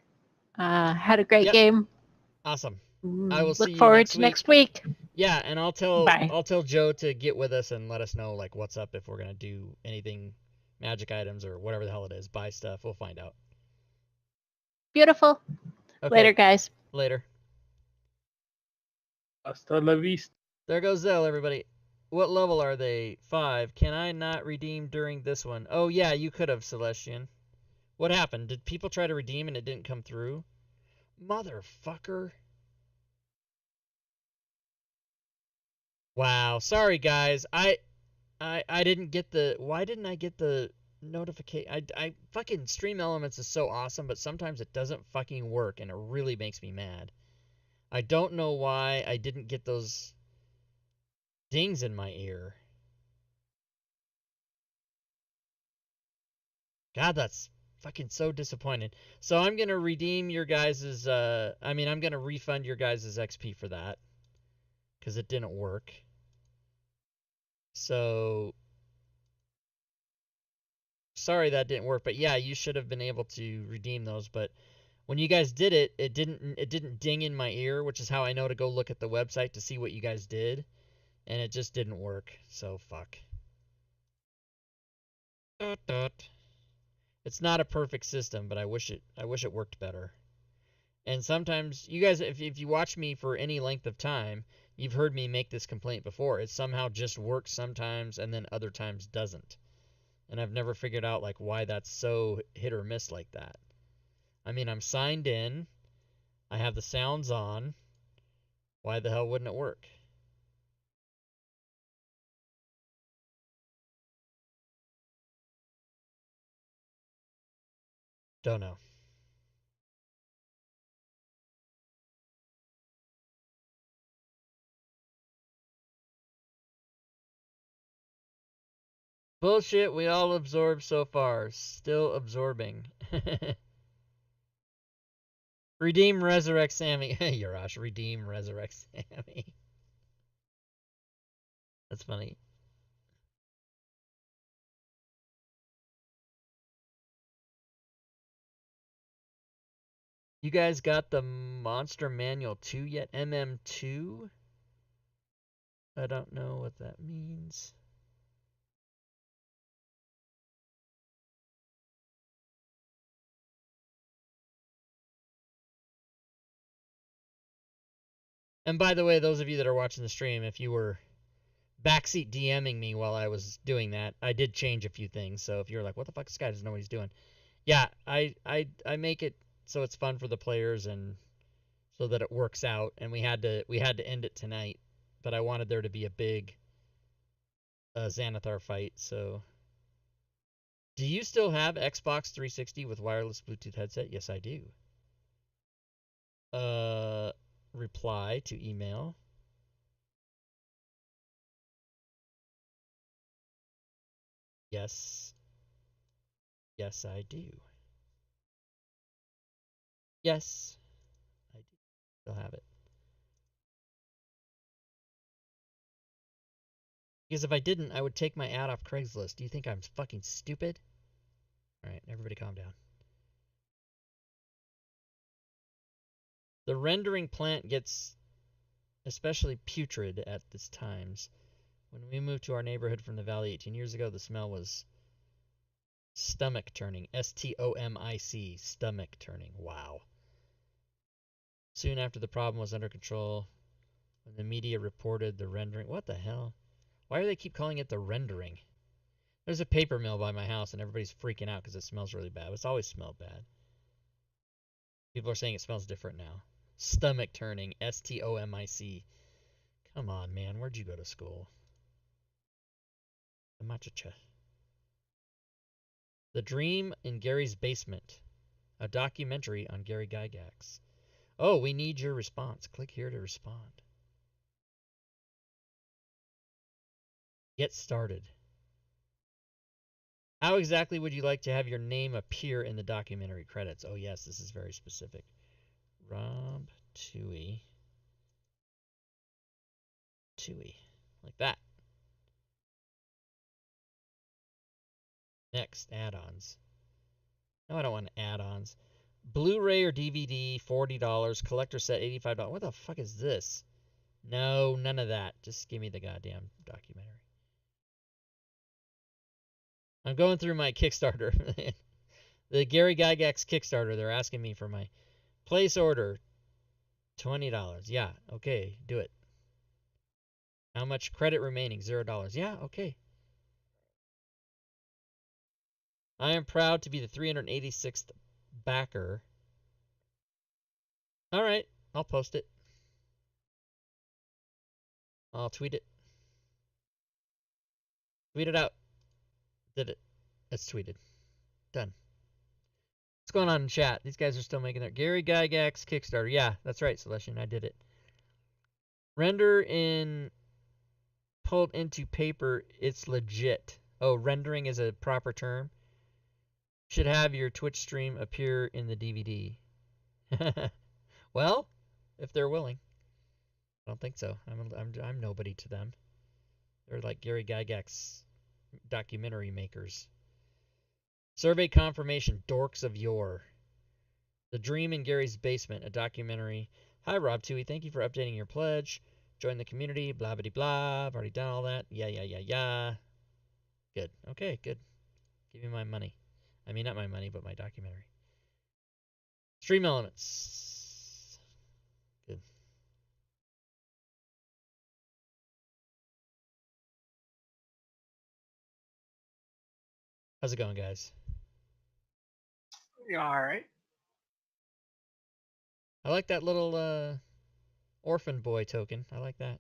Had a great game. Awesome. I will see Look you forward to next week. Yeah, and I'll tell Bye. Joe to get with us and let us know like what's up if we're gonna do anything, magic items or whatever the hell it is, buy stuff. We'll find out. Beautiful. Okay. Later, guys. Later. Hasta la vista. There goes Zell, everybody. What level are they? 5. Can I not redeem during this one? Oh yeah, you could have, Celestian. What happened? Did people try to redeem and it didn't come through? Motherfucker. Wow. Sorry, guys. I didn't get the... Why didn't I get the notification? I fucking Stream Elements is so awesome, but sometimes it doesn't fucking work, and it really makes me mad. I don't know why I didn't get those dings in my ear. God, that's fucking so disappointing. So I'm going to redeem your guys's... I'm going to refund your guys's XP for that. Because it didn't work. So... Sorry that didn't work, but yeah, you should have been able to redeem those, but when you guys did it, it didn't ding in my ear, which is how I know to go look at the website to see what you guys did, and it just didn't work. So fuck. It's not a perfect system, but I wish it worked better. And sometimes you guys, if you watch me for any length of time, you've heard me make this complaint before. It somehow just works sometimes and then other times doesn't. And I've never figured out like why that's so hit or miss like that. I mean, I'm signed in. I have the sounds on. Why the hell wouldn't it work? Don't know. Bullshit we all absorb so far. Still absorbing. Redeem, resurrect Sammy. Yarash, redeem, resurrect Sammy. That's funny. You guys got the Monster Manual 2 yet? MM2? I don't know what that means. And by the way, those of you that are watching the stream, if you were backseat DMing me while I was doing that. I did change a few things, so if you're like, what the fuck, this guy doesn't know what he's doing. Yeah, I make it so it's fun for the players and so that it works out, and we had to end it tonight, but I wanted there to be a big Xanathar fight, so... Do you still have Xbox 360 with wireless Bluetooth headset? Yes, I do. Reply to email. Yes. Yes, I do. Yes, I do. Still have it. Because if I didn't, I would take my ad off Craigslist. Do you think I'm fucking stupid? Alright, everybody calm down. The rendering plant gets especially putrid at this times. When we moved to our neighborhood from the valley 18 years ago, the smell was stomach turning. STOMIC. Stomach turning. Wow. Soon after the problem was under control, when the media reported the rendering... What the hell? Why do they keep calling it the rendering? There's a paper mill by my house and everybody's freaking out because it smells really bad. It's always smelled bad. People are saying it smells different now. Stomach turning. STOMIC. Come on, man. Where'd you go to school? The Machacha. The Dream in Gary's Basement. A documentary on Gary Gygax. Oh, we need your response. Click here to respond. Get started. How exactly would you like to have your name appear in the documentary credits? Oh, yes, this is very specific. Rob Toohey. Toohey. Like that. Next, add-ons. No, I don't want add-ons. Blu-ray or DVD, $40. Collector set, $85. What the fuck is this? No, none of that. Just give me the goddamn documentary. I'm going through my Kickstarter. The Gary Gygax Kickstarter. They're asking me for my place order. $20. Yeah, okay, do it. How much credit remaining? $0. Yeah, okay. I am proud to be the 386th backer. Alright, I'll post it. I'll tweet it. Tweet it out. Did it. It's tweeted. Done. What's going on in chat? These guys are still making their... Gary Gygax Kickstarter. Yeah, that's right, Celestian. I did it. Render in... Pulled into paper. It's legit. Oh, rendering is a proper term. Should have your Twitch stream appear in the DVD. Well, if they're willing. I don't think so. I'm nobody to them. They're like Gary Gygax documentary makers. Survey confirmation. Dorks of yore. The Dream in Gary's Basement, a documentary. Hi, Rob Toohey. Thank you for updating your pledge. Join the community. Blah, blah, blah. I've already done all that. Yeah. Good. Okay, good. Give me my money. I mean, not my money, but my documentary. Stream elements. Good. How's it going, guys? All right. I like that little orphan boy token. I like that.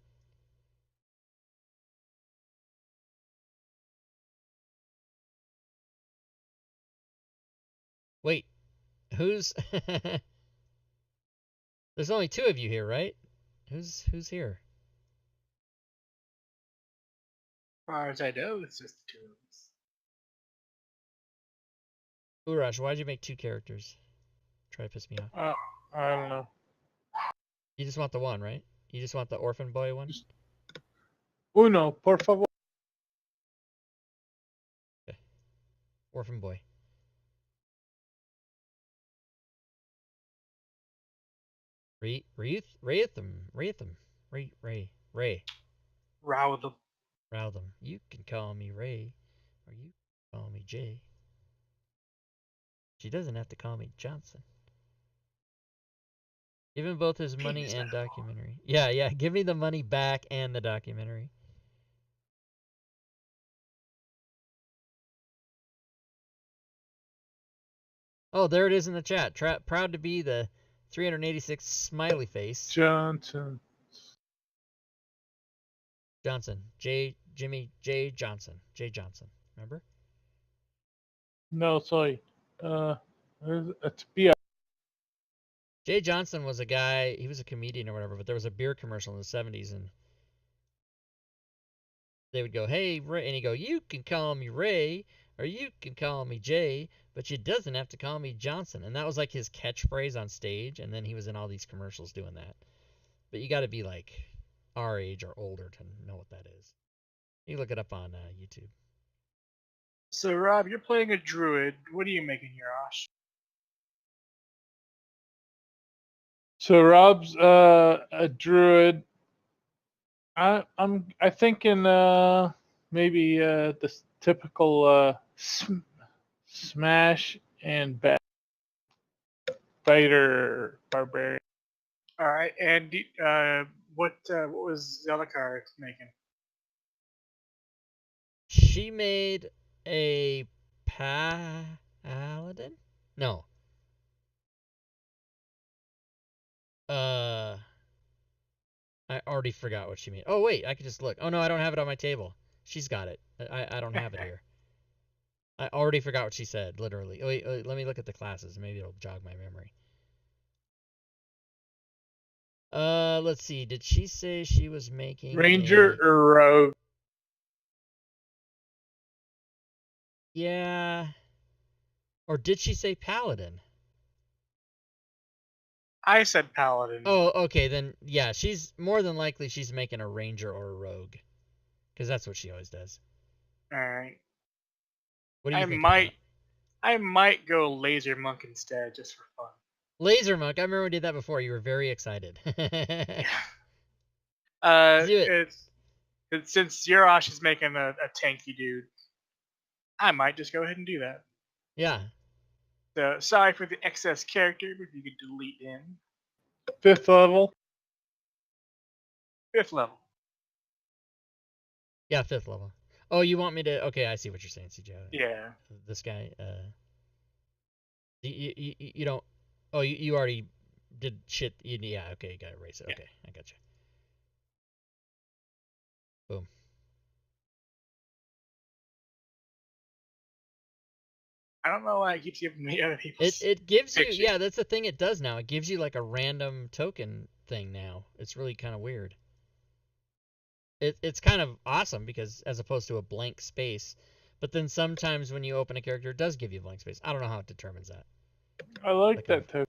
Wait, who's... There's only two of you here, right? Who's here? As far as I know, it's just the two of us. Uraj, why'd you make two characters? Try to piss me off. I don't know. You just want the one, right? You just want the orphan boy one? Uno, por favor. Okay. Orphan boy. Ray. Rowtham. You can call me Ray, or you can call me Jay. She doesn't have to call me Johnson. Give him both his money and documentary. Yeah, give me the money back and the documentary. Oh, there it is in the chat. Proud to be the 386 smiley face. Johnson. Jimmy J. Johnson. J. Johnson. Remember? No, sorry. It's B. Jay Johnson was a guy, he was a comedian or whatever, but there was a beer commercial in the 70s, and they would go, hey, Ray, and he'd go, you can call me Ray, or you can call me Jay, but you doesn't have to call me Johnson. And that was like his catchphrase on stage, and then he was in all these commercials doing that. But you got to be like our age or older to know what that is. You look it up on YouTube. So, Rob, you're playing a druid. What are you making here, Osh? So Rob's a druid. I'm thinking maybe this typical smash and bat fighter barbarian. All right, and what was Zelikar making? She made a paladin? No. I already forgot what she made. Oh, wait, I could just look. Oh, no, I don't have it on my table. She's got it. I don't have it here. I already forgot what she said, literally. Wait, let me look at the classes. Maybe it'll jog my memory. Let's see. Did she say she was making Ranger or rogue? Yeah. Or did she say paladin? I said paladin. Oh, okay, then yeah, she's more than likely she's making a ranger or a rogue, because that's what she always does. All right. What do you think? I might go laser monk instead, just for fun. Laser monk. I remember we did that before. You were very excited. Yeah. Do it. Since Yurash is making a tanky dude, I might just go ahead and do that. Yeah. So sorry for the excess character, but if you could delete in. 5th level. 5th level. Yeah, 5th level. Oh, you want me to? Okay, I see what you're saying, CJ. Yeah. This guy. You don't. Oh, you already did shit. Yeah. Okay, you got to erase it. Okay, I got you. Boom. I don't know why it keeps giving me other people's. It gives pictures. you. Yeah, that's the thing it does now. It gives you like a random token thing now. It's really kind of weird. It's kind of awesome because as opposed to a blank space, but then sometimes when you open a character, it does give you a blank space. I don't know how it determines that. I like that token.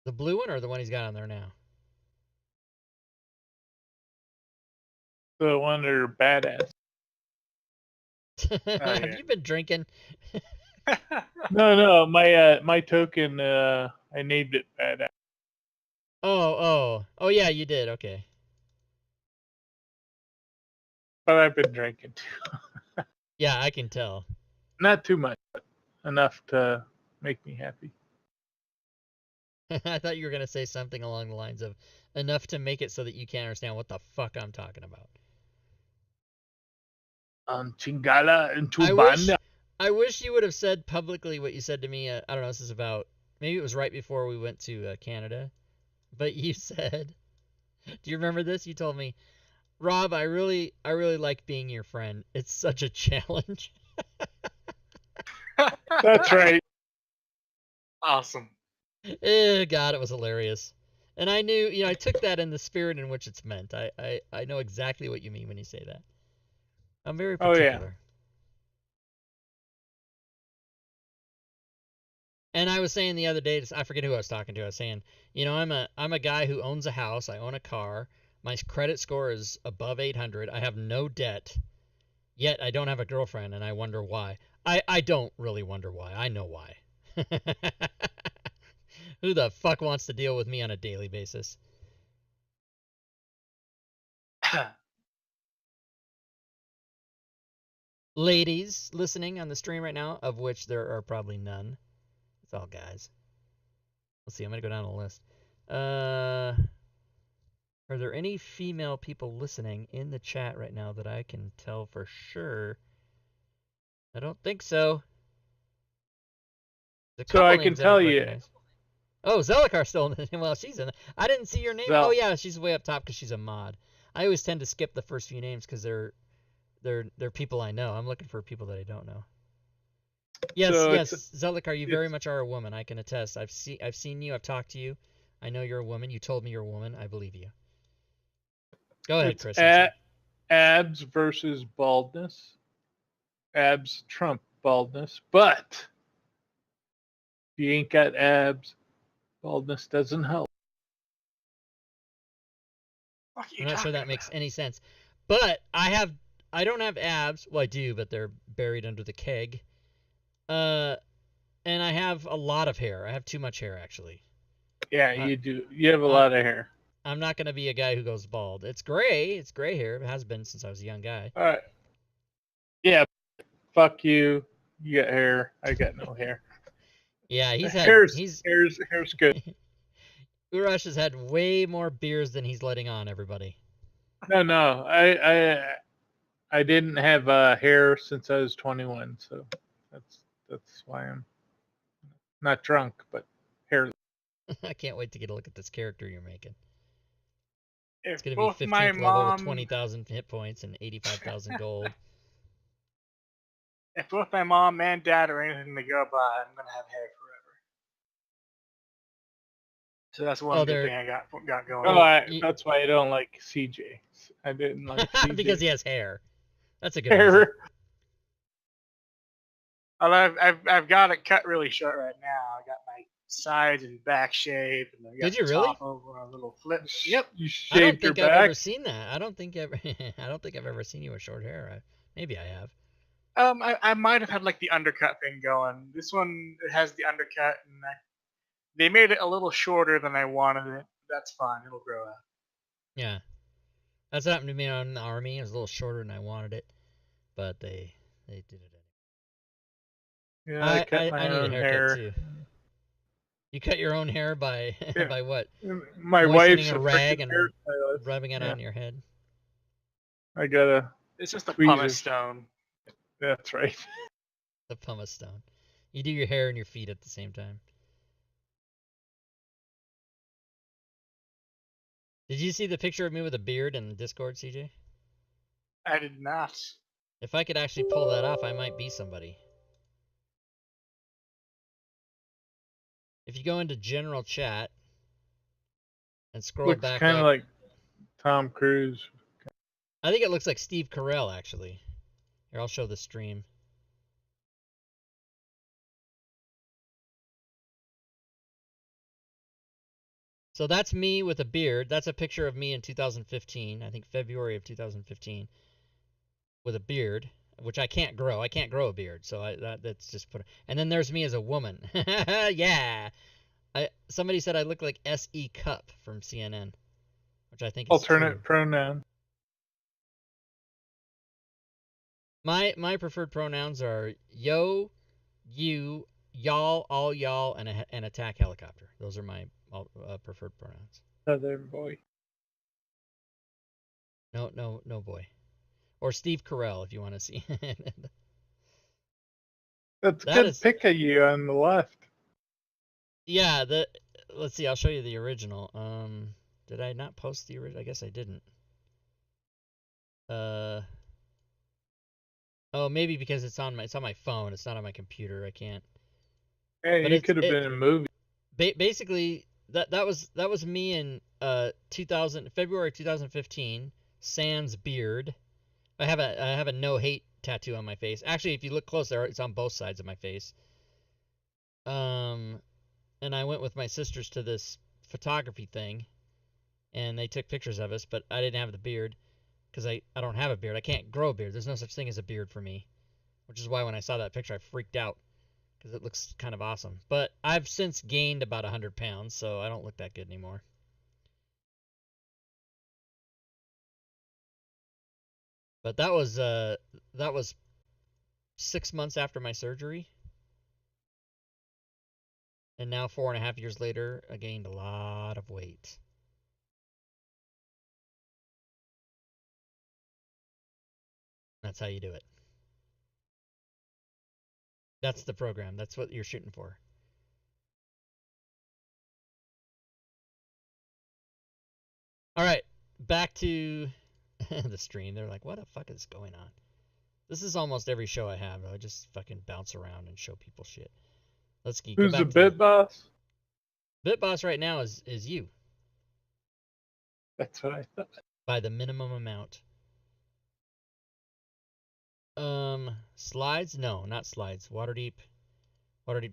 The blue one or the one he's got on there now? The one that are badass. Have you been drinking? No, my token I named it badass. Oh yeah, you did. Okay. But I've been drinking too. Yeah, I can tell. Not too much, but enough to make me happy. I thought you were gonna say something along the lines of enough to make it so that you can't understand what the fuck I'm talking about. Chingala and Tubana. I wish you would have said publicly what you said to me. I don't know. This is about maybe it was right before we went to Canada, but you said, "Do you remember this?" You told me, "Rob, I really like being your friend. It's such a challenge." That's right. Awesome. God, it was hilarious. And I knew, I took that in the spirit in which it's meant. I know exactly what you mean when you say that. I'm very particular. Oh, yeah. And I was saying the other day, I forget who I was talking to. I was saying, I'm a guy who owns a house. I own a car. My credit score is above 800. I have no debt. Yet I don't have a girlfriend, and I wonder why. I don't really wonder why. I know why. Who the fuck wants to deal with me on a daily basis? Ladies listening on the stream right now, of which there are probably none. It's all guys. Let's see, I'm going to go down the list. Are there any female people listening in the chat right now that I can tell for sure? I don't think so. There's a So couple I names can I tell don't you, recognize. Oh, Zelikar's still in it. Well, she's in it. I didn't see your name. Zel. Oh yeah, she's way up top because she's a mod. I always tend to skip the first few names because they're people I know. I'm looking for people that I don't know. Yes, So yes, Zelikar, you very it's- much are a woman. I can attest. I've seen you. I've talked to you. I know you're a woman. You told me you're a woman. I believe you. Go ahead, it's Chris. I'm sorry. abs versus baldness. Abs trump baldness, but if you ain't got abs, baldness doesn't help. What are you I'm not sure that talking makes about? any sense. But I don't have abs. Well, I do, but they're buried under the keg. And I have a lot of hair. I have too much hair, actually. Yeah, you do. You have a lot of hair. I'm not gonna be a guy who goes bald. It's gray. It's gray hair. It has been since I was a young guy. All right. Yeah, fuck you. You got hair. I got no hair. Yeah, Hair's good. Urash has had way more beers than he's letting on. Everybody. No. I didn't have hair since I was 21, so that's why I'm not drunk, but hair. I can't wait to get a look at this character you're making. It's If gonna be both my 15th level with mom, 20,000 hit points and 85,000 gold. if both my mom and dad are anything to go by, I'm gonna have hair forever. So that's one Oh, good they're thing I got going. That's why I don't like CJ. I didn't like CJ. because he has hair. That's a good reason. hair. Although I've got it cut really short right now. I got my sides and back shaved, and I got Did you the really? top over a little flip. Yep. You I don't shaved your think I've back. ever seen that. I don't think I've ever seen you with short hair. Maybe I have. I might have had like the undercut thing going. This one has the undercut, and they made it a little shorter than I wanted it. That's fine. It'll grow out. Yeah. That's what happened to me in the army. It was a little shorter than I wanted it, but they did it anyway. Yeah, I cut my I need a own haircut hair. too. You cut your own hair by Yeah. by what? My Moistening wife's a a rag freaking and hairstylist. rubbing it Yeah. on your head. I gotta. It's just a tweezers. pumice stone. That's right. The pumice stone. You do your hair and your feet at the same time. Did you see the picture of me with a beard in the Discord, CJ? I did not. If I could actually pull that off, I might be somebody. If you go into general chat and scroll Looks back kind of up, like Tom Cruise. I think it looks like Steve Carell, actually. Here, I'll show the stream. So that's me with a beard. That's a picture of me in 2015. I think February of 2015. With a beard, which I can't grow. I can't grow a beard, so that's just put. And then there's me as a woman. Yeah. Somebody said I look like S.E. Cup from CNN, which I think is Alternate true. pronoun. My preferred pronouns are yo, you, y'all, all y'all, and attack helicopter. Those are my preferred pronouns. Southern boy. No boy. Or Steve Carell if you want to see. That's a That good is- pic of you on the left. Yeah, let's see, I'll show you the original. Did I not post the original? I guess I didn't. Oh, maybe because it's on my phone. It's not on my computer. I can't. Hey, But you could have been in a movie. Basically, that was me in February 2015. Sans beard. I have a no hate tattoo on my face. Actually, if you look closer, it's on both sides of my face. And I went with my sisters to this photography thing, and they took pictures of us, but I didn't have the beard because I don't have a beard. I can't grow a beard. There's no such thing as a beard for me, which is why when I saw that picture, I freaked out because it looks kind of awesome. But I've since gained about 100 pounds, so I don't look that good anymore. But that was 6 months after my surgery. And now 4.5 years later, I gained a lot of weight. That's how you do it. That's the program. That's what you're shooting for. All right, back to the stream. They're like, what the fuck is going on? This is almost every show I have. I just fucking bounce around and show people shit. Let's go Who's back the to bit boss? Bit boss right now is you That's what I thought. by the minimum amount. Slides? No, not slides. Waterdeep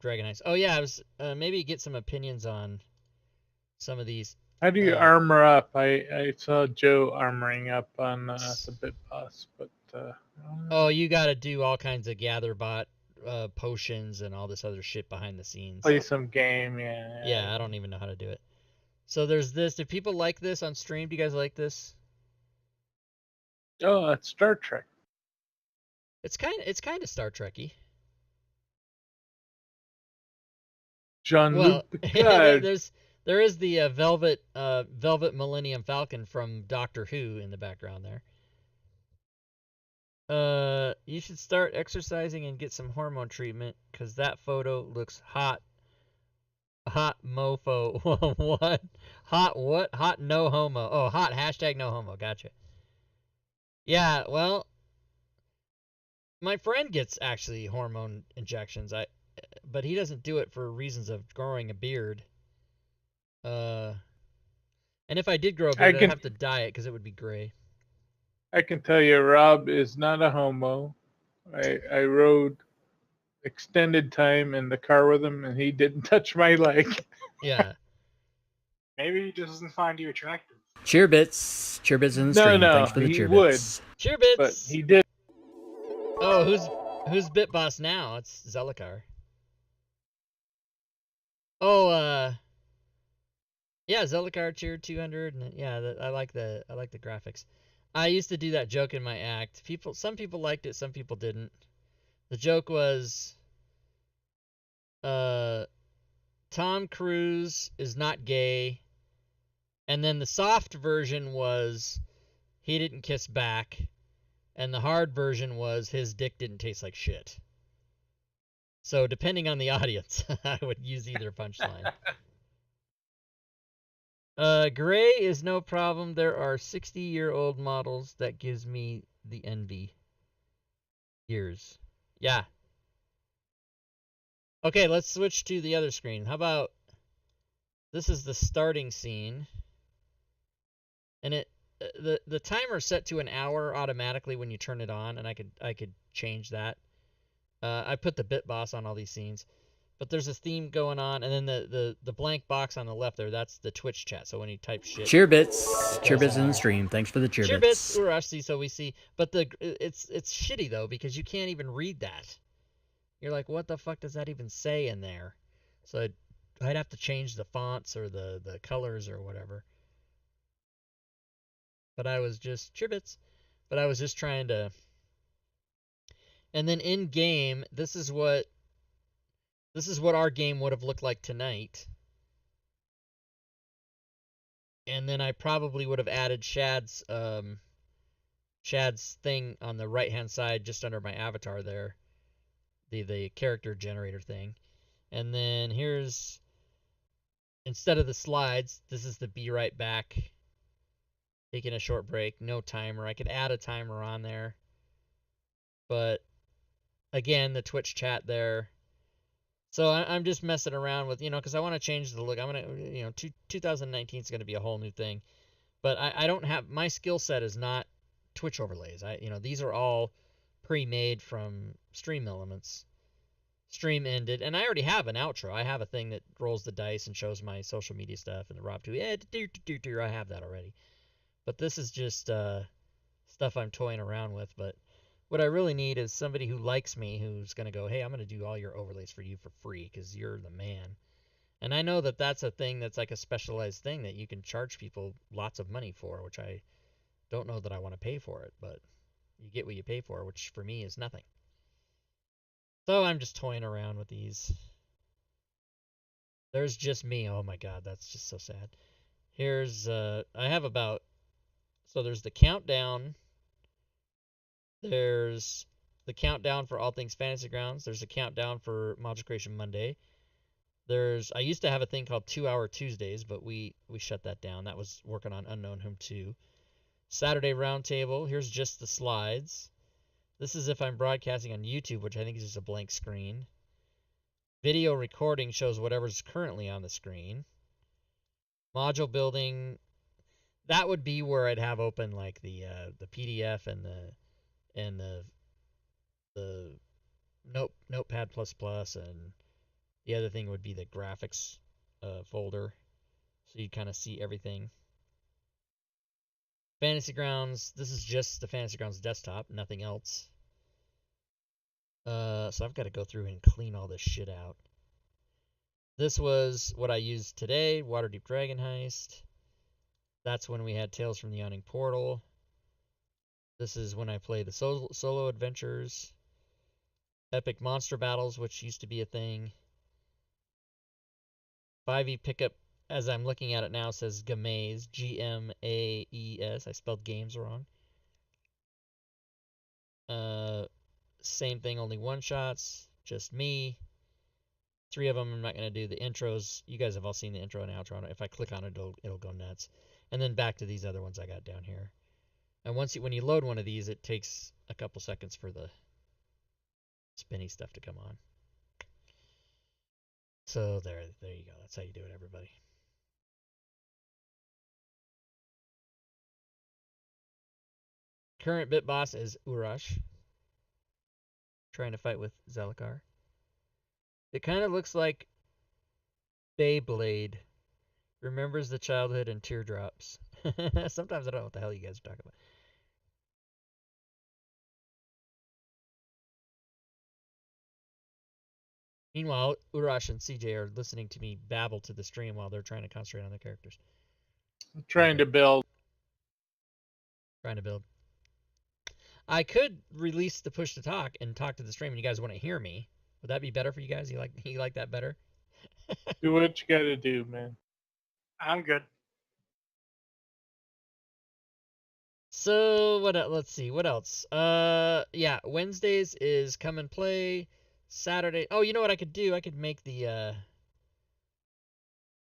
Dragon Heist. Oh yeah, I was maybe get some opinions on some of these. How do you armor up? I saw Joe armoring up on the bit boss, but oh, you got to do all kinds of gather bot potions and all this other shit behind the scenes. play some game, yeah. Yeah, I don't even know how to do it. So there's this. Do people like this on stream? Do you guys like this? Oh, it's Star Trek. It's kind of Star Trek-y. Jean-Luc Well, Picard. there is the Velvet Millennium Falcon from Doctor Who in the background there. You should start exercising and get some hormone treatment, cause that photo looks hot. Hot mofo. What? Hot what? Hot no homo. Oh, hot hashtag no homo. Gotcha. Yeah, well, my friend gets actually hormone injections. But he doesn't do it for reasons of growing a beard. And if I did grow a beard, I'd have to dye it because it would be gray. I can tell you, Rob is not a homo. I rode extended time in the car with him, and he didn't touch my leg. Yeah. Maybe he just doesn't find you attractive. Cheer bits in the stream. No, Thanks for the he cheer would. bits. Cheer bits. But he did. Oh, who's Bit Boss now? It's Zelikar. Oh, yeah, Zelikar tier 200, and yeah, I like the graphics. I used to do that joke in my act. Some people liked it, some people didn't. The joke was, Tom Cruise is not gay, and then the soft version was he didn't kiss back, and the hard version was his dick didn't taste like shit. So depending on the audience, I would use either punchline. Gray is no problem. There are 60-year-old models that gives me the envy. Years. Yeah. Okay, let's switch to the other screen. How about this is the starting scene. And the timer's set to an hour automatically when you turn it on, and I could change that. I put the bit boss on all these scenes. But there's a theme going on, and then the blank box on the left there, that's the Twitch chat. So when you type shit, cheer bits in the stream. Thanks for the cheer bits. Cheer bits, Urashi, so we see. But it's shitty though, because you can't even read that. You're like, what the fuck does that even say in there? So I'd have to change the fonts or the colors or whatever. But I was just cheer bits. But I was just trying to. And then in game, this is what our game would have looked like tonight. And then I probably would have added Shad's thing on the right-hand side just under my avatar there. The character generator thing. And then here's, instead of the slides, this is the be right back. Taking a short break, no timer. I could add a timer on there. But again, the Twitch chat there. So I'm just messing around with, because I want to change the look. I'm going to, 2019 is going to be a whole new thing. But I don't have, my skill set is not Twitch overlays. These are all pre-made from Stream Elements. Stream ended, and I already have an outro. I have a thing that rolls the dice and shows my social media stuff and the Rob 2. I have that already. But this is just stuff I'm toying around with. But what I really need is somebody who likes me, who's going to go, hey, I'm going to do all your overlays for you for free because you're the man. And I know that that's a thing that's like a specialized thing that you can charge people lots of money for, which I don't know that I want to pay for it, but you get what you pay for, which for me is nothing. So I'm just toying around with these. There's just me. Oh my god, that's just so sad. Here's, I have about, so there's the countdown. There's the countdown for All Things Fantasy Grounds. There's a countdown for Module Creation Monday. I used to have a thing called 2-Hour Tuesdays, but we shut that down. That was working on Unknown Whom 2. Saturday Roundtable. Here's just the slides. This is if I'm broadcasting on YouTube, which I think is just a blank screen. Video recording shows whatever's currently on the screen. Module building, that would be where I'd have open like the PDF and the Notepad++, and the other thing would be the graphics folder, so you'd kind of see everything. Fantasy Grounds, this is just the Fantasy Grounds desktop, nothing else. So I've got to go through and clean all this shit out. This was what I used today, Waterdeep Dragon Heist. That's when we had Tales from the Yawning Portal. This is when I play the solo adventures. Epic Monster Battles, which used to be a thing. 5e pickup, as I'm looking at it now, says Gamaze, Gmaes. I spelled games wrong. Same thing, only one-shots, just me. 3 of them, I'm not going to do the intros. You guys have all seen the intro and outro. If I click on it, it'll go nuts. And then back to these other ones I got down here. And when you load one of these, it takes a couple seconds for the spinny stuff to come on. So there you go. That's how you do it, everybody. Current bit boss is Urash, trying to fight with Zelakar. It kind of looks like Beyblade. Remembers the childhood and teardrops. Sometimes I don't know what the hell you guys are talking about. Meanwhile, Urash and CJ are listening to me babble to the stream while they're trying to concentrate on their characters. I'm trying to build. Trying to build. I could release the push to talk and talk to the stream, and you guys want to hear me. Would that be better for you guys? You like that better? Do what you gotta do, man. I'm good. So let's see, what else? Yeah, Wednesdays is come and play. Saturday. Oh, you know what I could do? I could make the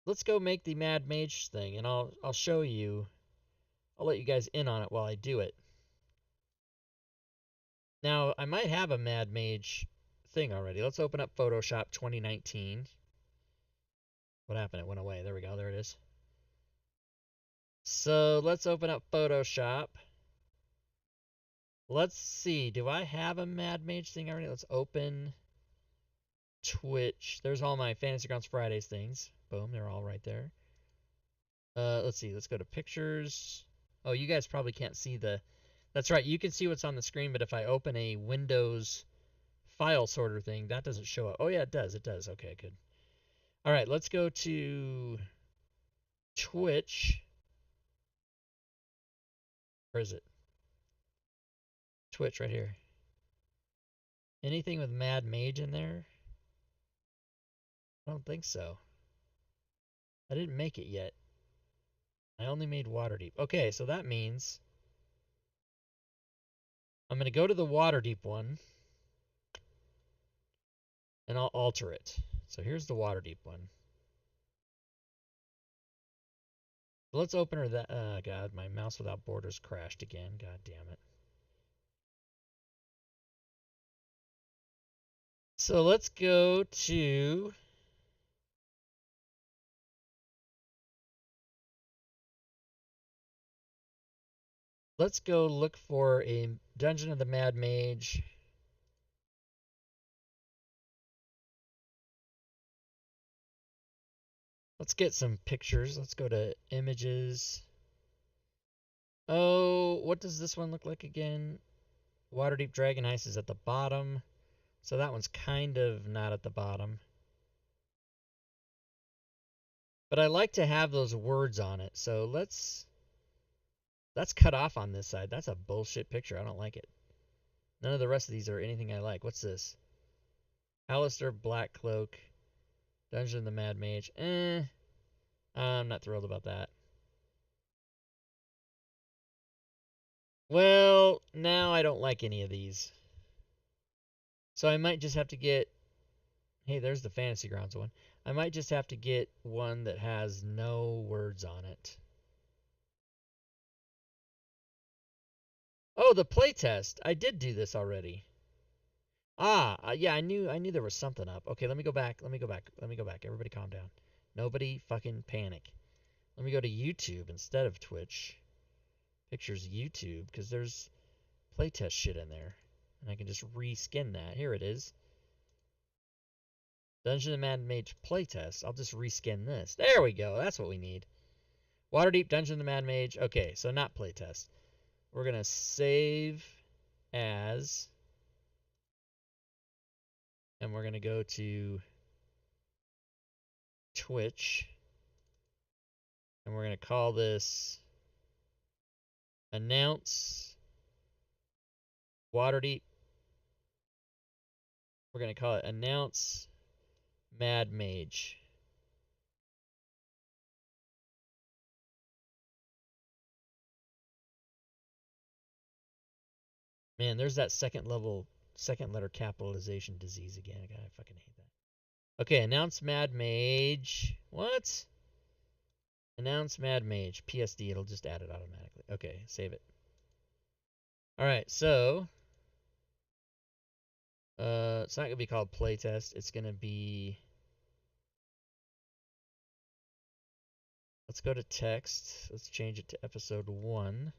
let's go make the Mad Mage thing, and I'll show you. I'll let you guys in on it while I do it. Now, I might have a Mad Mage thing already. Let's open up Photoshop 2019. What happened? It went away. There we go. There it is. So let's open up Photoshop. Let's see. Do I have a Mad Mage thing already? Let's open Twitch. There's all my Fantasy Grounds Fridays things. Boom. They're all right there. Let's see. Let's go to pictures. Oh, you guys probably can't see the... That's right. You can see what's on the screen, but if I open a Windows file sorter thing, that doesn't show up. Oh, yeah, it does. It does. Okay, good. All right, let's go to Twitch. Where is it? Twitch right here. Anything with Mad Mage in there? I don't think so. I didn't make it yet. I only made Waterdeep. Okay, so that means I'm going to go to the Waterdeep one, and I'll alter it. So here's the Waterdeep one. Let's open her that. Oh, God, my mouse without borders crashed again. God damn it. So let's go to... Let's go look for a Dungeon of the Mad Mage. Let's get some pictures. Let's go to images. Oh, what does this one look like again? Waterdeep Dragon Heist is at the bottom. So that one's kind of not at the bottom. But I like to have those words on it. So that's cut off on this side. That's a bullshit picture. I don't like it. None of the rest of these are anything I like. What's this? Alistair Blackcloak. Dungeon of the Mad Mage. I'm not thrilled about that. Well, now I don't like any of these. So I might just have to get... Hey, there's the Fantasy Grounds one. I might just have to get one that has no words on it. Oh, the playtest. I did do this already. Yeah, I knew there was something up. Okay, let me go back. Everybody calm down. Nobody fucking panic. Let me go to YouTube instead of Twitch. Pictures YouTube, because there's playtest shit in there. And I can just reskin that. Here it is. Dungeon and Mad Mage playtest. I'll just reskin this. There we go. That's what we need. Waterdeep Dungeon and Mad Mage. Okay, so not playtest. We're going to save as. And we're going to go to Twitch. And we're going to call this Announce Waterdeep. We're going to call it Announce Mad Mage. Man, there's that second letter capitalization disease again. I fucking hate that. Okay, Announce Mad Mage. What? Announce Mad Mage. PSD, it'll just add it automatically. Okay, save it. Alright, so it's not gonna be called playtest. It's gonna be, let's go to text. Let's change it to episode 1.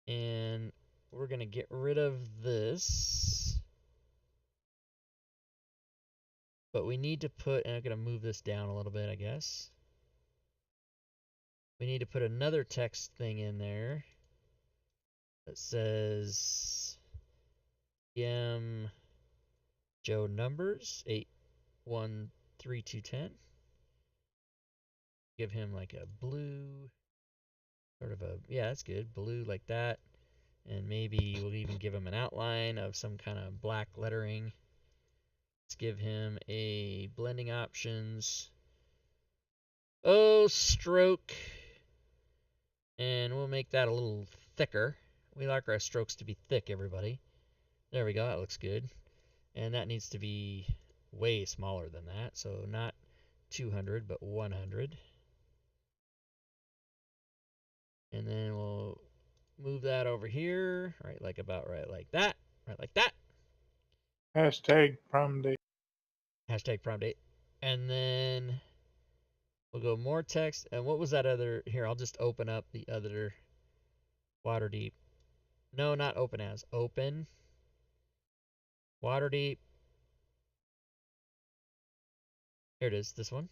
And we're gonna get rid of this. But we need to put, and I'm gonna move this down a little bit, I guess. We need to put another text thing in there that says PM Joe numbers 813210. Give him like a blue, sort of a, yeah, that's good, blue like that. And maybe we'll even give him an outline of some kind of black lettering. Let's give him a blending options. Oh, stroke. And we'll make that a little thicker. We like our strokes to be thick, everybody. There we go, that looks good. And that needs to be way smaller than that. So not 200, but 100. And then we'll move that over here, right, like about right like that. Right like that. Hashtag prom date. Hashtag prom date. And then we'll go more text. And what was that other? Here, I'll just open up the other Waterdeep. No, not open as. Open. Waterdeep. Here it is, this one.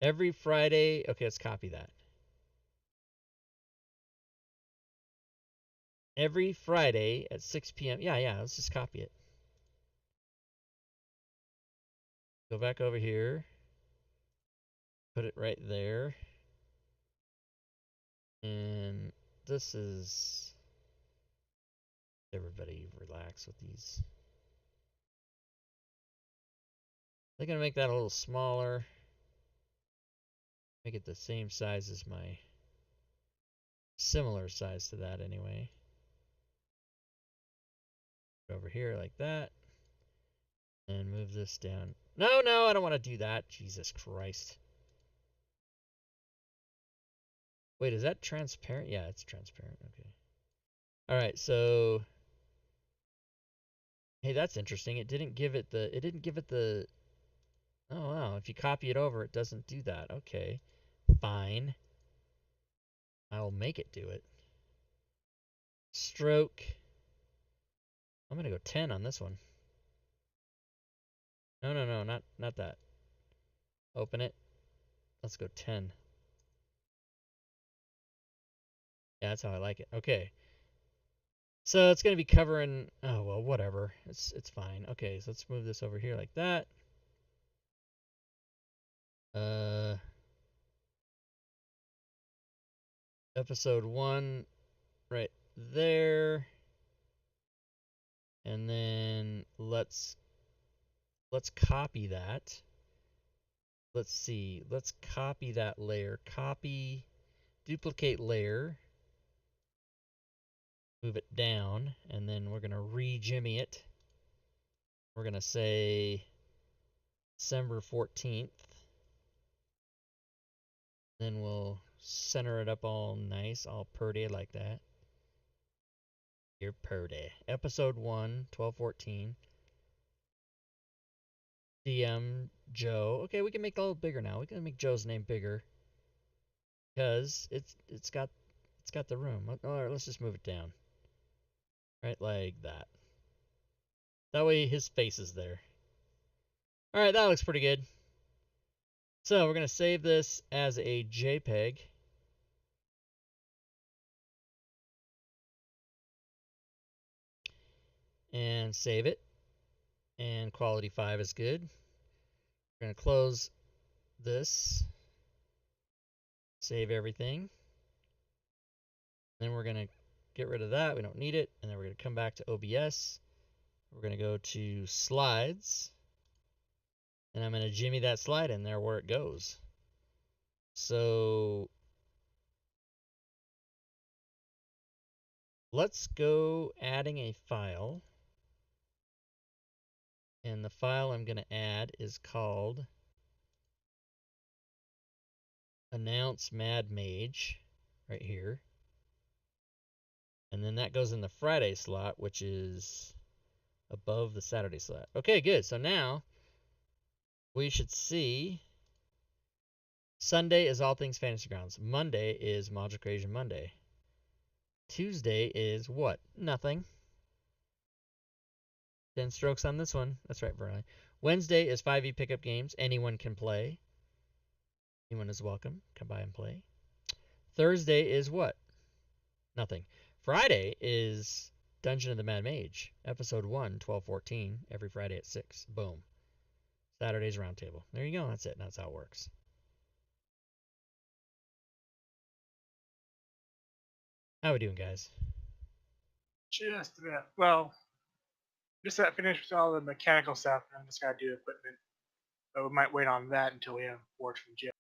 Every Friday. Okay, let's copy that. Every Friday at 6 p.m. Yeah, let's just copy it. Go back over here. Put it right there. And this is, everybody relax with these. They're going to make that a little smaller. Make it the same size as my, similar size to that anyway. Over here like that. And move this down. No, I don't want to do that. Jesus Christ. Wait, is that transparent? Yeah, it's transparent. Okay. Alright, so hey, that's interesting. It didn't give it the oh wow, if you copy it over it doesn't do that. Okay. Fine. I'll make it do it. Stroke. I'm gonna go 10 on this one. No, not that. Open it. Let's go 10. Yeah, that's how I like it. Okay. So it's gonna be covering, oh well, whatever. It's fine. Okay, so let's move this over here like that. Episode 1 right there. And then let's copy that. Let's see. Let's copy that layer. Copy, duplicate layer. move it down, and then we're going to re-jimmy it. We're going to say December 14th. Then we'll center it up all nice, all purdy like that. You're purdy. Episode 1, 12/14. DM Joe. Okay, we can make it a little bigger now. We can make Joe's name bigger because it's got the room. All right, let's just move it down. Right like that. That way his face is there. All right, that looks pretty good. So we're gonna save this as a JPEG. And save it. And quality 5 is good. We're going to close this. Save everything. Then we're going to get rid of that. We don't need it. And then we're going to come back to OBS. We're going to go to slides. And I'm going to jimmy that slide in there where it goes. So let's go adding a file. And the file I'm going to add is called Announce Mad Mage right here. And then that goes in the Friday slot, which is above the Saturday slot. Okay, good. So now we should see Sunday is All Things Fantasy Grounds. Monday is Module Creation Monday. Tuesday is what? Nothing. 10 strokes on this one. That's right, Vernon. Wednesday is 5e pickup games. Anyone can play. Anyone is welcome. Come by and play. Thursday is what? Nothing. Friday is Dungeon of the Mad Mage. Episode 1, 12/14. Every Friday at 6. Boom. Saturday's Roundtable. There you go. That's it. That's how it works. How we doing, guys? Just about. Well, just that finished with all the mechanical stuff, and I'm just gotta do equipment. But we might wait on that until we have boards from Jim.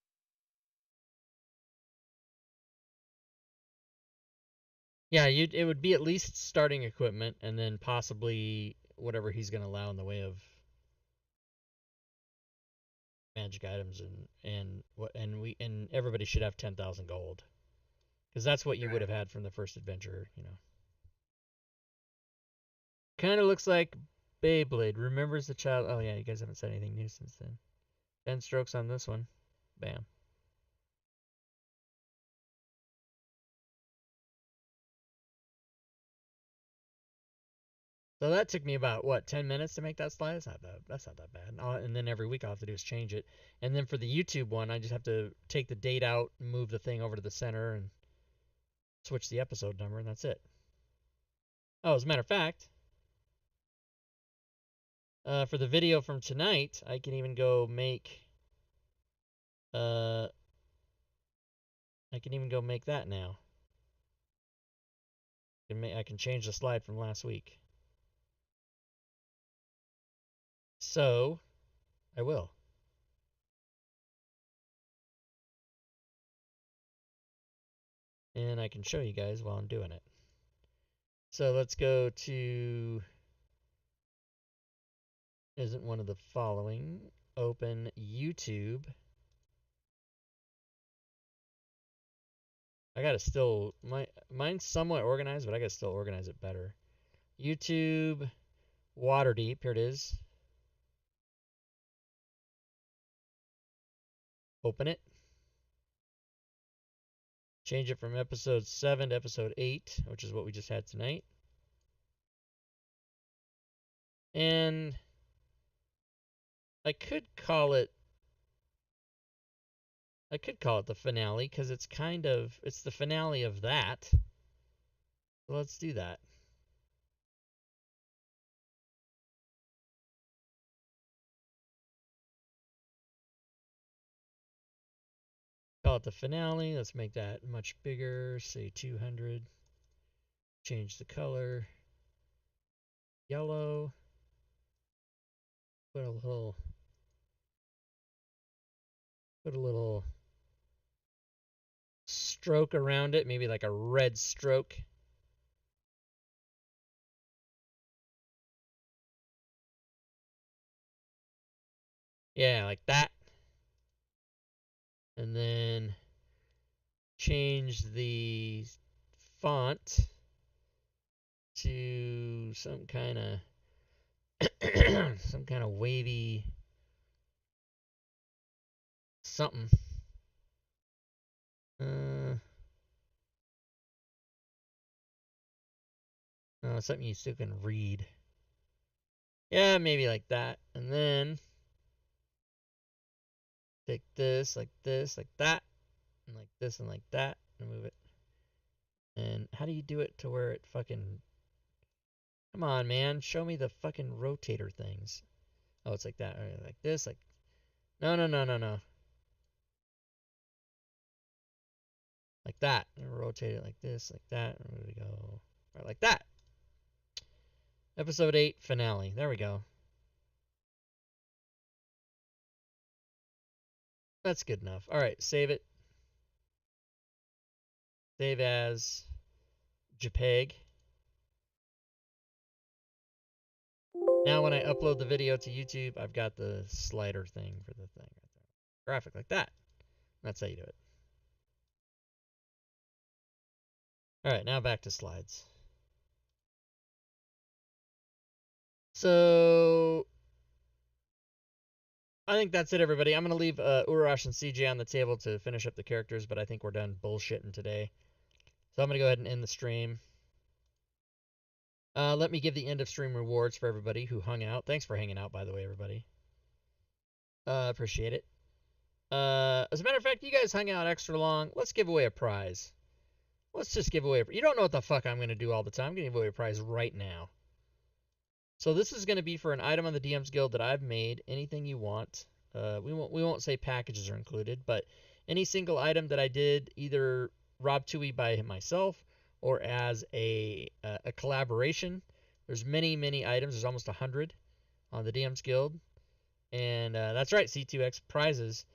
Yeah, it would be at least starting equipment, and then possibly whatever he's going to allow in the way of magic items and everybody should have 10,000 gold, because that's what you would have had from the first adventure, you know. Kind of looks like Beyblade. Remembers the child. Oh yeah, you guys haven't said anything new since then. 10 strokes on this one. Bam. So that took me about, what, 10 minutes to make that slide? That's not that bad. And then every week all I have to do is change it. And then for the YouTube one, I just have to take the date out, move the thing over to the center, and switch the episode number, and that's it. Oh, as a matter of fact, for the video from tonight, I can even go make, I can even go make that now. I can change the slide from last week. So, I will. And I can show you guys while I'm doing it. So let's go to, isn't one of the following. Open YouTube. I gotta still, mine's somewhat organized, but I gotta still organize it better. YouTube, Waterdeep, here it is. Open it. Change it from episode 7 to episode 8, which is what we just had tonight. And I could call it the finale, because it's the finale of that. So let's do that. Call it the finale. Let's make that much bigger. Say 200. Change the color. Yellow. Put a little stroke around it, maybe like a red stroke. Yeah, like that. And then change the font to some kind of wavy something. Something you still can read. Yeah, maybe like that. And then take this, like that, and like this and like that, and move it. And how do you do it to where it fucking... Come on, man. Show me the fucking rotator things. Oh, it's like that. Right, like this, like... No. Like that. And rotate it like this, like that. And there we go. Right, like that. Episode 8, finale. There we go. That's good enough. Alright, save it. Save as JPEG. Now when I upload the video to YouTube, I've got the slider thing for the thing right there. Graphic like that. That's how you do it. Alright, now back to slides. So I think that's it, everybody. I'm going to leave Urash and CJ on the table to finish up the characters, but I think we're done bullshitting today. So I'm going to go ahead and end the stream. Let me give the end of stream rewards for everybody who hung out. Thanks for hanging out, by the way, everybody. Appreciate it. As a matter of fact, you guys hung out extra long. Let's give away a prize. Let's just give away you don't know what the fuck I'm going to do all the time. I'm going to give away a prize right now. So this is going to be for an item on the DM's Guild that I've made. Anything you want. We won't say packages are included, but any single item that I did, either Rob Tui by myself or as a collaboration. There's many items. There's almost 100 on the DM's Guild. And that's right, C2X prizes.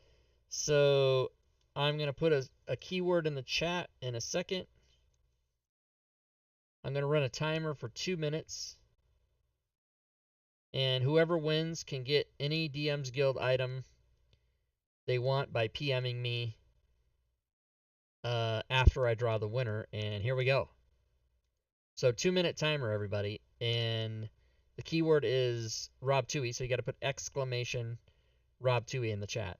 So I'm going to put a keyword in the chat in a second. I'm going to run a timer for 2 minutes. And whoever wins can get any DM's Guild item they want by PMing me after I draw the winner. And here we go. So 2-minute timer, everybody. And the keyword is Rob Tui. So you got to put exclamation Rob Tui in the chat.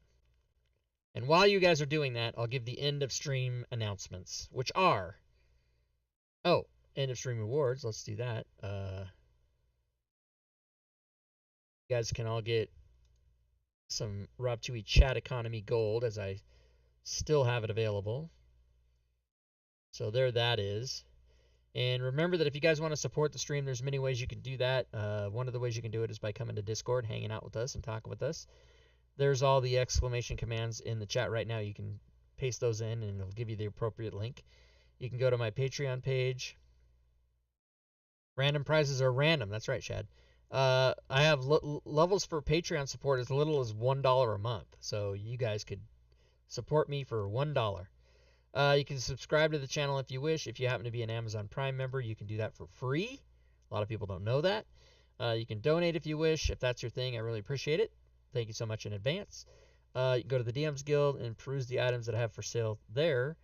And while you guys are doing that, I'll give the end of stream announcements, which are... Oh, end of stream rewards. Let's do that. You guys can all get some Rob Tui Chat Economy Gold, as I still have it available. So there that is. And remember that if you guys want to support the stream, there's many ways you can do that. One of the ways you can do it is by coming to Discord, hanging out with us, and talking with us. There's all the exclamation commands in the chat right now. You can paste those in, and it'll give you the appropriate link. You can go to my Patreon page. Random prizes are random. That's right, Chad. I have levels for Patreon support as little as $1 a month. So you guys could support me for $1. You can subscribe to the channel if you wish. If you happen to be an Amazon Prime member, you can do that for free. A lot of people don't know that. You can donate if you wish. If that's your thing, I really appreciate it. Thank you so much in advance. You can go to the DM's Guild and peruse the items that I have for sale there.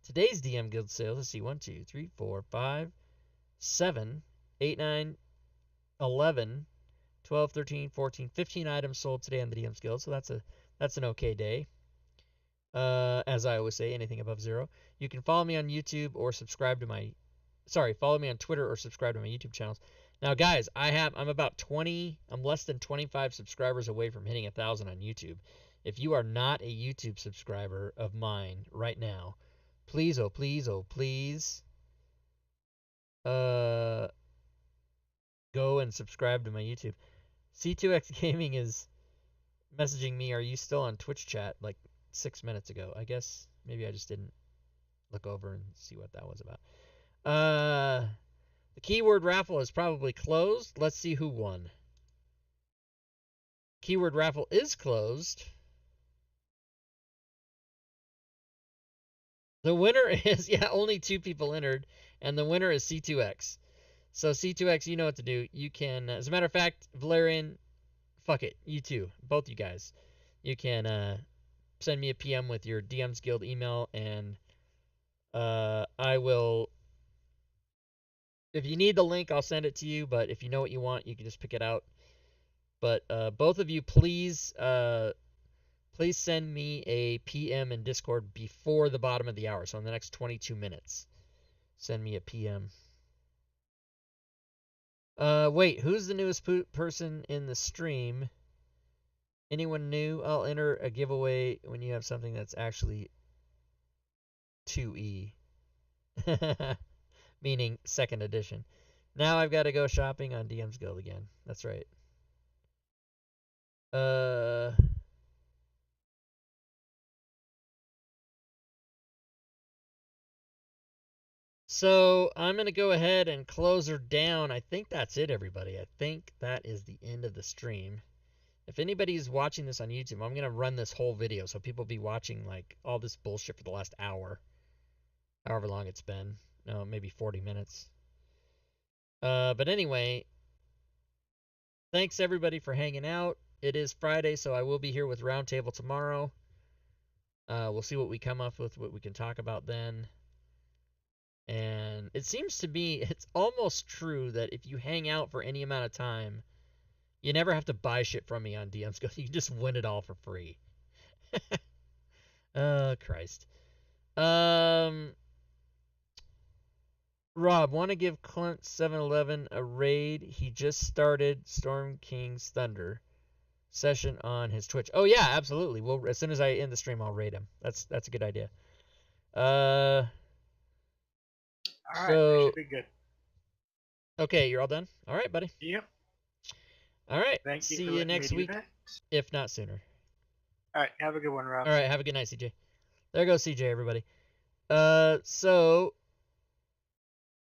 Today's DM Guild sale, let's see, 1, 2, 3, 4, 5, 7, 8, 9, 11, 12, 13, 14, 15 items sold today on the DM's Guild. So that's an okay day. As I always say, anything above 0. You can follow me on YouTube or subscribe to my... Sorry, follow me on Twitter or subscribe to my YouTube channels. Now, guys, I'm about 20... I'm less than 25 subscribers away from hitting 1,000 on YouTube. If you are not a YouTube subscriber of mine right now, please, oh please, oh please, go and subscribe to my YouTube. C2X Gaming is messaging me, are you still on Twitch chat? Like 6 minutes ago. I guess maybe I just didn't look over and see what that was about. The keyword raffle is probably closed. Let's see who won. Keyword raffle is closed. The winner is, yeah, only 2 people entered, and the winner is C2X. So C2X, you know what to do. You can, as a matter of fact, Valerian, fuck it, you too, both you guys. you can send me a PM with your DM's Guild email, and I will. If you need the link, I'll send it to you. But if you know what you want, you can just pick it out. But both of you, please send me a PM in Discord before the bottom of the hour. So in the next 22 minutes, send me a PM. Wait, who's the newest person in the stream? Anyone new? I'll enter a giveaway when you have something that's actually 2E. Meaning 2nd edition. Now I've got to go shopping on DM's Guild again. That's right. So I'm going to go ahead and close her down. I think that's it, everybody. I think that is the end of the stream. If anybody's watching this on YouTube, I'm going to run this whole video so people be watching like all this bullshit for the last hour. However long it's been. No, maybe 40 minutes. But anyway, thanks everybody for hanging out. It is Friday, so I will be here with Roundtable tomorrow. We'll see what we come up with, what we can talk about then. And it seems to me, it's almost true that if you hang out for any amount of time, you never have to buy shit from me on DM's Guild. You just win it all for free. Oh, Christ. Rob, want to give Clint 711 a raid? He just started Storm King's Thunder session on his Twitch. Oh yeah, absolutely. Well, as soon as I end the stream, I'll raid him. That's a good idea. All right, that should be good. Okay, you're all done? All right, buddy. Yep. All right. Thank you. See for you letting me next do week, that. if not sooner. All right. Have a good one, Rob. All right. Have a good night, CJ. There goes CJ, everybody. So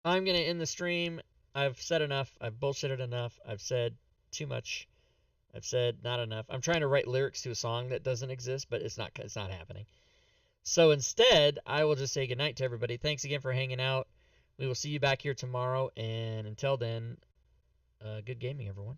I'm gonna end the stream. I've said enough. I've bullshitted enough. I've said too much. I've said not enough. I'm trying to write lyrics to a song that doesn't exist, but it's not happening. So instead, I will just say goodnight to everybody. Thanks again for hanging out. We will see you back here tomorrow, and until then, good gaming, everyone.